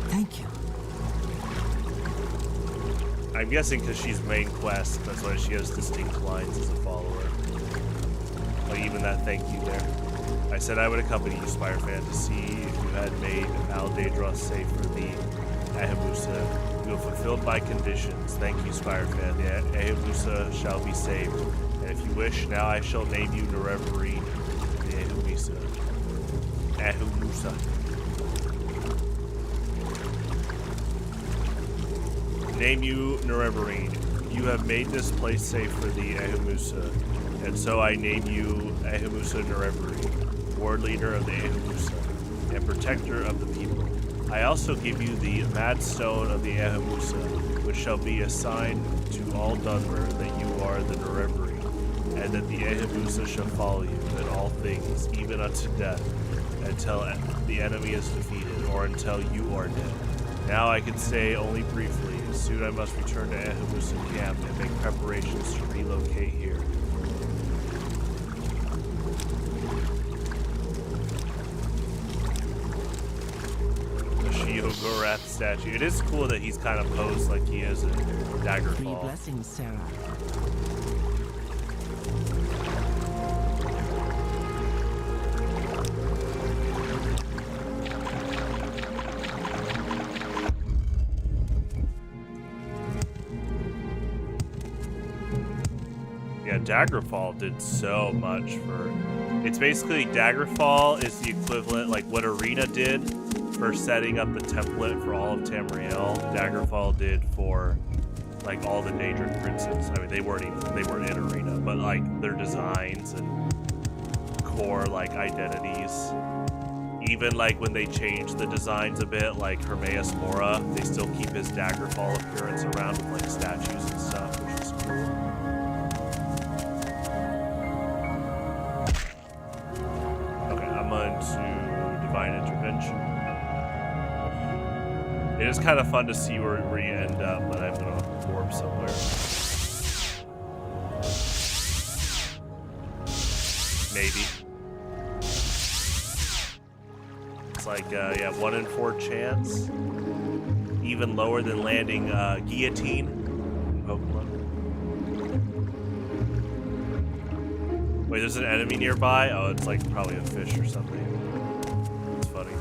Thank you. I'm guessing because she's main quest, that's why she has distinct lines as a follower. Like even that thank you there. I said I would accompany you, Spire fan, to see if you had made Aldadros safe for the Ahamusa. You have fulfilled my conditions. Thank you, Spire fan. The Ahamusa shall be saved. And if you wish, now I shall name you Nerevarine, the Ahamusa. Ahamusa. Name you Nerevarine. You have made this place safe for the Ahamusa, and so I name you Ahamusa Nerevarine, ward leader of the Ahamusa, and protector of the people. I also give you the Mad Stone of the Ahamusa, which shall be a sign to all Dunmer that you are the Nerevarine, and that the Ahamusa shall follow you in all things, even unto death, until the enemy is defeated, or until you are dead. Now I can say only briefly. Soon I must return to Ahamusa camp and make preparations to relocate here. The Shiogorath statue. It is cool that he's kind of posed like he is in Daggerfall. 3 blessings, Sarah. Yeah, Daggerfall did so much for... It's basically, Daggerfall is the equivalent, like what Arena did for setting up the template for all of Tamriel. Daggerfall did for, like, all the Daedric princes. I mean, they weren't in Arena, but, like, their designs and core, like, identities. Even, like, when they changed the designs a bit, like Hermaeus Mora, they still keep his Daggerfall appearance around with, like, statues and stuff, which is cool. To Divine Intervention. It is kind of fun to see where you end up, but I'm gonna warp somewhere. Maybe. It's like, yeah, 1 in 4 chance. Even lower than landing Guillotine in Pokemon. Wait, there's an enemy nearby? Oh, it's like probably a fish or something. It's funny.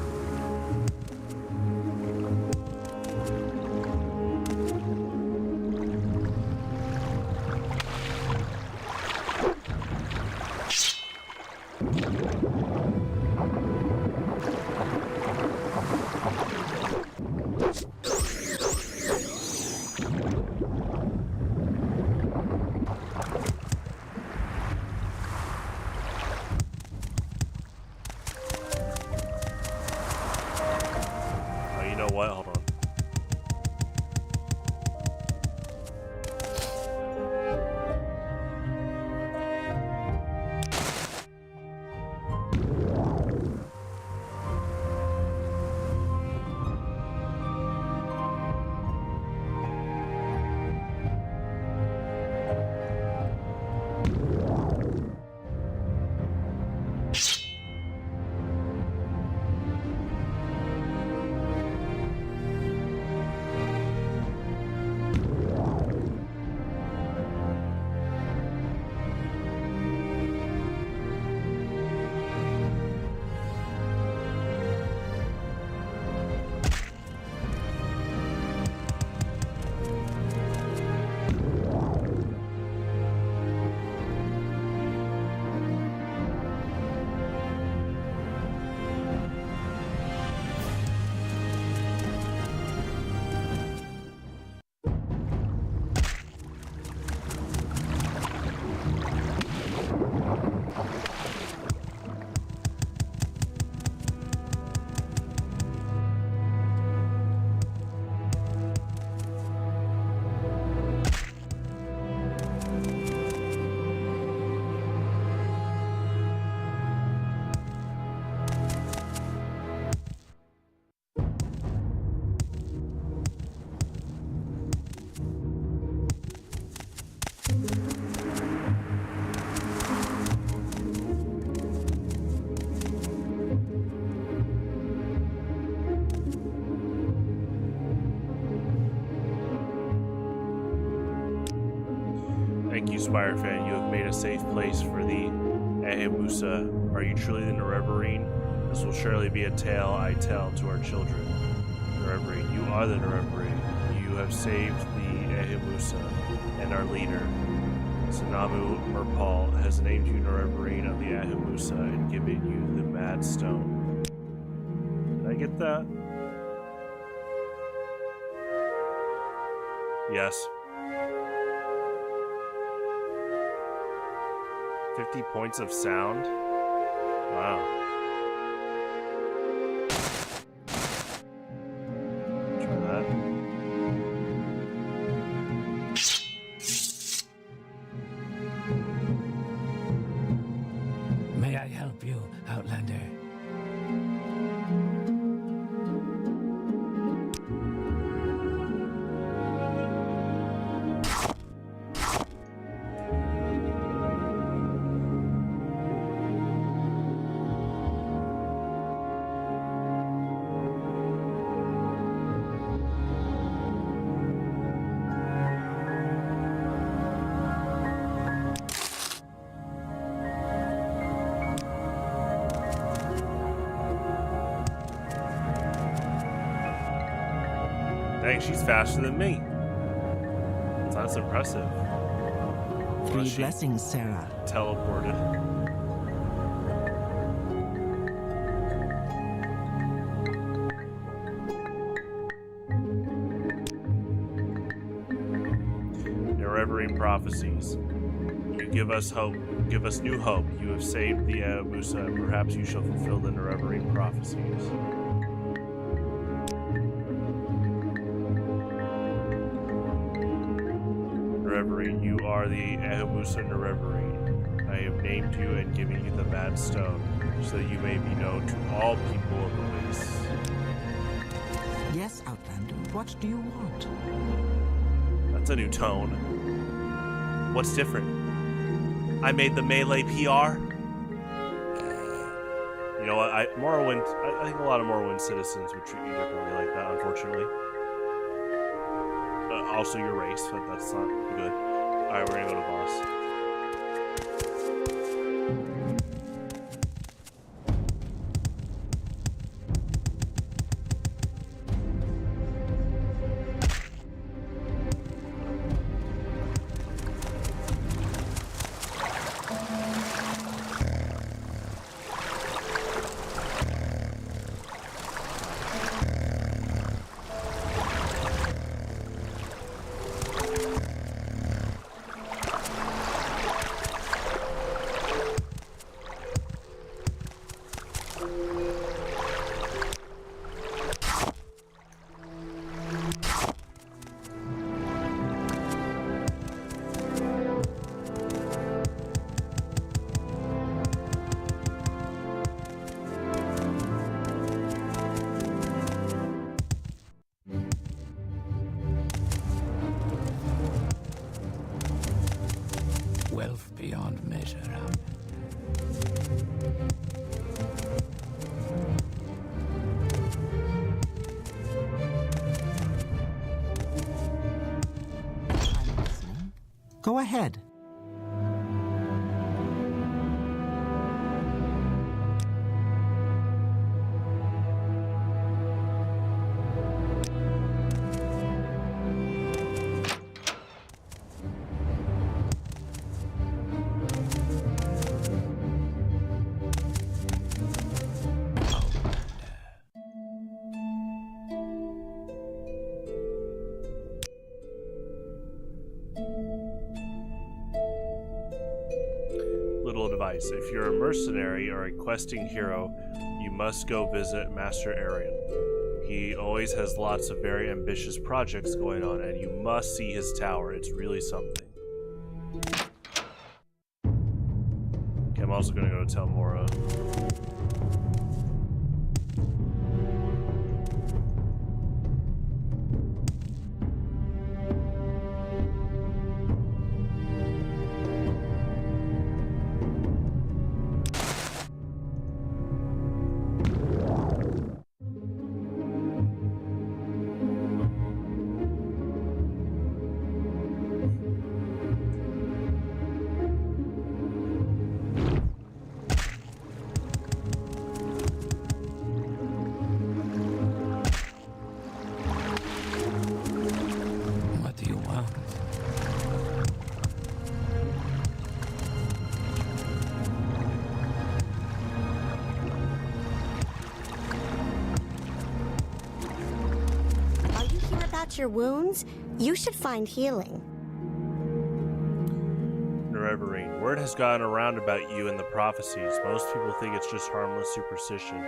Thank you, Spire fan. You have made a safe place for the Ahemusa. Are you truly the Nerevarine? This will surely be a tale I tell to our children. Nerevarine, you are the Nerevarine. You have saved the Ahemusa and our leader. Sanamu Merpal has named you Nerevarine of the Ahemusa and given you the Mad Stone. Did I get that? Yes. 50 points of sound? Wow. Try that. May I help you, Outlander? Dang, she's faster than me. That's impressive. Three She blessings, Sarah. teleported. Nerevarine prophecies. You give us hope. Give us new hope. You have saved the Musa, and perhaps you shall fulfill the Nerevarine prophecies. Nerevarine, you are the Ahemusa Nerevarine. I have named you and given you the Mad Stone, so that you may be known to all people of the Wastes. Yes, Outlander. What do you want? That's a new tone. What's different? I made the melee PR. You know what? Morrowind. I think a lot of Morrowind citizens would treat you differently like that, unfortunately. Also, your race, but that's not good. Alright, we're gonna go to boss. Wealth beyond measure. I'm listening. Go ahead. Little advice. If you're a mercenary or a questing hero, you must go visit Master Arian. He always has lots of very ambitious projects going on, and you must see his tower. It's really something. Okay, I'm also going to go to Telmora. about your wounds, you should find healing. Nerevarine, word has gotten around about you and the prophecies. Most people think it's just harmless superstition,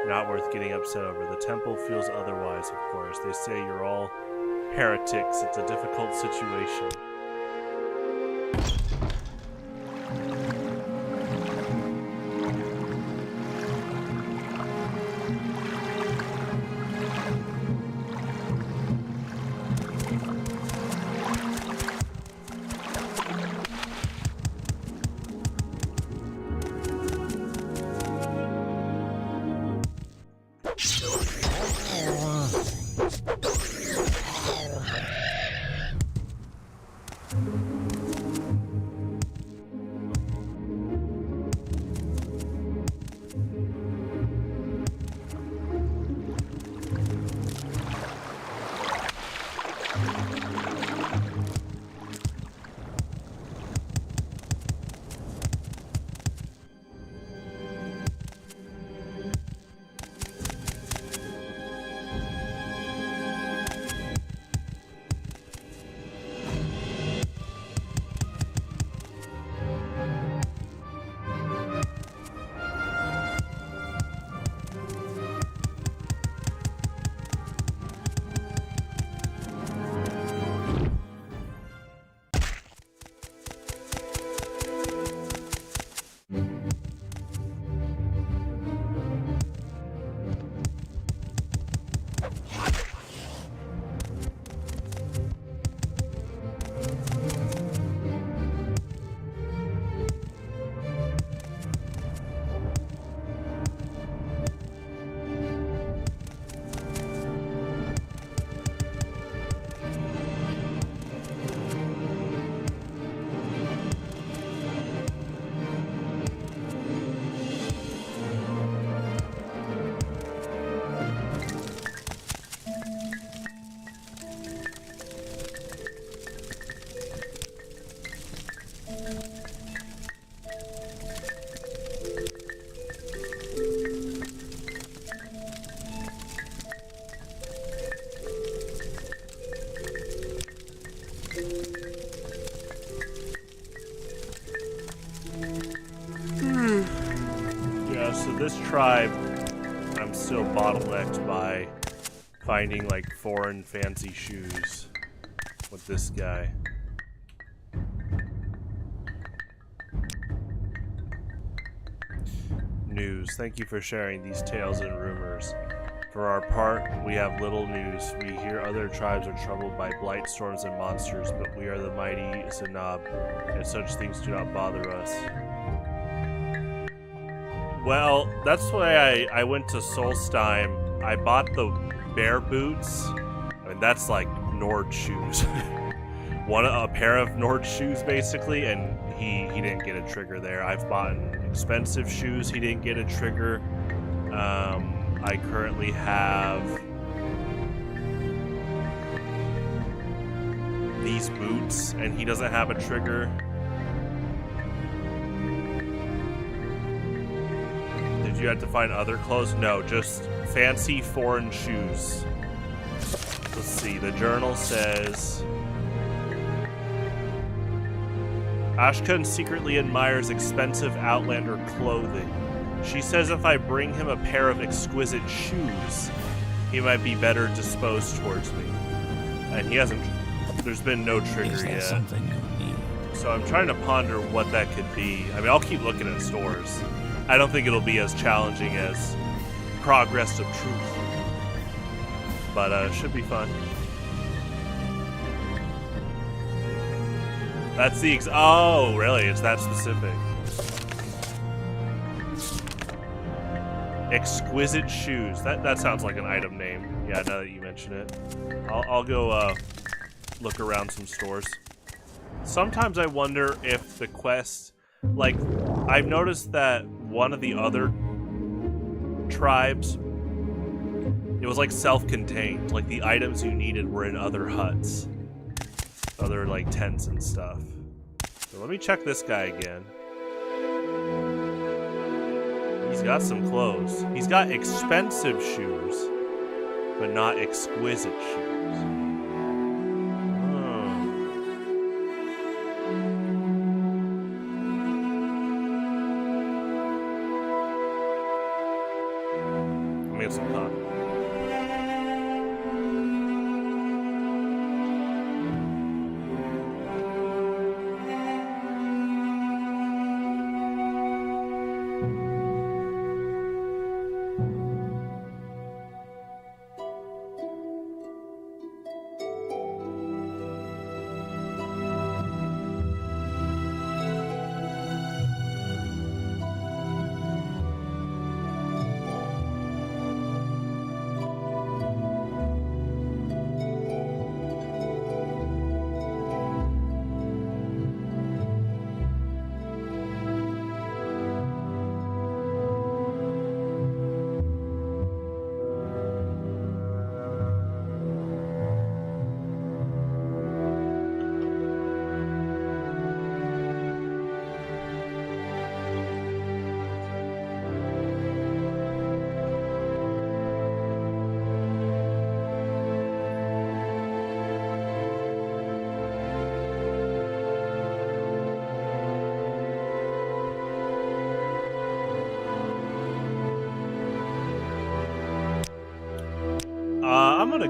not worth getting upset over. The temple feels otherwise, of course. They say you're all heretics. It's a difficult situation. This tribe, I'm still bottlenecked by finding like foreign fancy shoes with this guy. News. Thank you for sharing these tales and rumors. For our part, we have little news. We hear other tribes are troubled by blight storms and monsters, but we are the mighty Zanab, and such things do not bother us. Well, that's why I went to Solstheim. I bought the bear boots. I mean, that's like Nord shoes. A pair of Nord shoes, basically, and he didn't get a trigger there. I've bought expensive shoes. He didn't get a trigger. I currently have these boots, and he doesn't have a trigger. Did you have to find other clothes? No, just fancy foreign shoes. Let's see, the journal says... Ashkan secretly admires expensive Outlander clothing. She says if I bring him a pair of exquisite shoes, he might be better disposed towards me. And he hasn't... There's been no trigger Is there yet. something you need? So I'm trying to ponder what that could be. I mean, I'll keep looking at stores. I don't think it'll be as challenging as Progress of Truth. But it should be fun. That's the oh, really? It's that specific. Exquisite shoes. That sounds like an item name. Yeah, now that you mention it. I'll go look around some stores. Sometimes I wonder if the quest... Like, I've noticed that one of the other tribes, it was like self-contained. Like, the items you needed were in other huts. Other, like, tents and stuff. So let me check this guy again. He's got some clothes. He's got expensive shoes, but not exquisite shoes.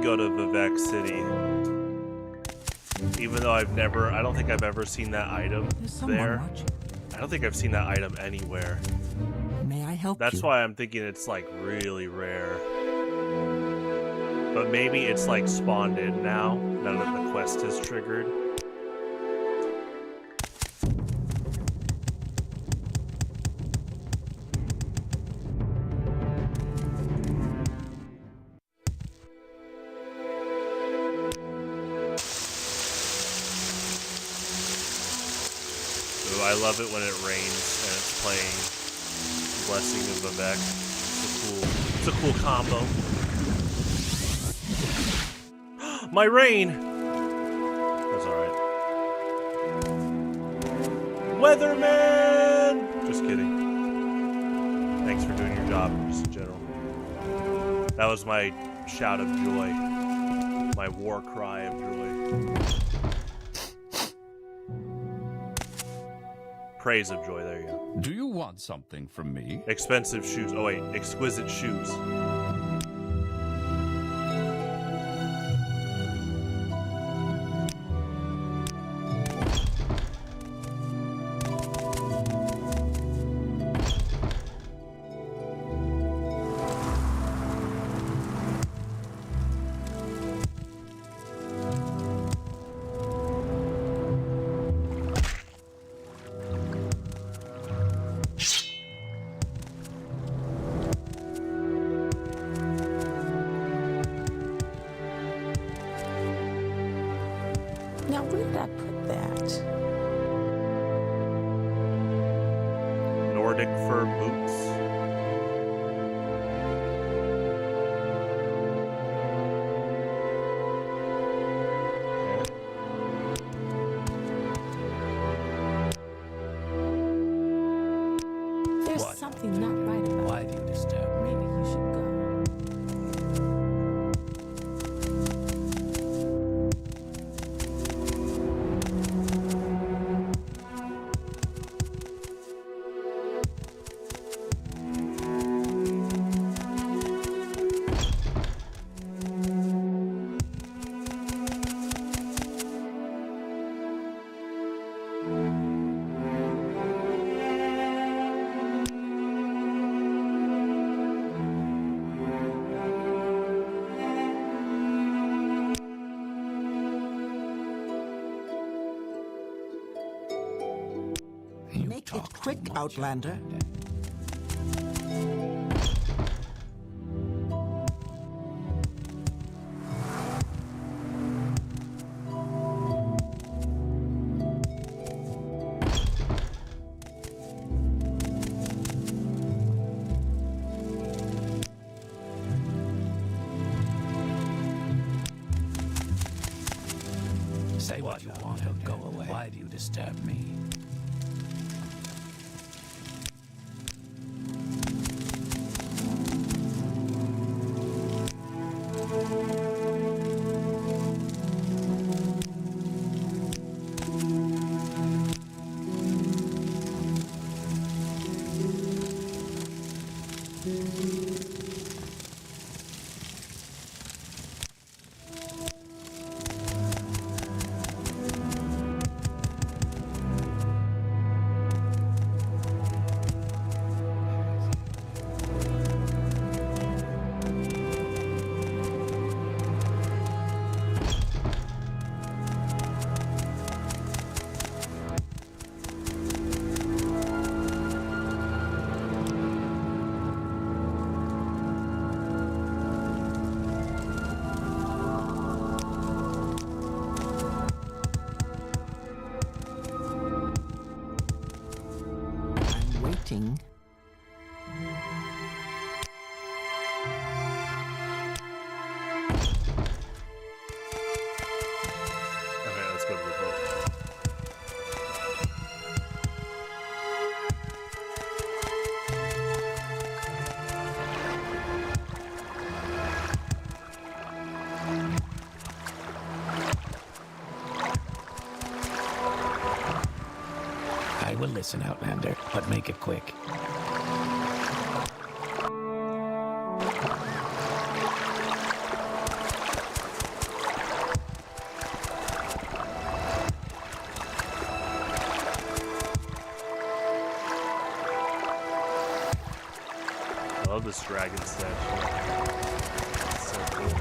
go to Vivec City. Even though I don't think I've ever seen that item there. I don't think I've seen that item anywhere. May I help That's you? why I'm thinking it's like really rare. But maybe it's like spawned in now that the quest is triggered. Ooh, I love it when it rains and it's playing Blessing of Vivec. It's a cool combo. My rain! That's alright. Weatherman! Just kidding. Thanks for doing your job, just in general. That was my shout of joy. My war cry of joy. Praise of joy, there you go. Do you want something from me? Expensive shoes. Oh wait, exquisite shoes. Now, where did I put that? Nordic fur boots. There's What? something not right about Why do you disturb me? Maybe you should go. You Make it talk too quick, much, Outlander. Say what you want and go away. Why do you disturb me? I'm waiting. Okay, let's go to the boat. I will listen, Outlander, but make it quick. this dragon statue. It's so cool.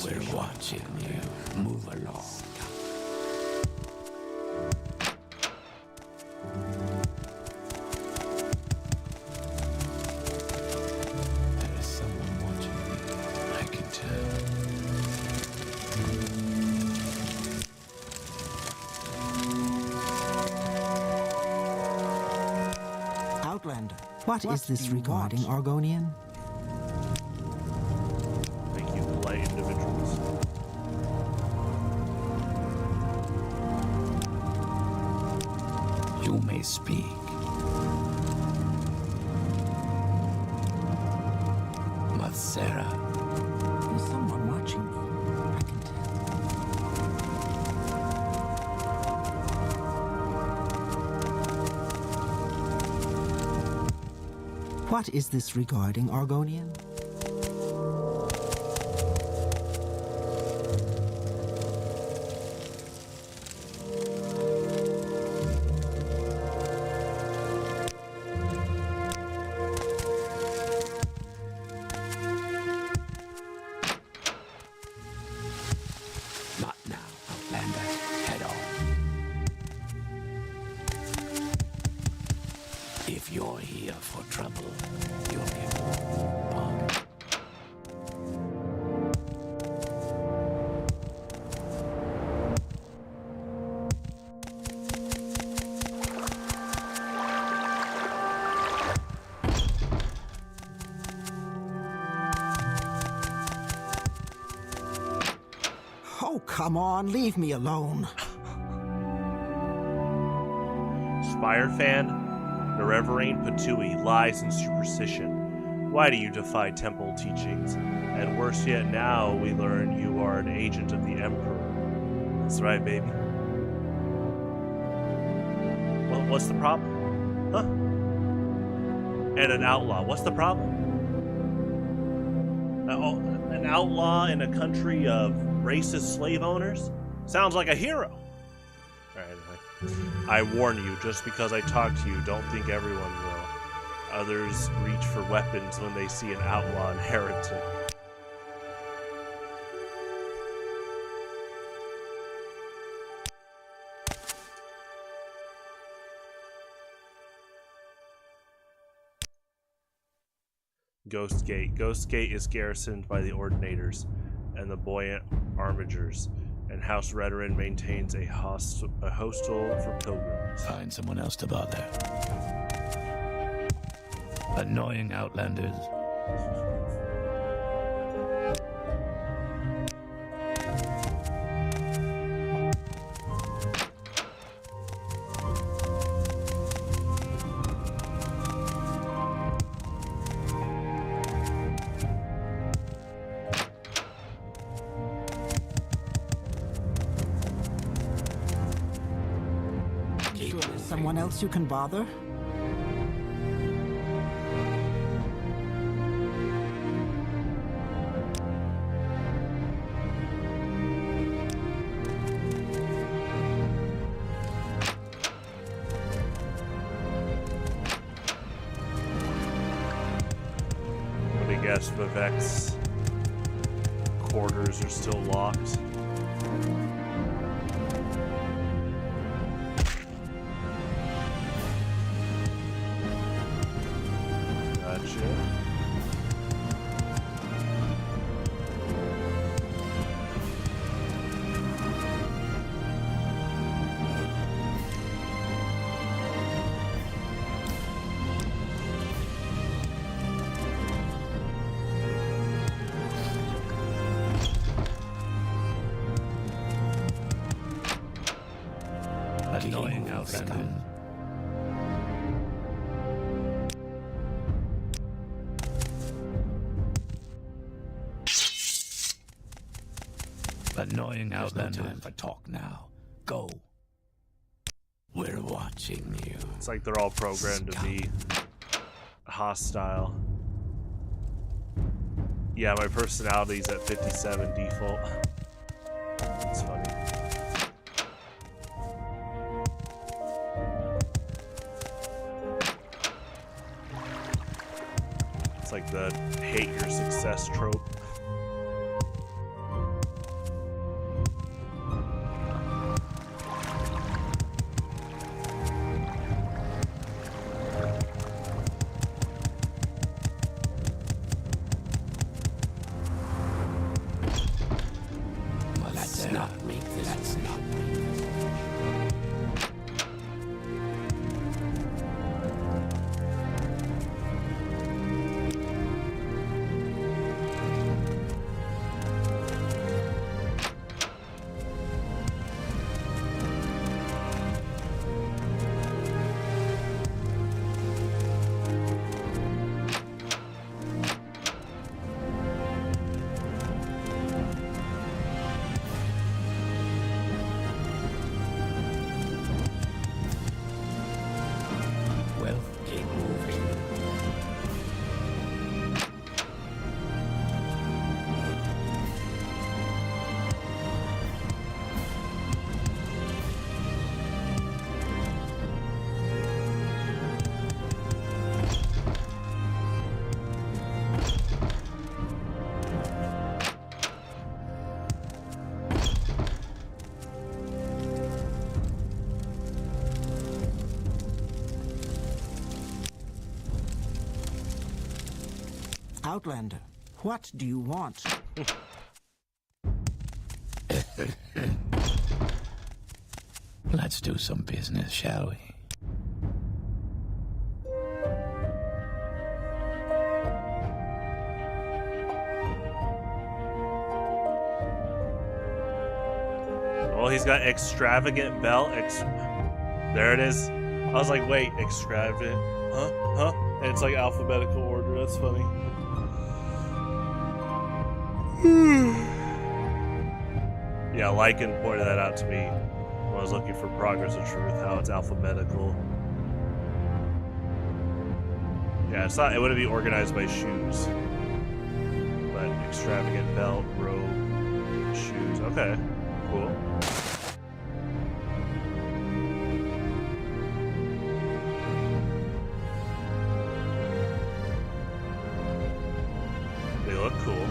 We're watching you. Move along. There is someone watching me. I can tell. Outlander, what is this regarding Argonian? Thank you, polite individuals. You may speak. Sarah. There's someone watching me. I can tell. What is this regarding, Argonian? Come on, leave me alone. Spire fan, Nereverain Patui lies in superstition. Why do you defy temple teachings? And worse yet, now we learn you are an agent of the Emperor. That's right, baby. Well, what's the problem? Huh? And an outlaw. What's the problem? An outlaw in a country of racist slave owners? Sounds like a hero. Alright, anyway. I warn you, just because I talk to you, don't think everyone will. Others reach for weapons when they see an outlaw and heretic. Ghost Gate. Ghost Gate is garrisoned by the Ordinators and the buoyant armigers, And House Redoran maintains a hostel for pilgrims. Find someone else to bother. Annoying outlanders. Someone else you can bother? Let me guess, Vivec's quarters are still locked. Annoying outlanders. Annoying outlanders. No time for talk now. Go. We're watching you. It's like they're all programmed to be hostile. Yeah, my personality's at 57 default. That's funny. It's like the hate your success trope. Outlander, what do you want? Let's do some business, shall we? Well, he's got extravagant belt. There it is. I was like, wait, extravagant? Huh? And it's like alphabetical order. That's funny. Yeah, Lycan pointed that out to me when I was looking for Progress of Truth, how it's alphabetical. Yeah, it's not. It wouldn't be organized by shoes, but extravagant belt, robe, shoes. Okay, cool. They look cool.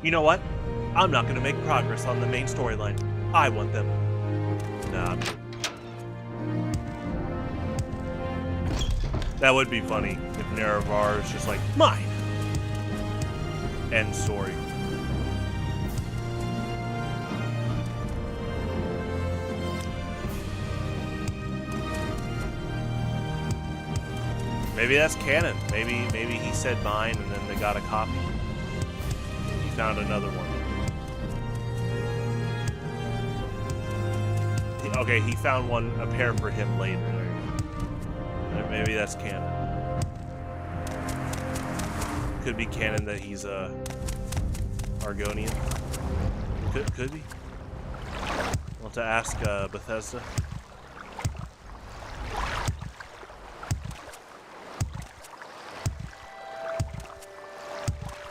You know what? I'm not going to make progress on the main storyline. I want them. Nah. That would be funny if Nerevar is just like, mine. End story. Maybe that's canon. Maybe he said mine and then they got a copy. He found another one. Okay, he found a pair for him later. Maybe that's canon. Could be canon that he's a Argonian. Could be. We'll have to ask Bethesda.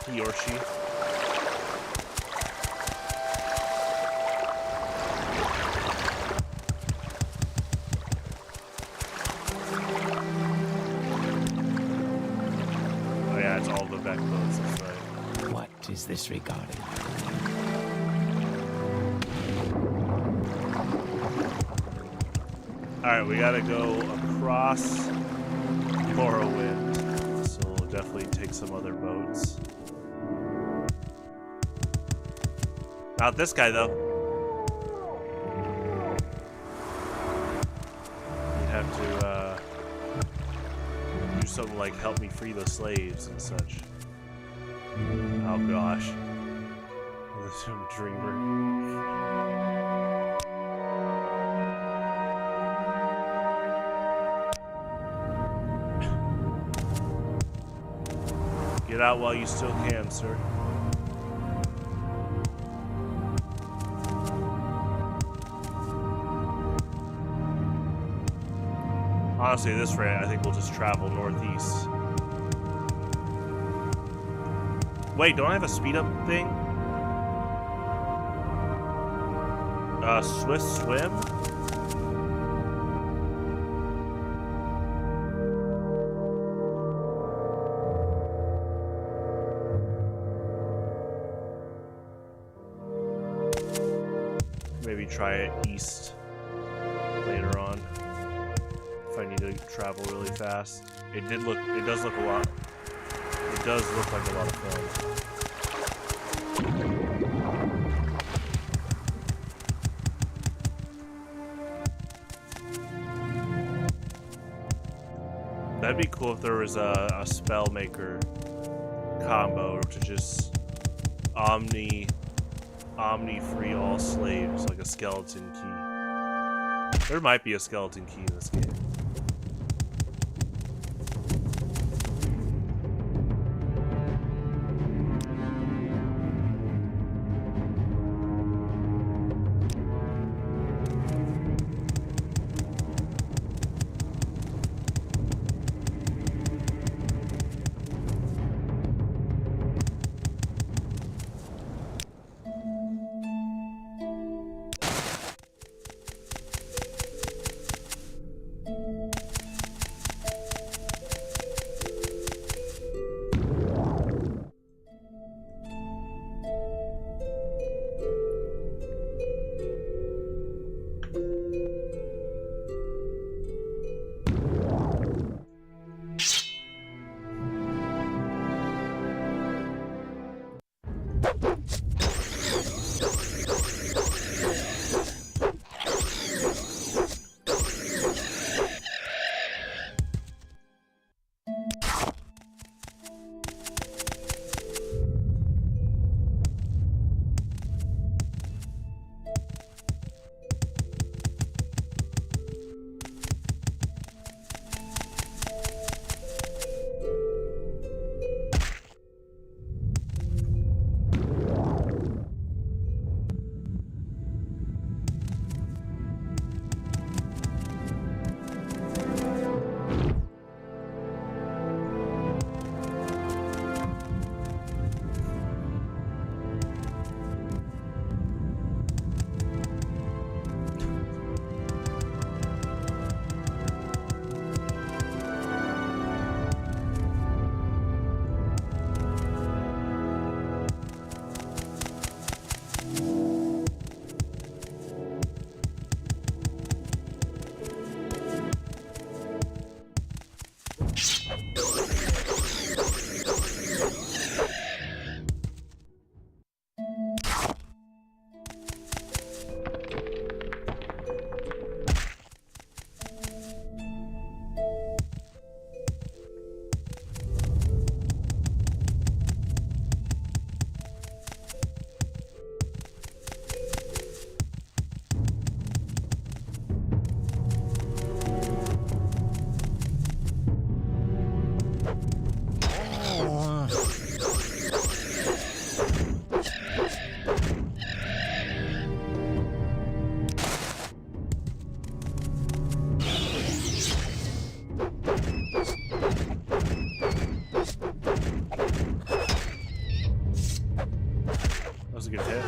He or she. Oh yeah, it's all Vivec boats, that's right. What is this regarding? Alright, we gotta go across Morrowind, so we'll definitely take some other boats. Not this guy, though. You'd have to, do something like help me free the slaves and such. Oh gosh. This dreamer. Get out while you still can, sir. Honestly, at this rate, I think we'll just travel northeast. Wait, don't I have a speed up thing? Swift swim? Maybe try it east later on. If I need to travel really fast. It does look a lot. It does look like a lot of fun. That'd be cool if there was a spell maker combo to just omni free all slaves, like a skeleton key. There might be a skeleton key in this game. That was a good hit.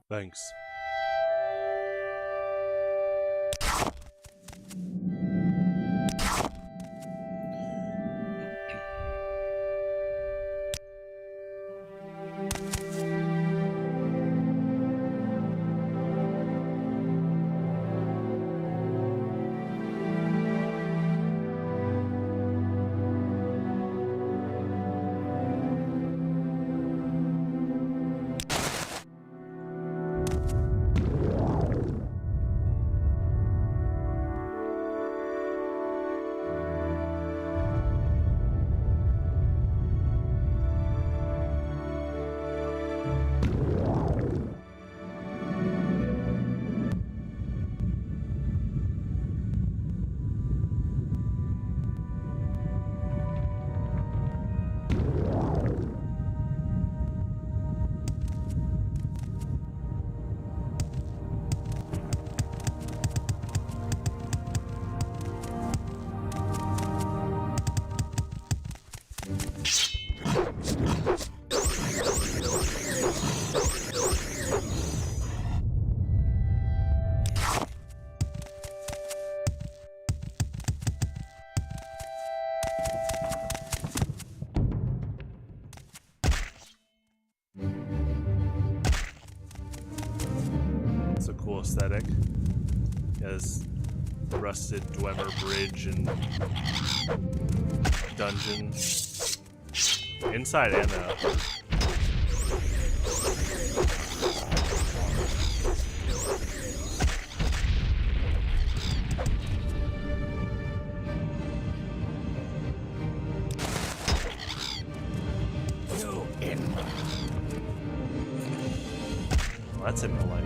Thanks. It's a cool aesthetic. It has rusted Dwemer Bridge and dungeon. Inside and out. Well, that's in the light.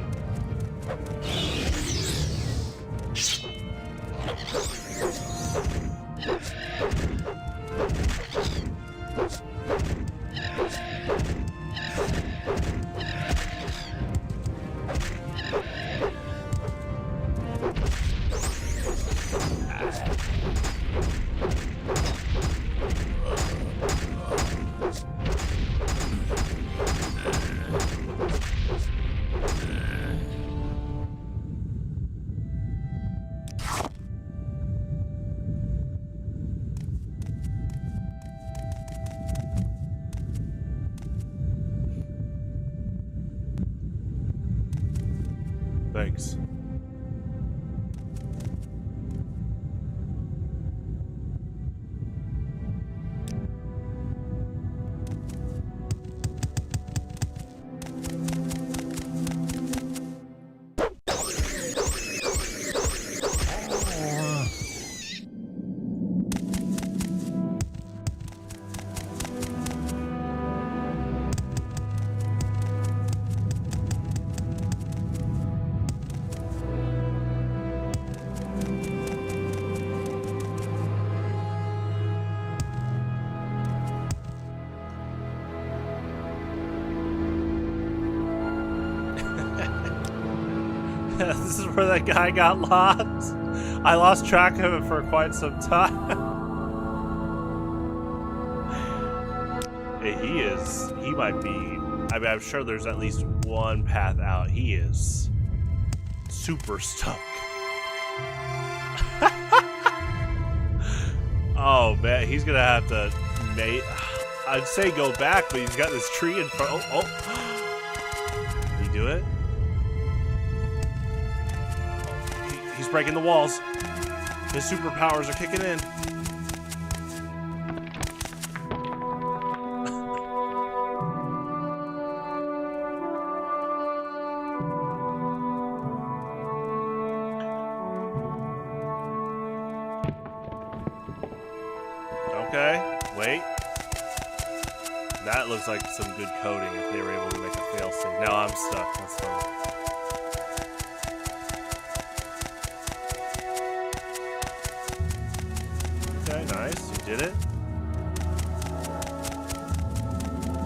Thanks. This is where that guy got lost. I lost track of it for quite some time. He might be, I mean, I'm sure there's at least one path out. He is super stuck. Oh man, he's gonna have to I'd say go back, but he's got this tree in front. Oh. Did he do it? He's breaking the walls. His superpowers are kicking in. Okay, wait. That looks like some good coding if they were able to make a failsafe. Now I'm stuck. That's funny. Okay, nice. You did it.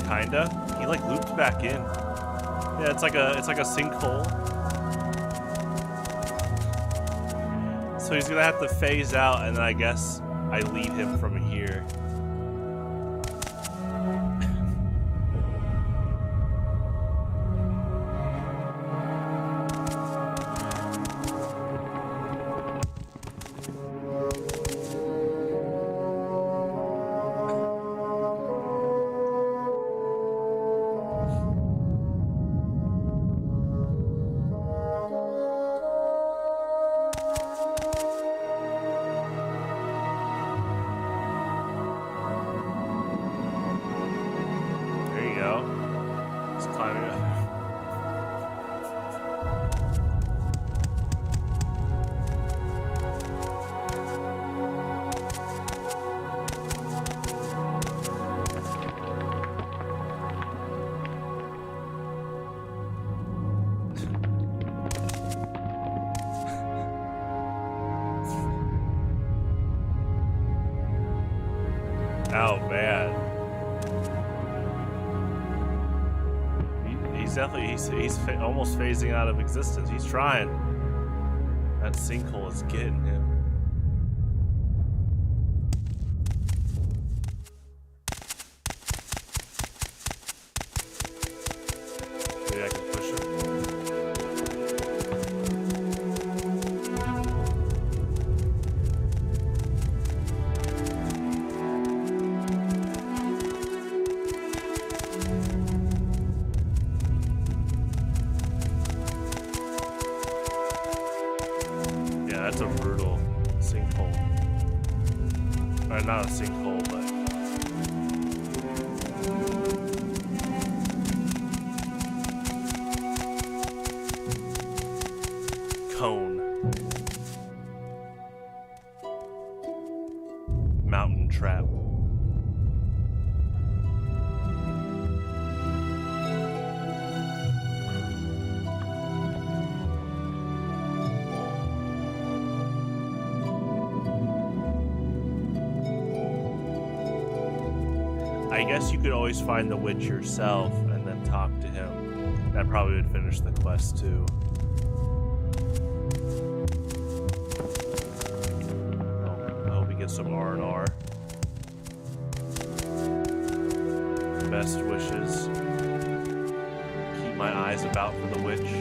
Kinda. He like looped back in. Yeah, it's like a sinkhole. So he's gonna have to phase out, and then I guess I lead him from here. Oh man, he's definitely almost phasing out of existence. He's trying. That sinkhole is getting him. Maybe I can push him. That's a brutal sinkhole. Or not a sinkhole, but cone. Mountain trap. I guess you could always find the witch yourself and then talk to him. That probably would finish the quest too. I hope he gets some R&R. Best wishes. Keep my eyes about for the witch.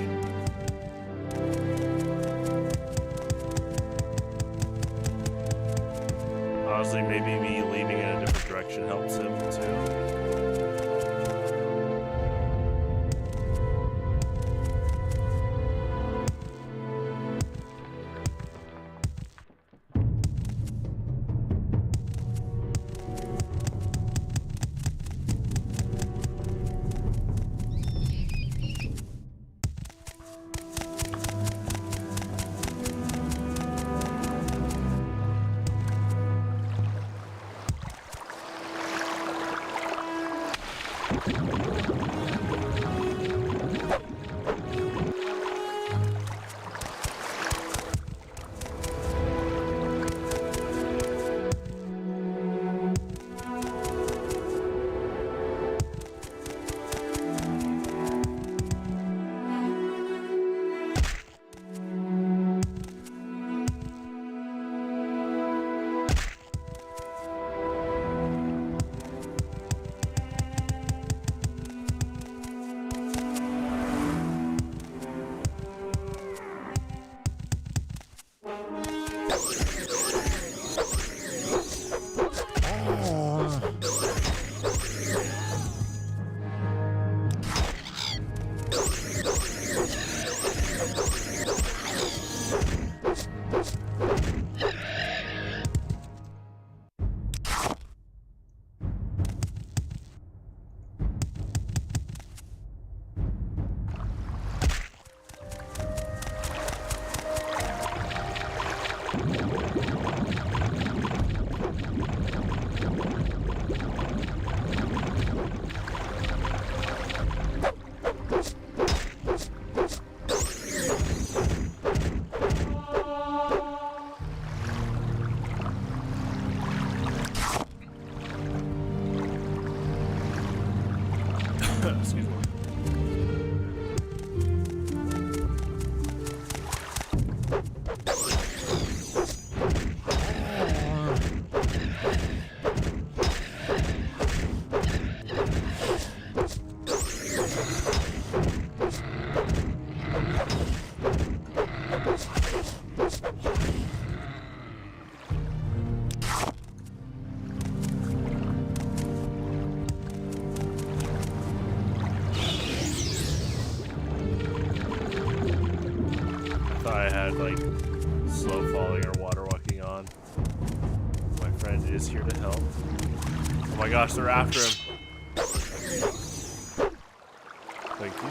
Honestly, maybe me leaving in a different direction helps him too. had like slow falling or water walking on. My friend is here to help. Oh my gosh, they're after him. Thank you.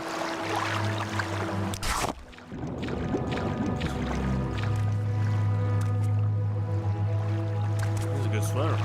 He's a good swimmer.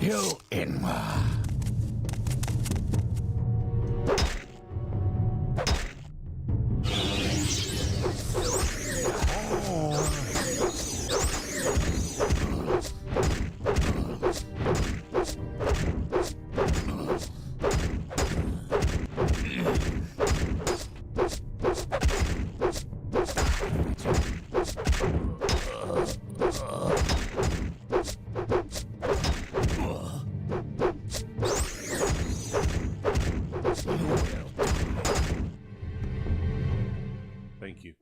You Inwa. Thank you.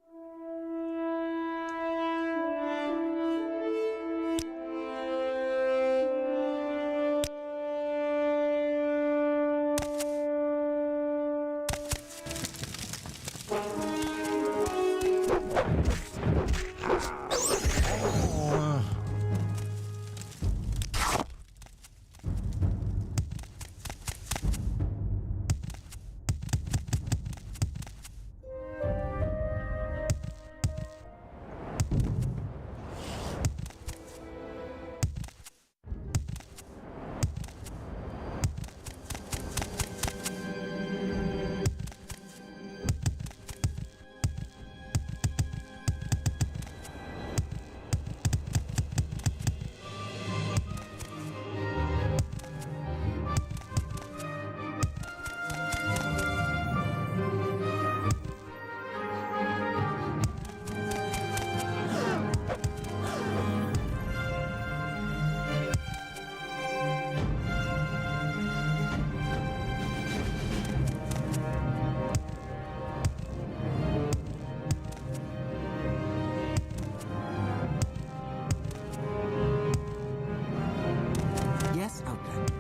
Yes, Outlander.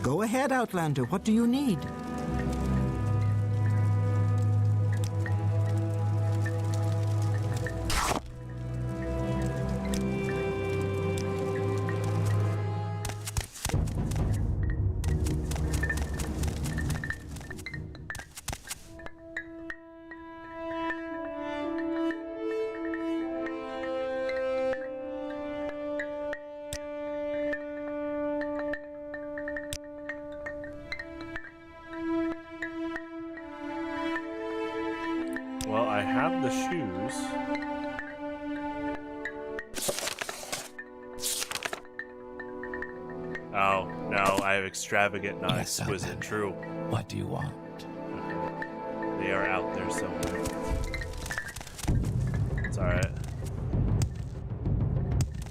Go ahead, Outlander. What do you need? Well, I have the shoes. Oh, no, I have extravagant, not Yes, exquisite. Outlander. True. What do you want? They are out there somewhere. It's alright.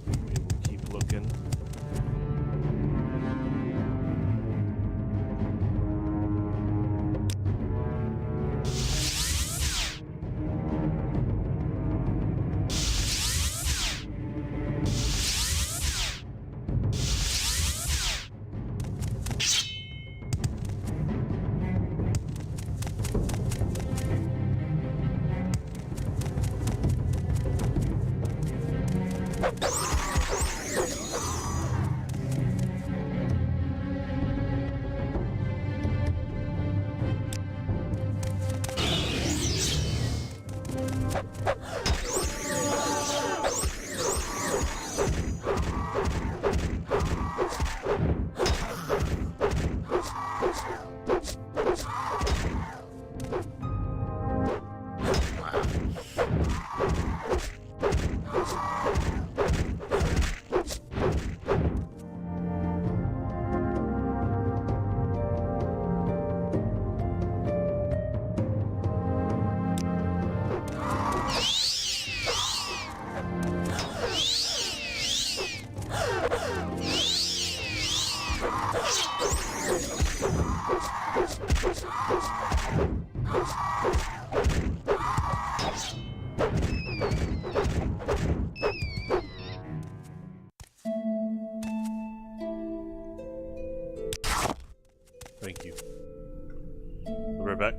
We will keep looking. Thank you. Be right back.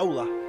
Hola. Hello.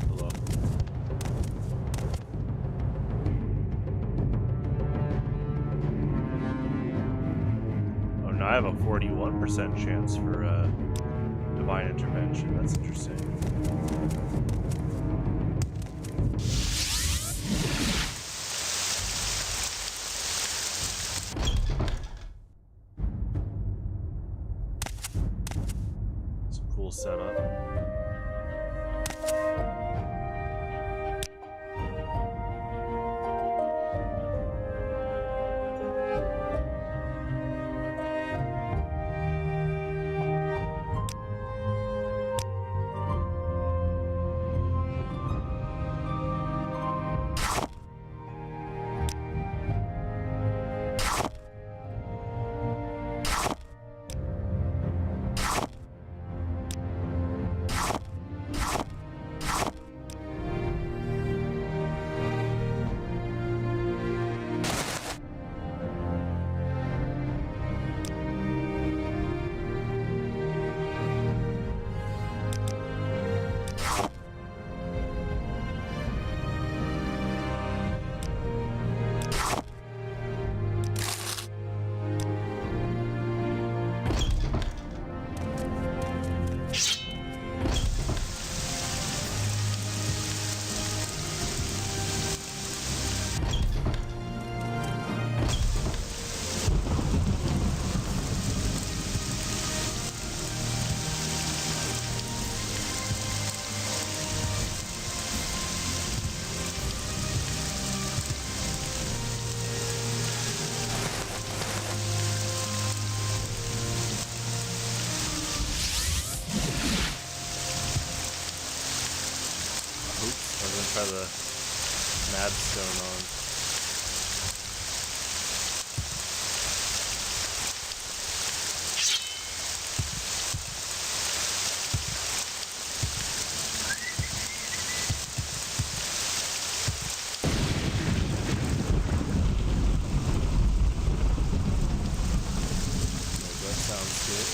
Hello. Oh, now I have a 41% chance for divine intervention. That's interesting. Some cool setup. Oops, I'm gonna try the Mad Stone on. That sounds good.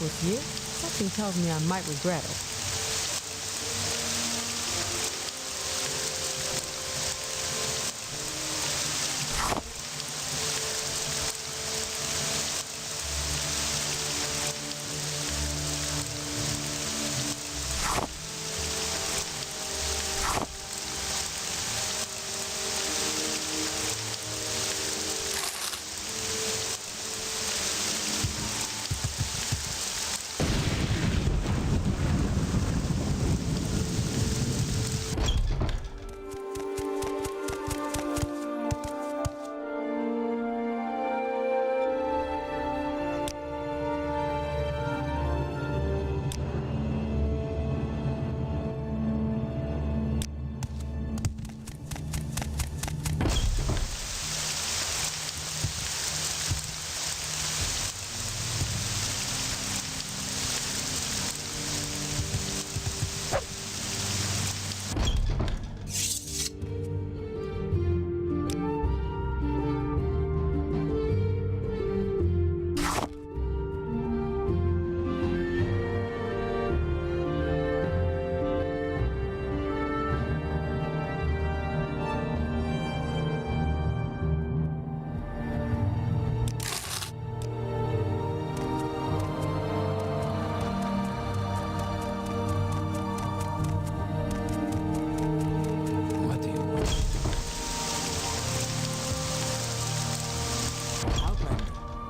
with you, something tells me I might regret it.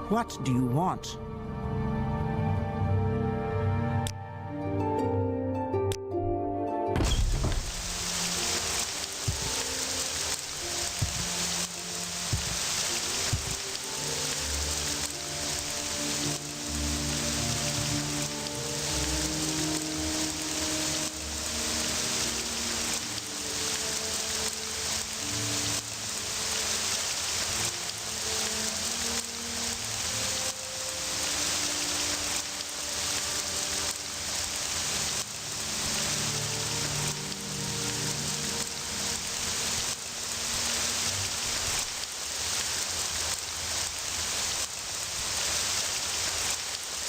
What do you want?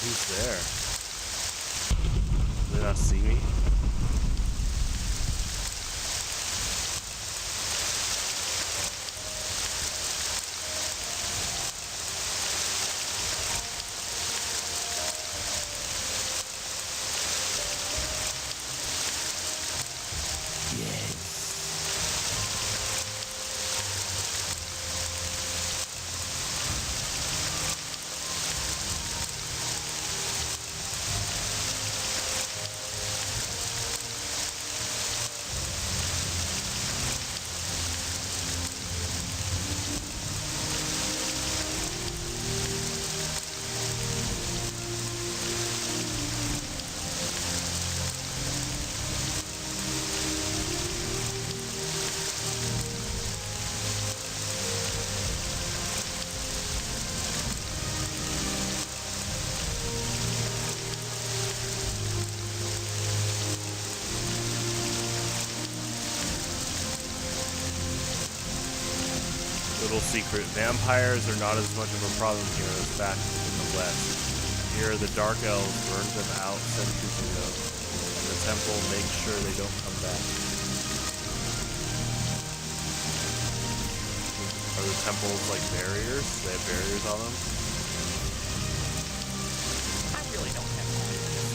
Who's there? Did they not see me? Little secret, vampires are not as much of a problem here as back in the west. Here, the Dark Elves burned them out centuries ago, and the temple makes sure they don't come back. Are the temples like barriers? They have barriers on them? I really don't have time for this.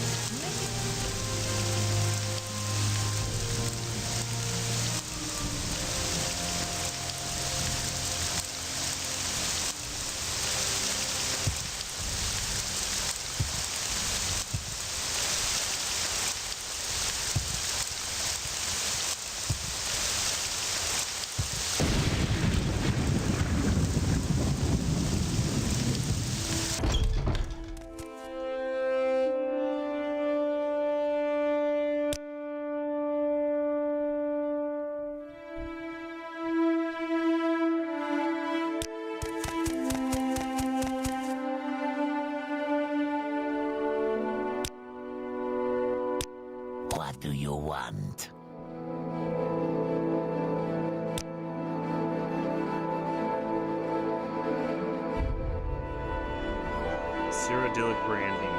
Cyrodiilic brandy,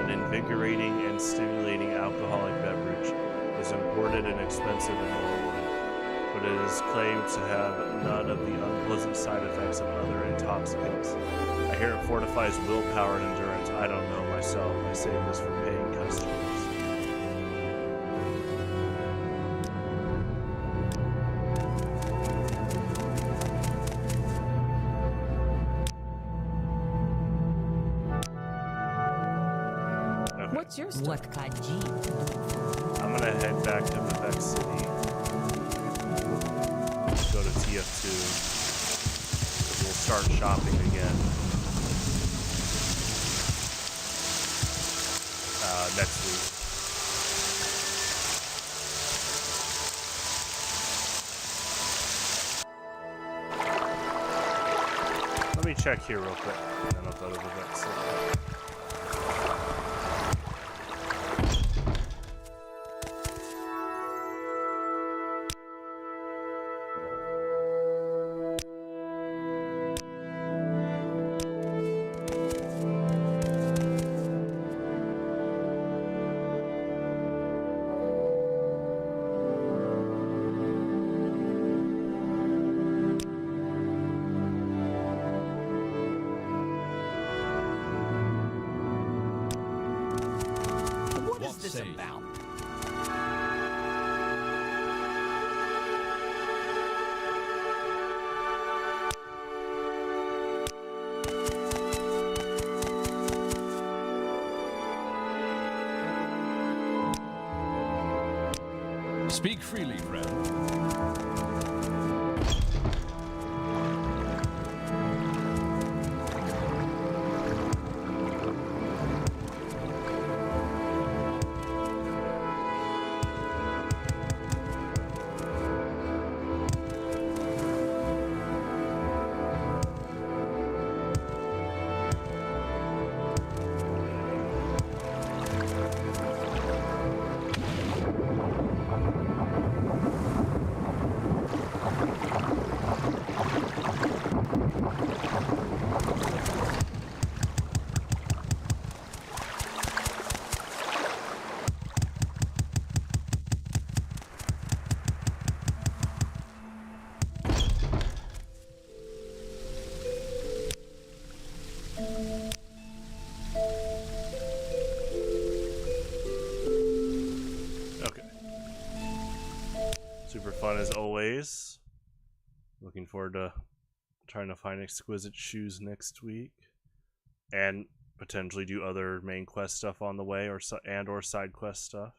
an invigorating and stimulating alcoholic beverage, is imported and expensive in Morrowind, but it is claimed to have none of the unpleasant side effects of other intoxicants. I hear it fortifies willpower and endurance. I don't know myself. I save this for paying customers. What's your story? What Khajiit? I'm gonna head back to Vivec City. Go to TF2. We'll start shopping again. Next week. Let me check here real quick, and then I'll go to Vivec City. What is this about? Speak freely, friend. Super fun as always. Looking forward to trying to find exquisite shoes next week, and potentially do other main quest stuff on the way, or side quest stuff.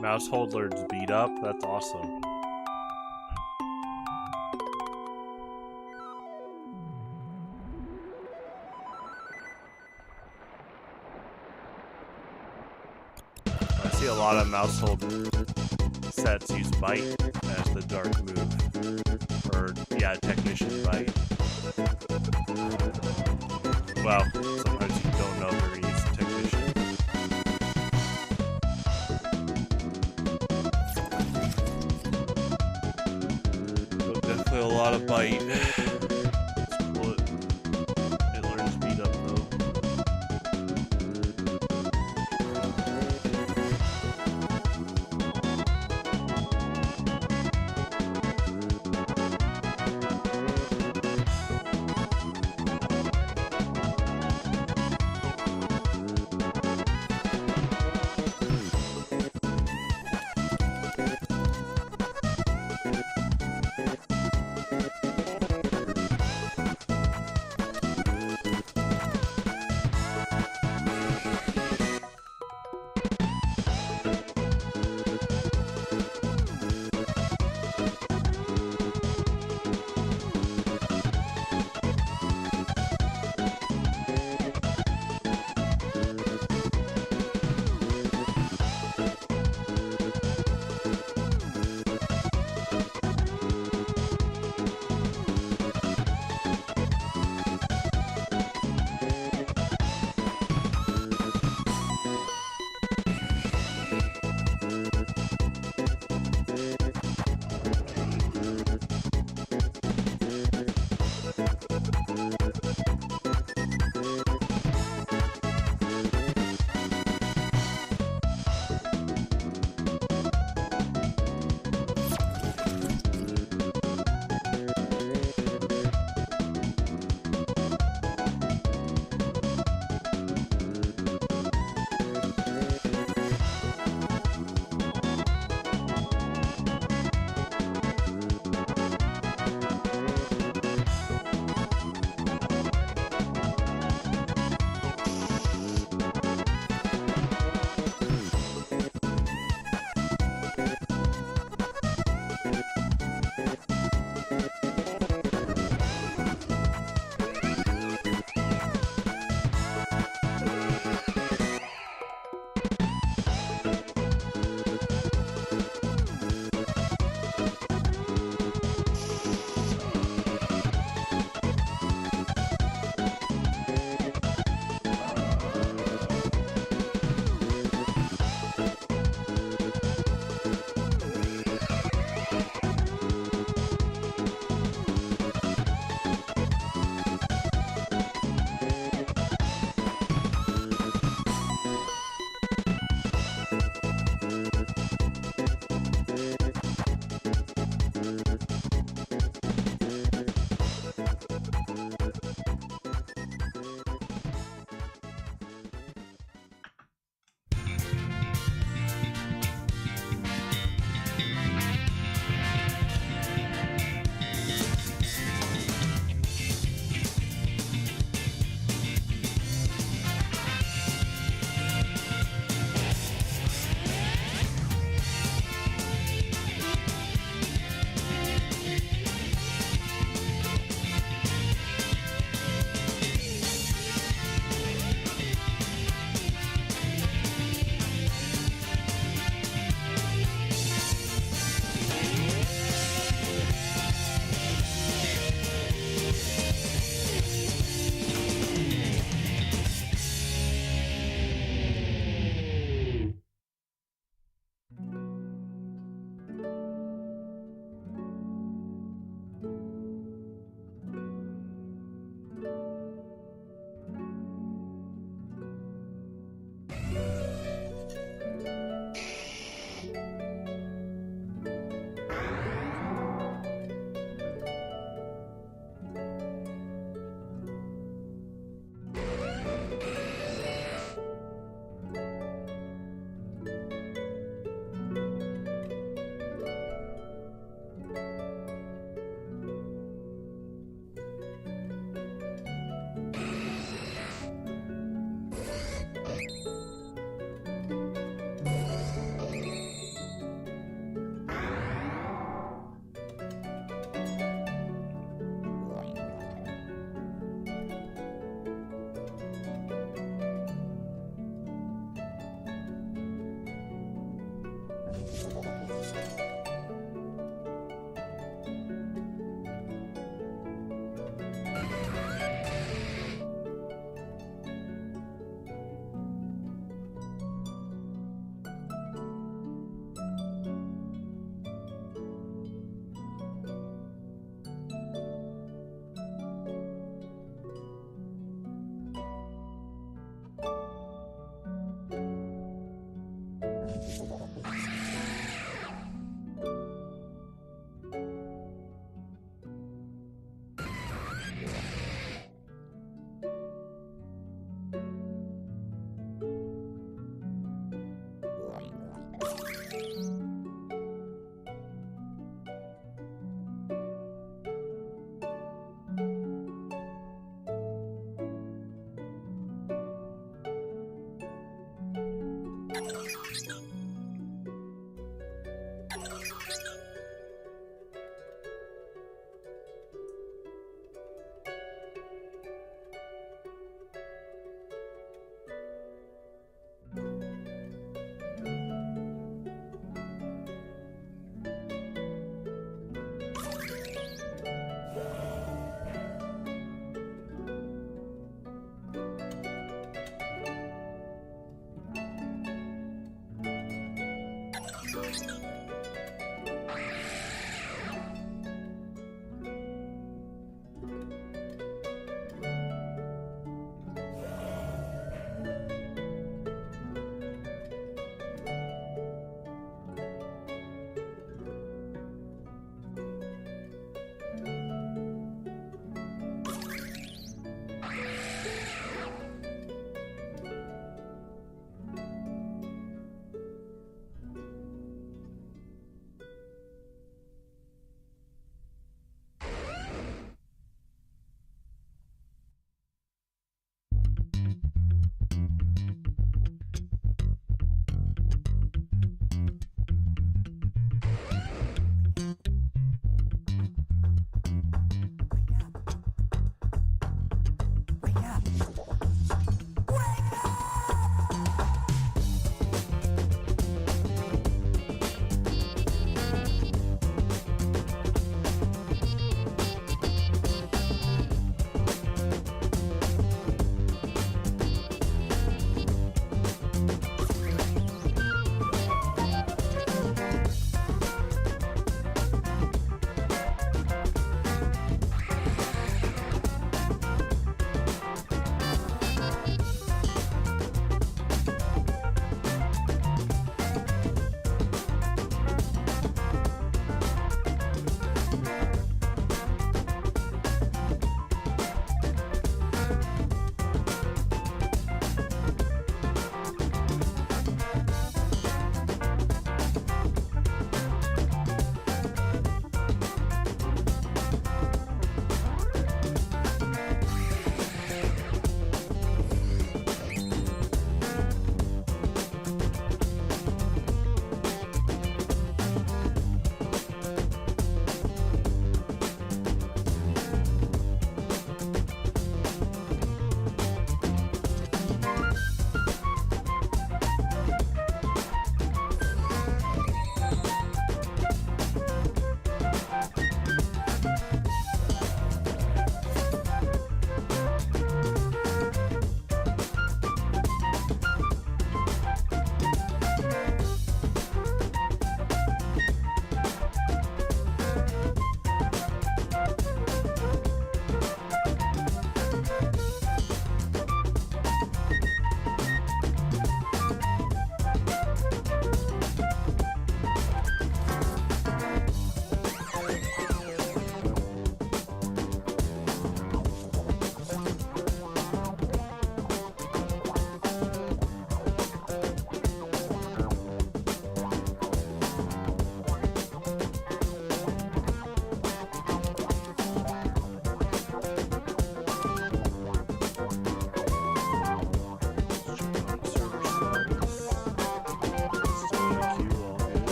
Mouse holder's beat up? That's awesome. I see a lot of mouse holder sets use bite as the dark move. Or, yeah, technician bite. Well, sometimes you don't know if they're gonna use technician. Definitely a lot of bite. It's cool. It learns beat up though.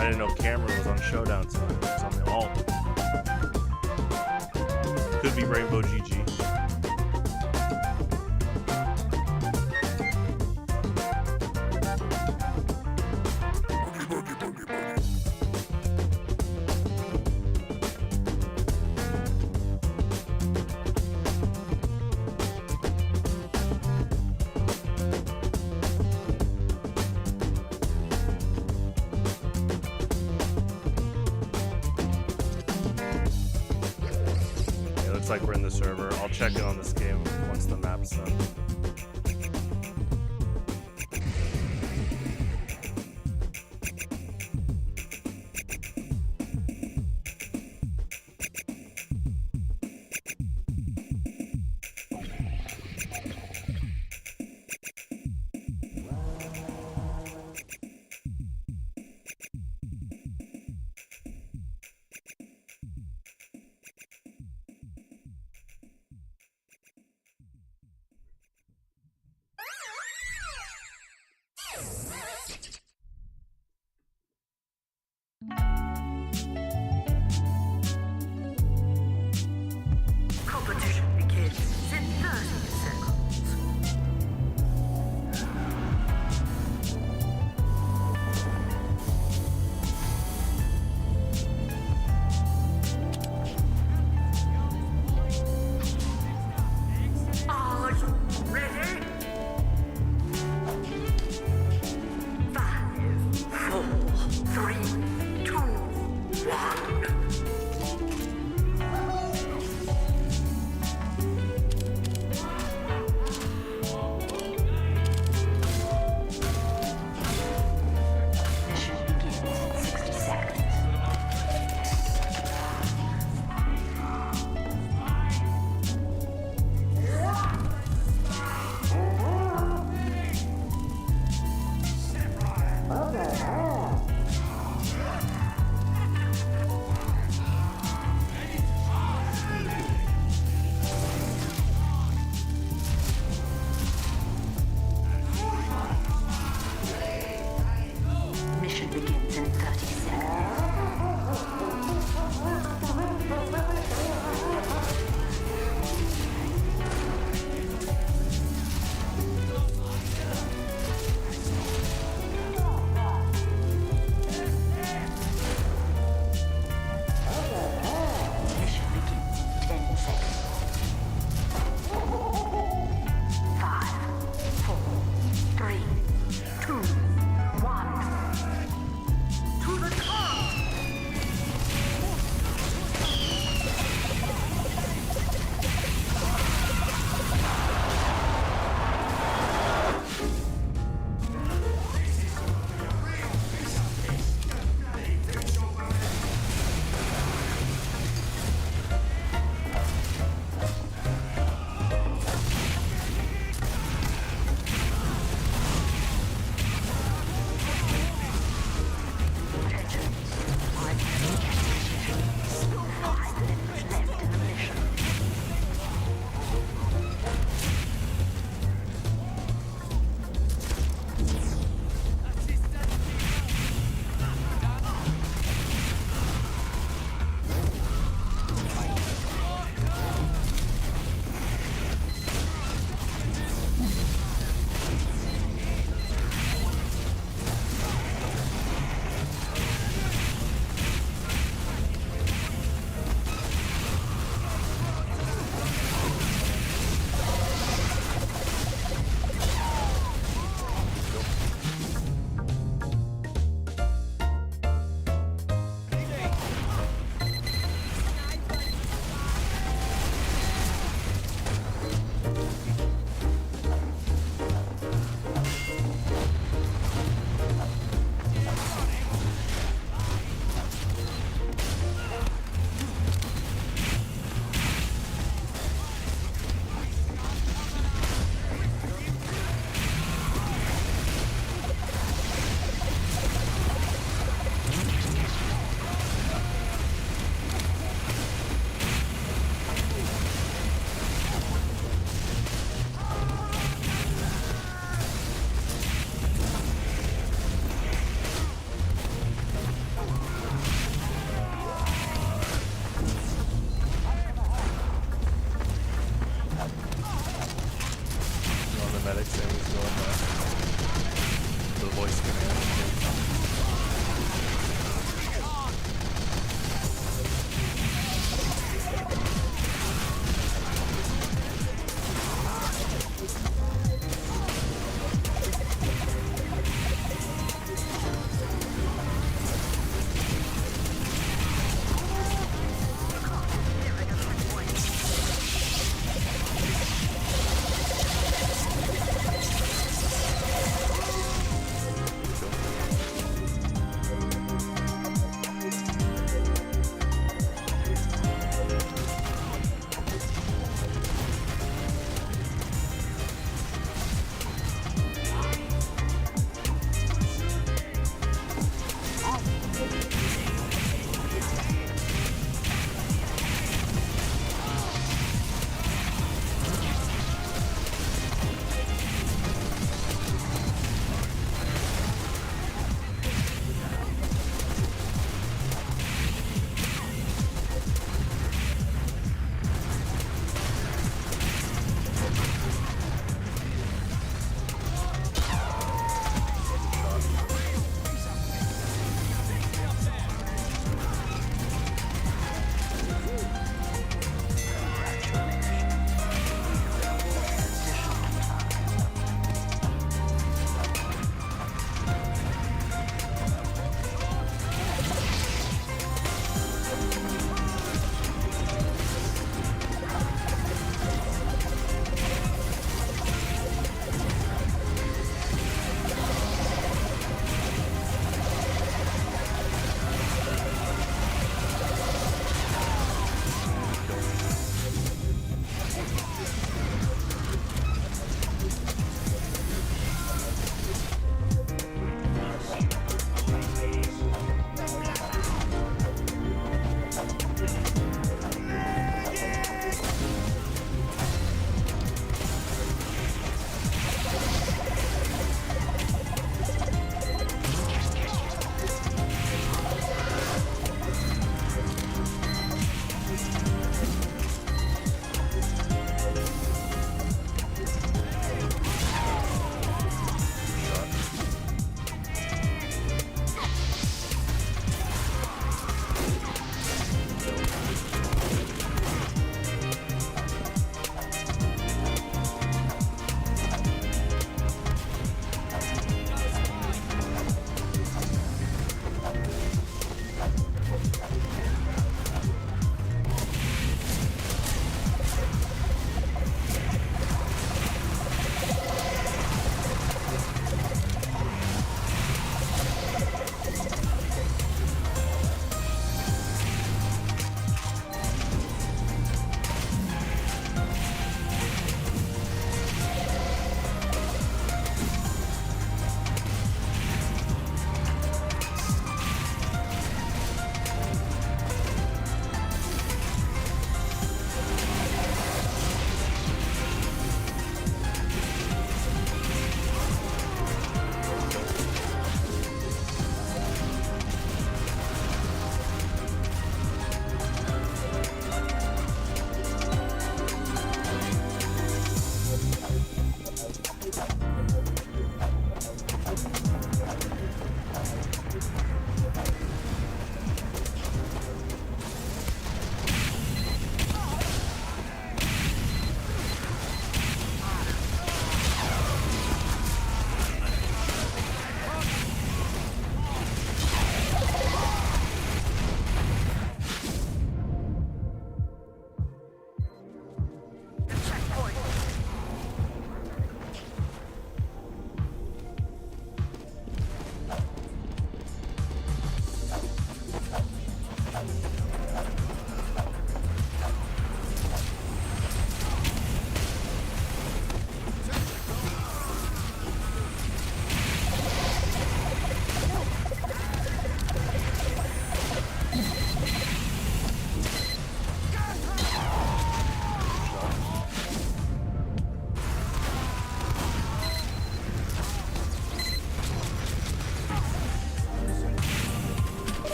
I didn't know Cameron was on Showdown tonight. It's on the alt. Could be Rainbow GG. Like we're in the server. I'll check it on this game once the map's done.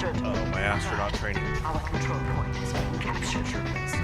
Oh, my astronaut training. Our control point is being captured. Sure makes sense.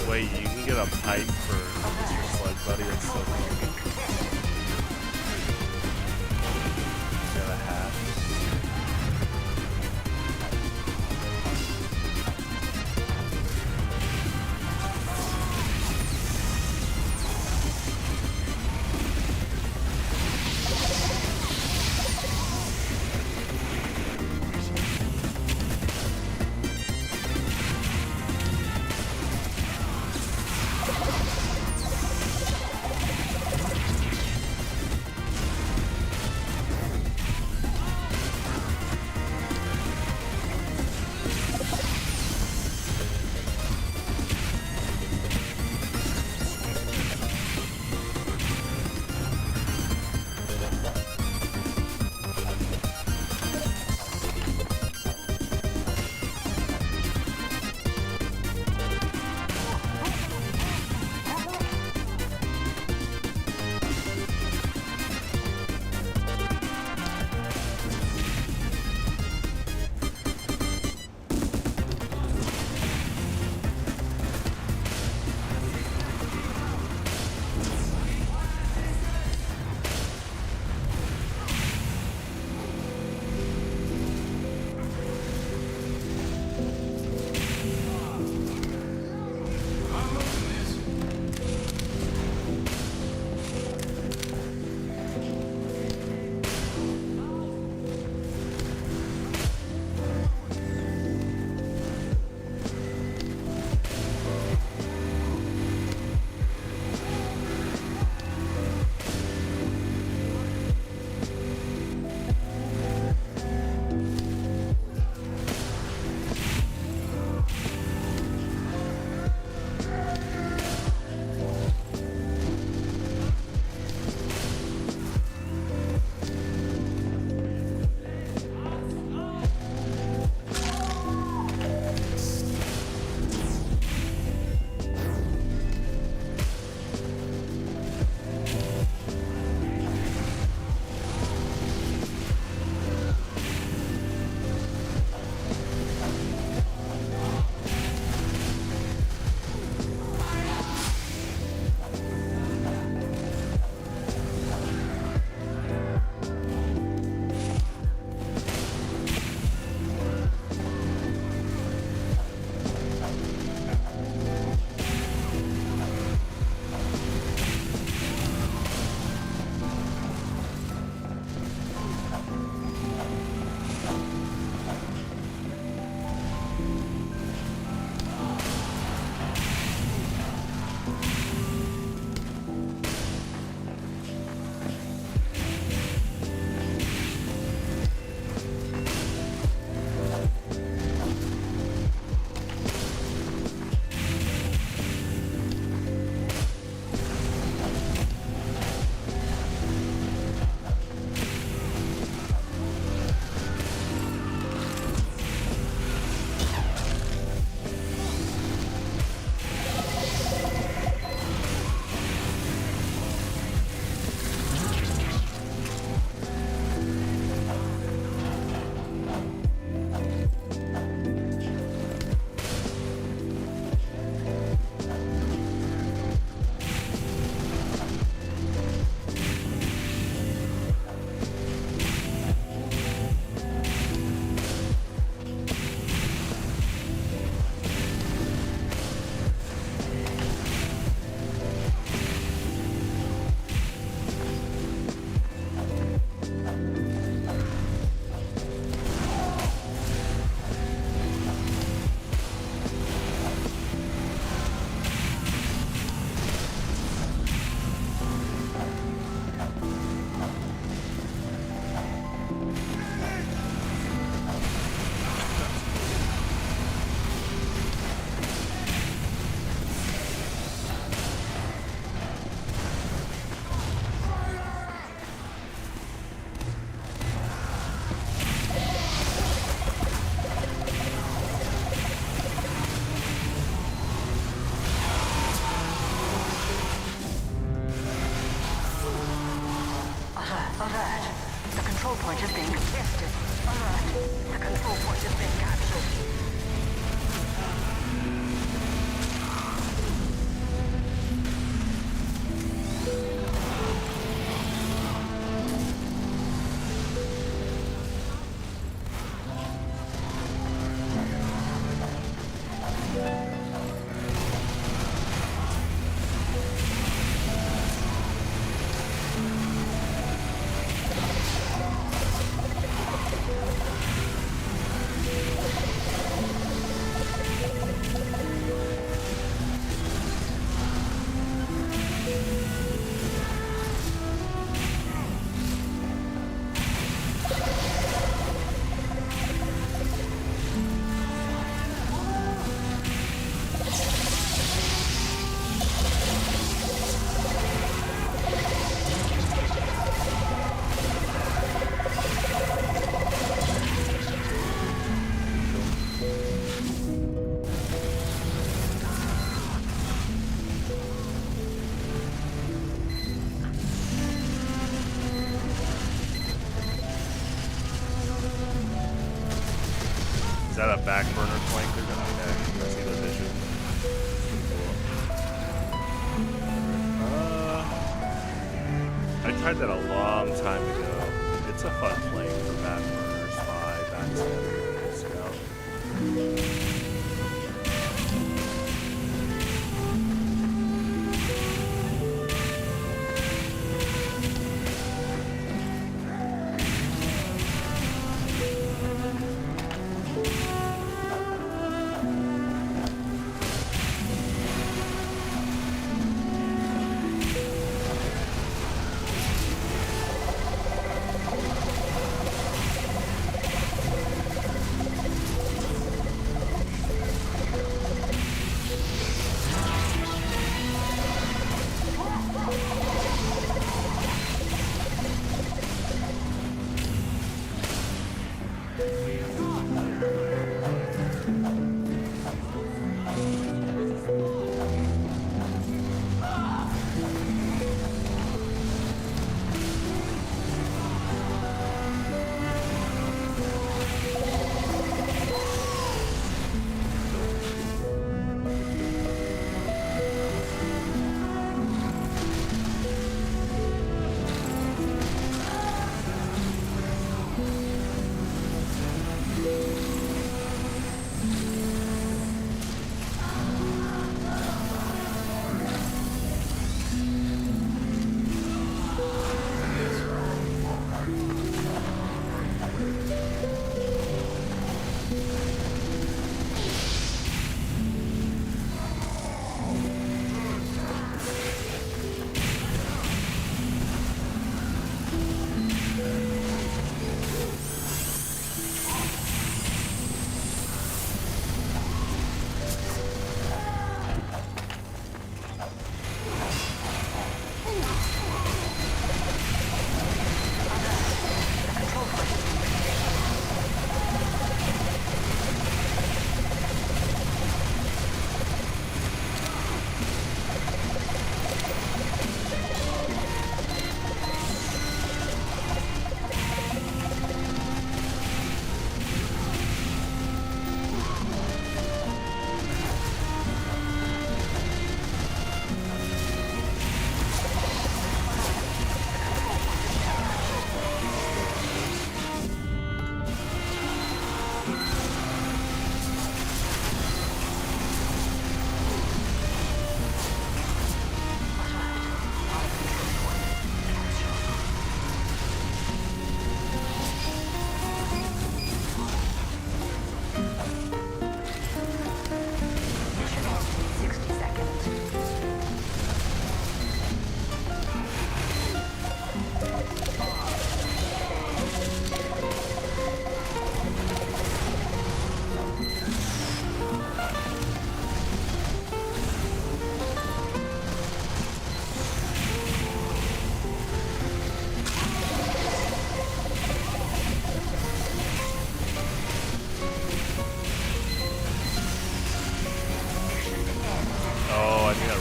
Wait, you can get a pipe for your sled buddy. That's so cool. Got a hat. point has been contested. Alert. The control point has been captured. back burner flanker. Okay, I see the vision. I tried that a long time ago. It's a fun playing for back burner, spy, backstabber, scout.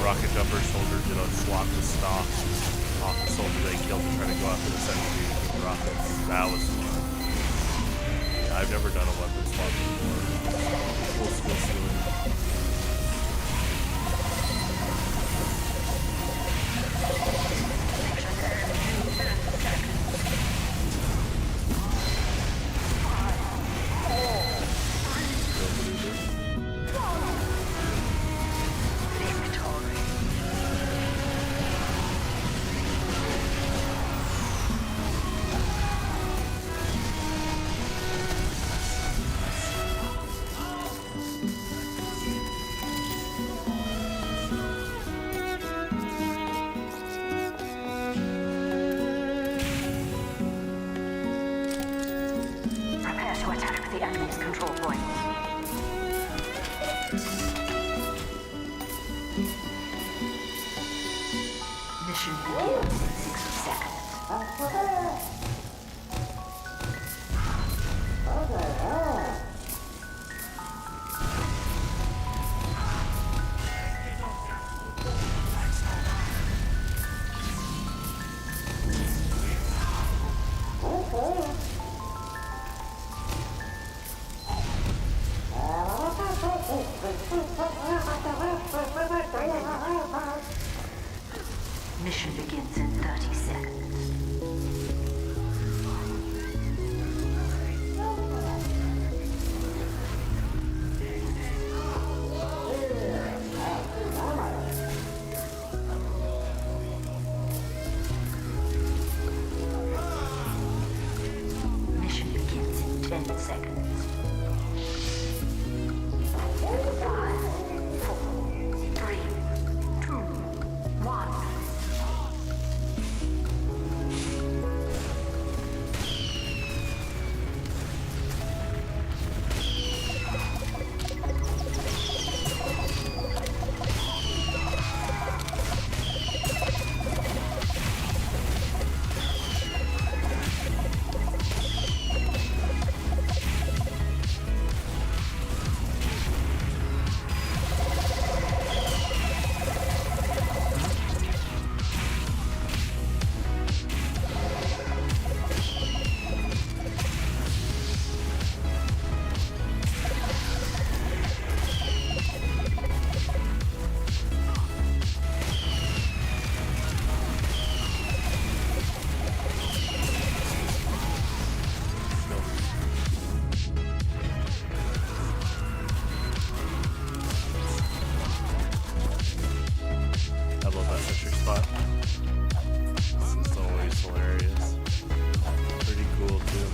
rocket jumper soldier did a swap to stock off the soldier they killed to try to go after the sentry with rockets. That was fun. Yeah, I've never done a weapon swap before. Cool skill ceiling. Mission begins in 30 seconds. Mission begins in 10 seconds. 5, 4, 3, 2, 1. I love that picture spot. This is always hilarious. Pretty cool too.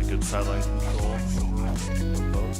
Good sideline control of both.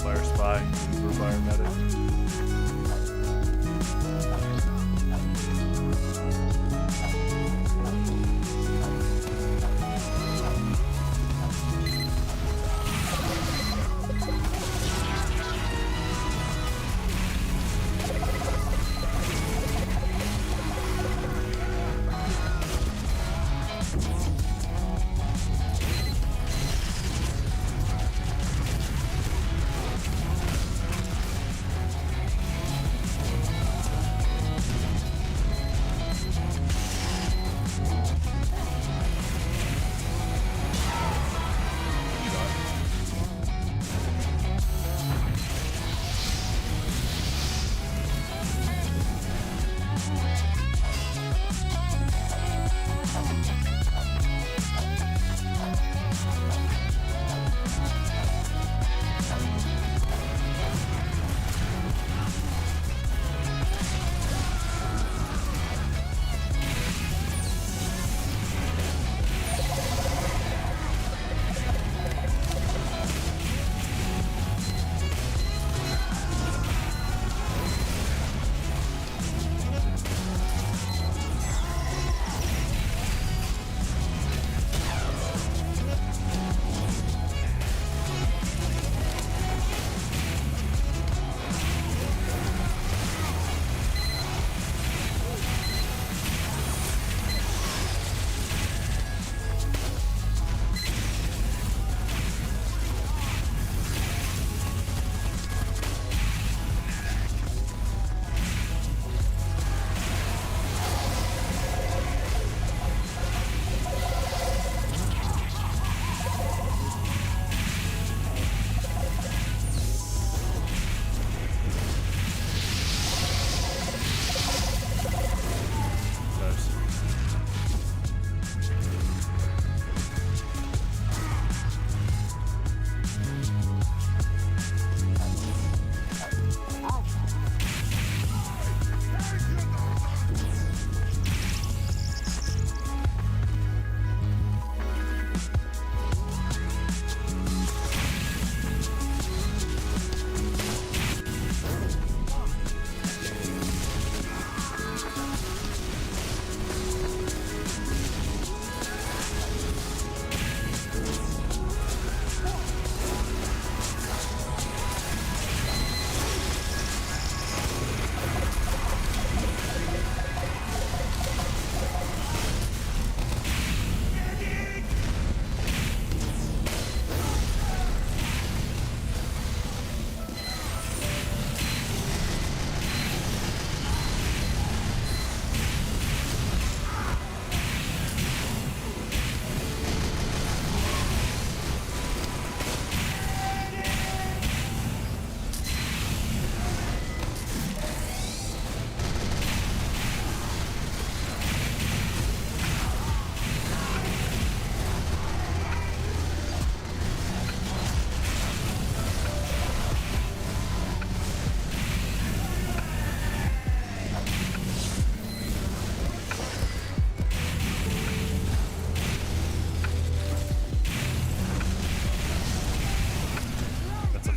Fire Spy, Uber Fire Medic.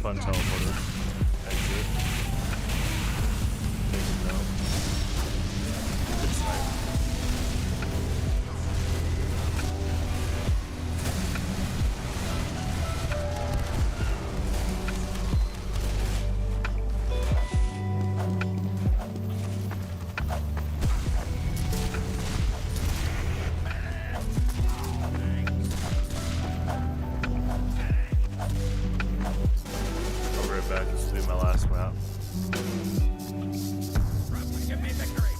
fun teleporter exit. No. Good snipe. Back. This will be my last map. Give me victory.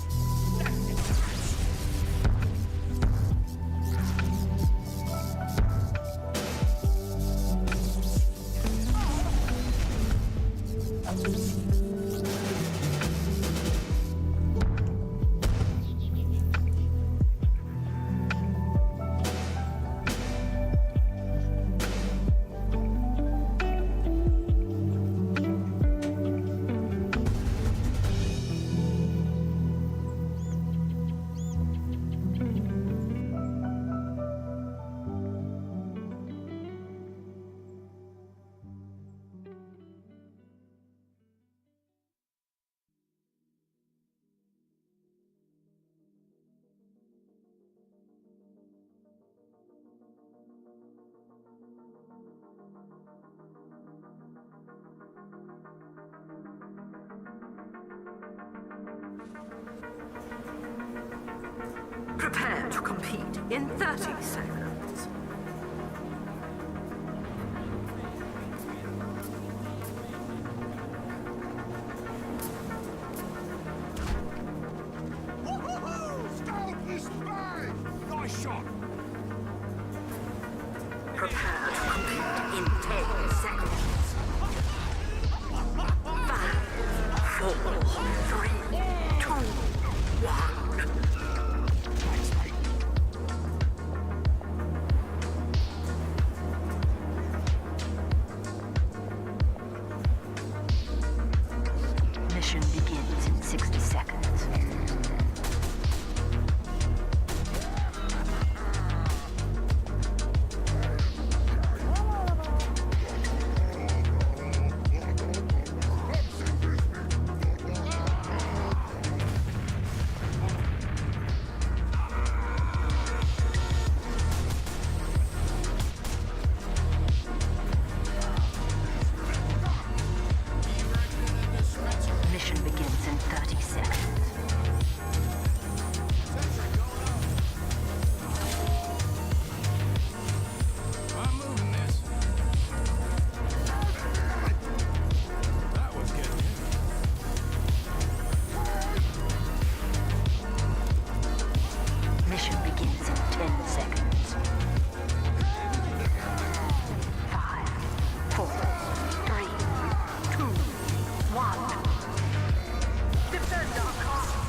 Prepare to compete in 30 seconds. Scout is spy! Nice shot! Prepare to compete in 10 seconds. 5, 4, 3, 2, 1. Mission begins in 60 seconds. Mission begins in 30 seconds. I'm moving this. That was getting Mission begins in 10 seconds. 5, 4, 3, 2, 1. Defend our castle.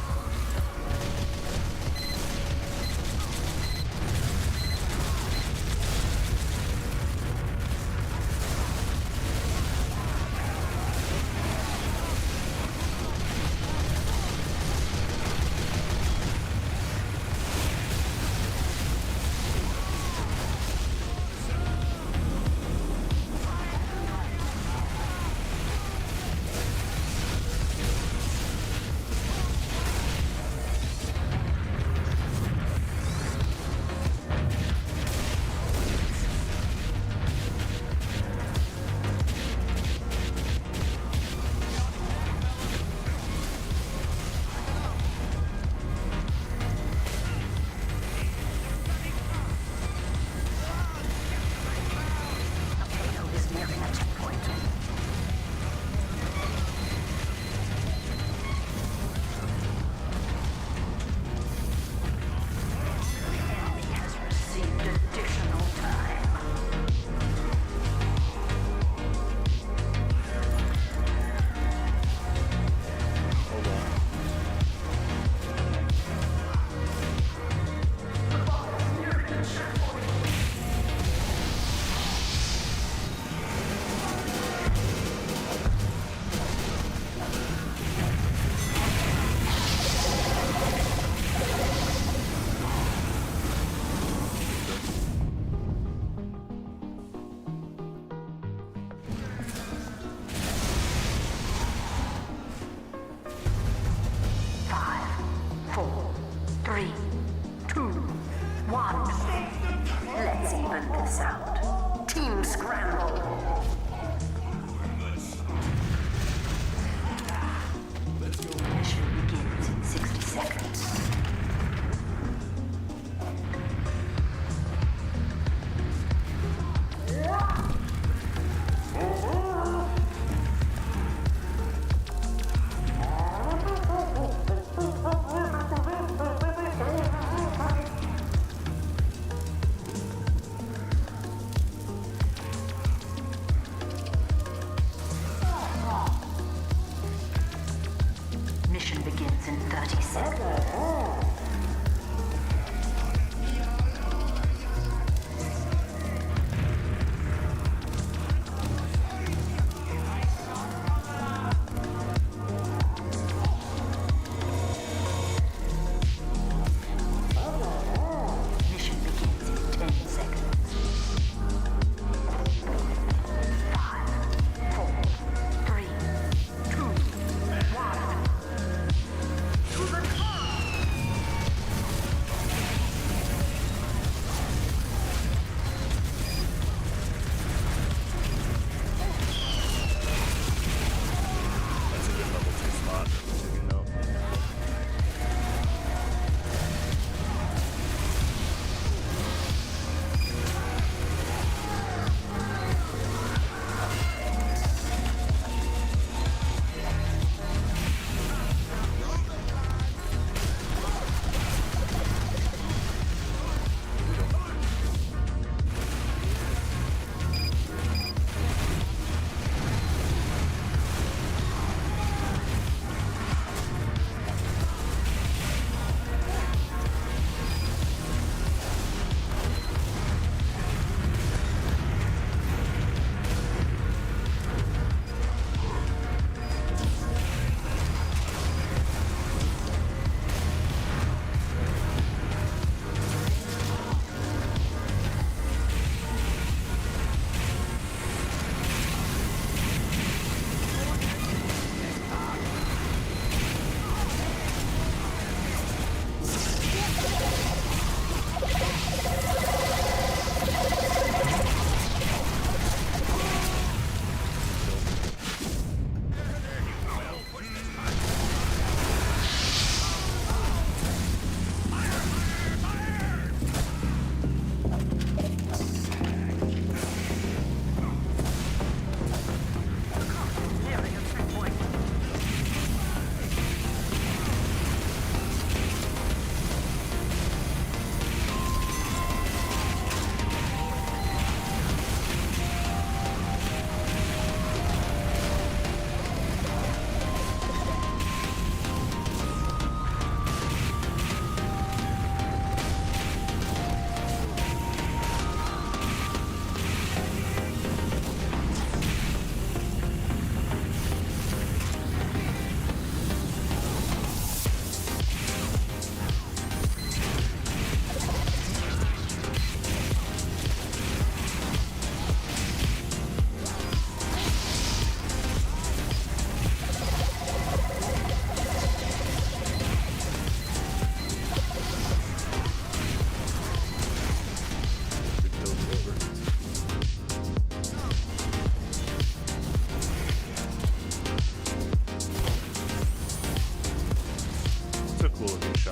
Potato is nearing a checkpoint. The enemy has received additional time. Hold on. Five, 4, 3, 2, 1. Let's even this out. Team scramble. Mission begins in 60 seconds. Mission begins in 30 seconds. Mission begins in 10 seconds. 5, 4, 3, 2, 1. To the top!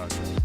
shotgun.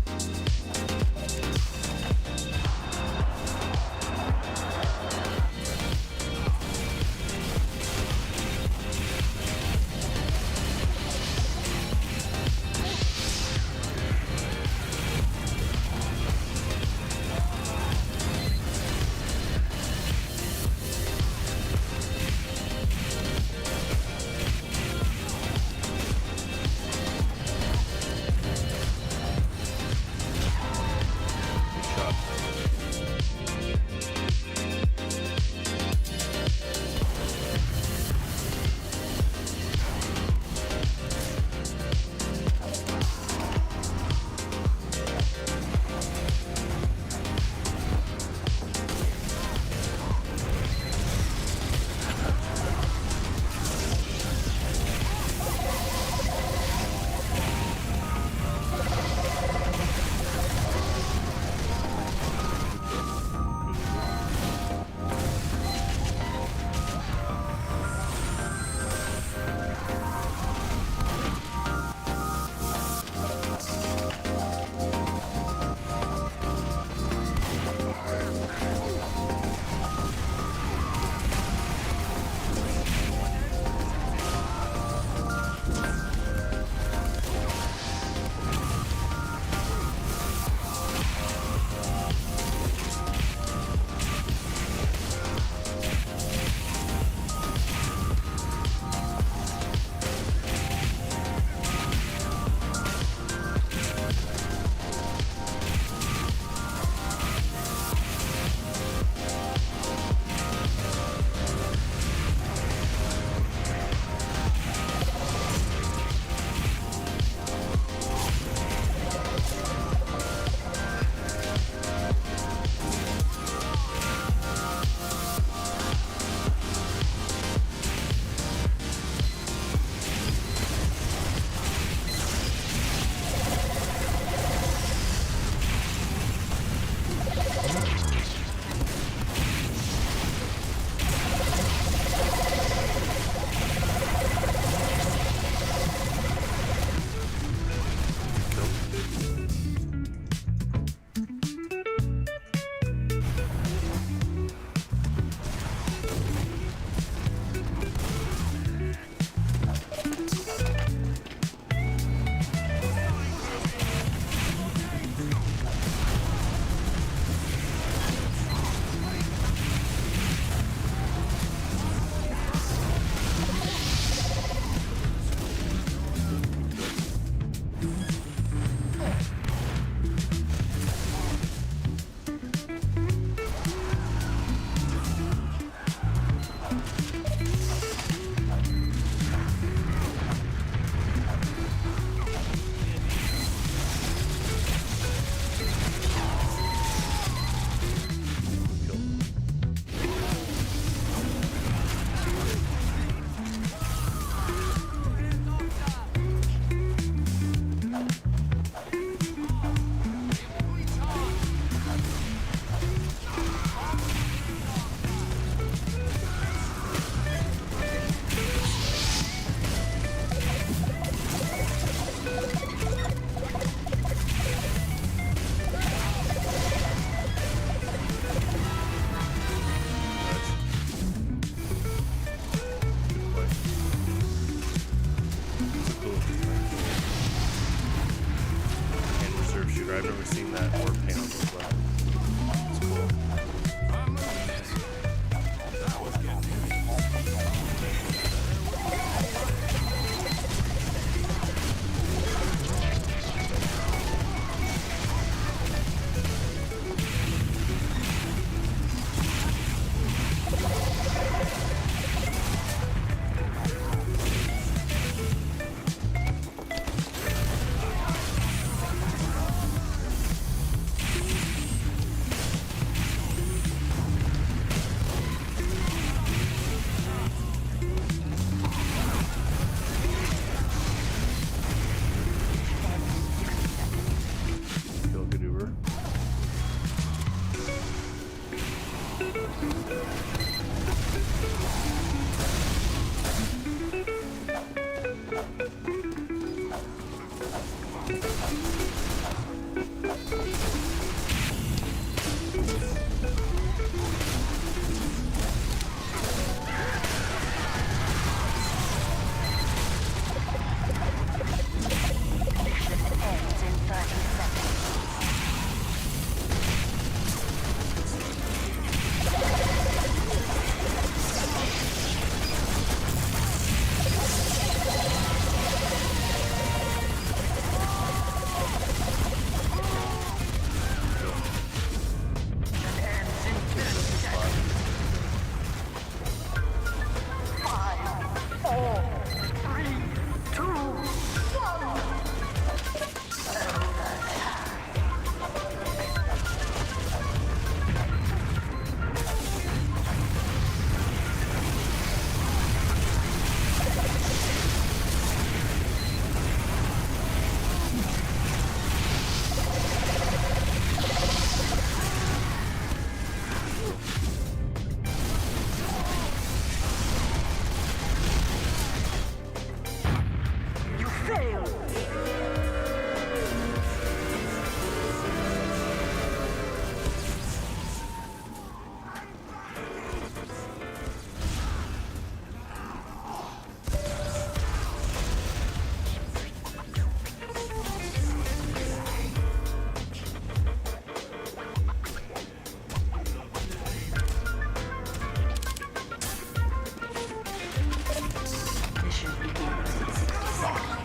Mission begins in 60 seconds.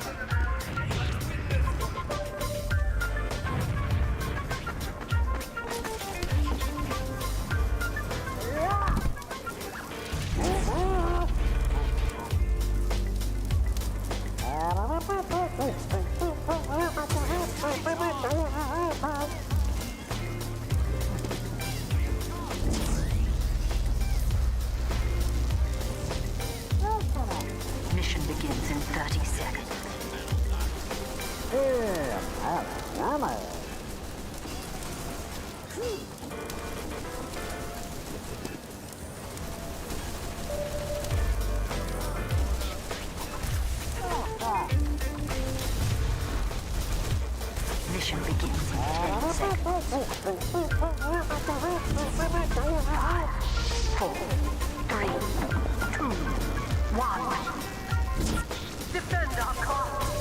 Mission begins in 30 seconds. Mission begins in 10 seconds. 5, 4, 3, 2, 1. Defend our cause!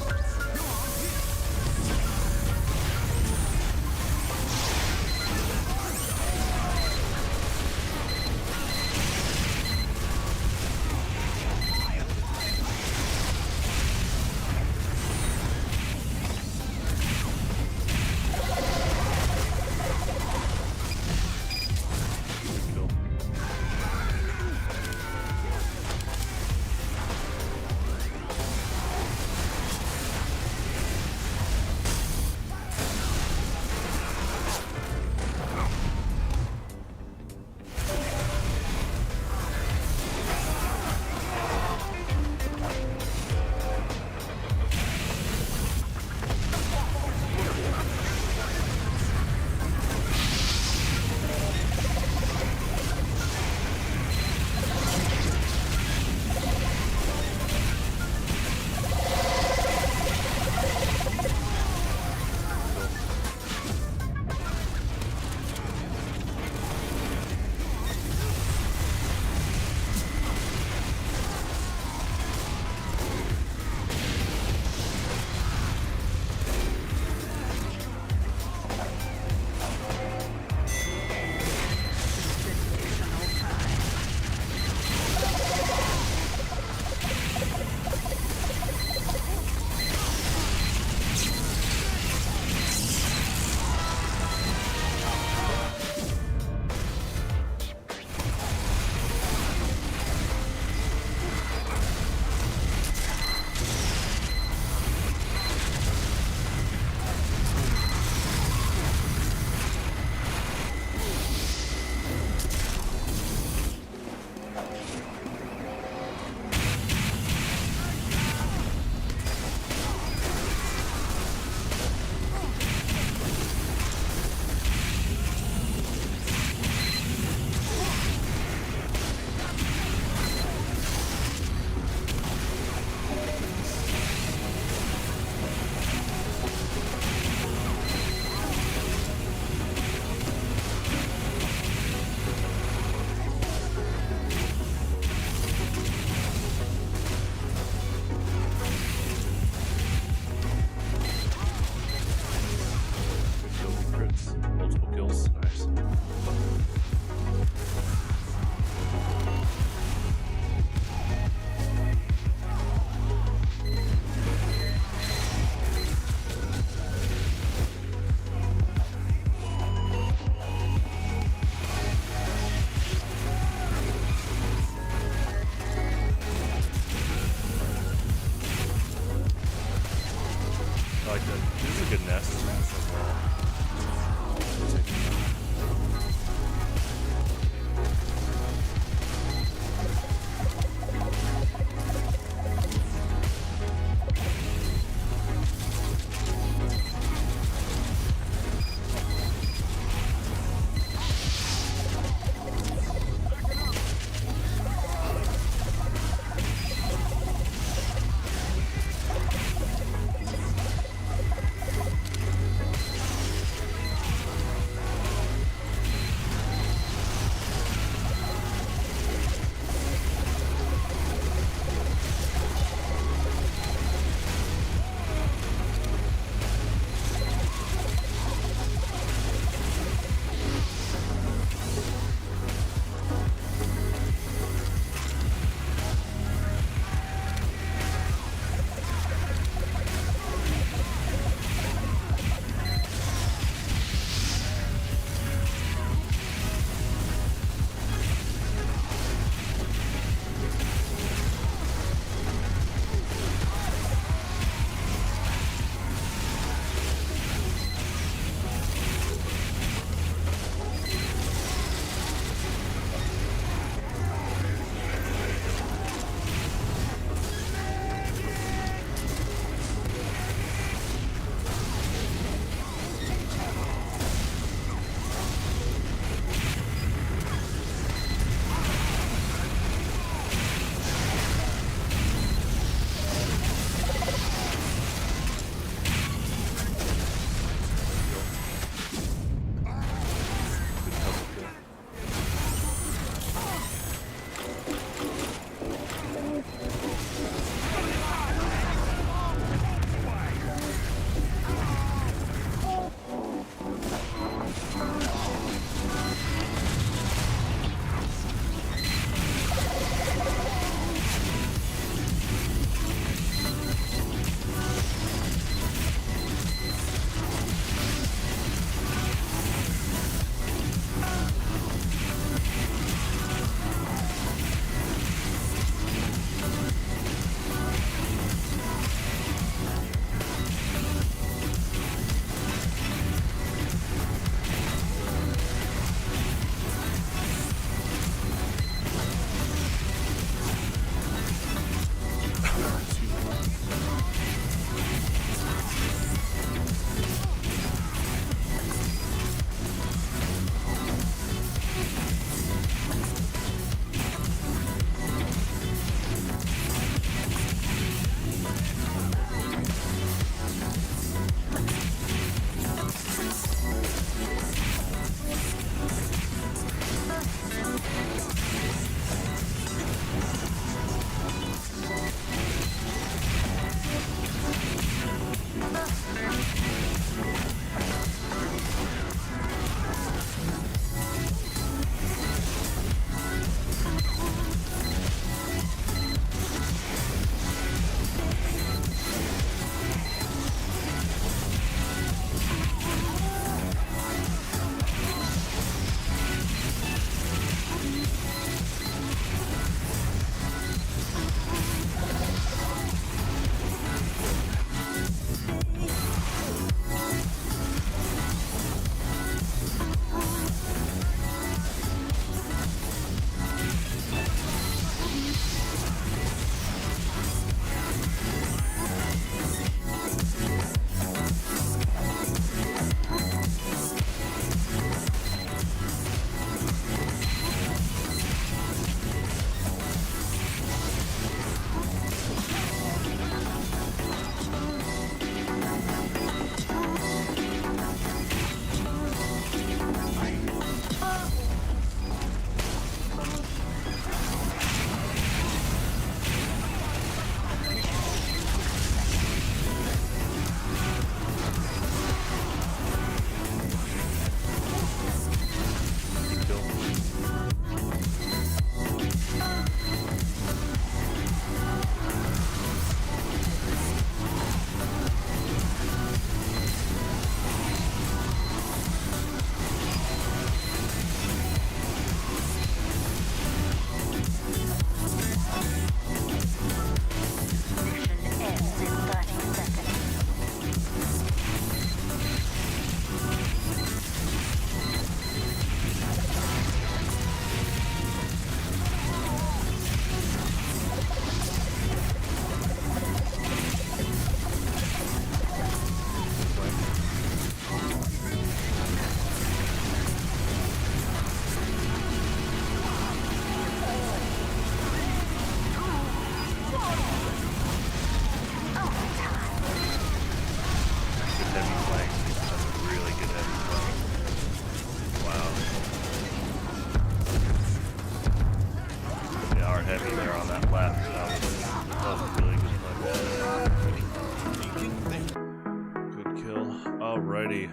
Alrighty.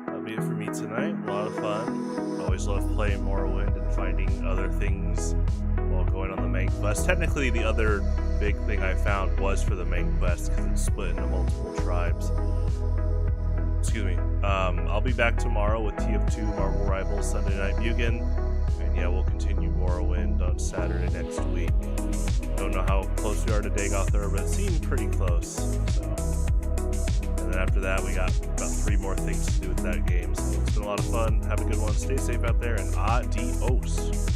That'll be it for me tonight. A lot of fun. Always love playing Morrowind and finding other things while going on the main quest. Technically, the other big thing I found was for the main quest because it's split into multiple tribes. Excuse me. I'll be back tomorrow with TF2 Marvel Rivals Sunday Night Mugen. And yeah, we'll continue Morrowind on Saturday next week. Don't know how close we are to Dagothur, but it seemed pretty close. So. And then after that, we got about 3 more things to do with that game. So it's been a lot of fun. Have a good one. Stay safe out there, and adios.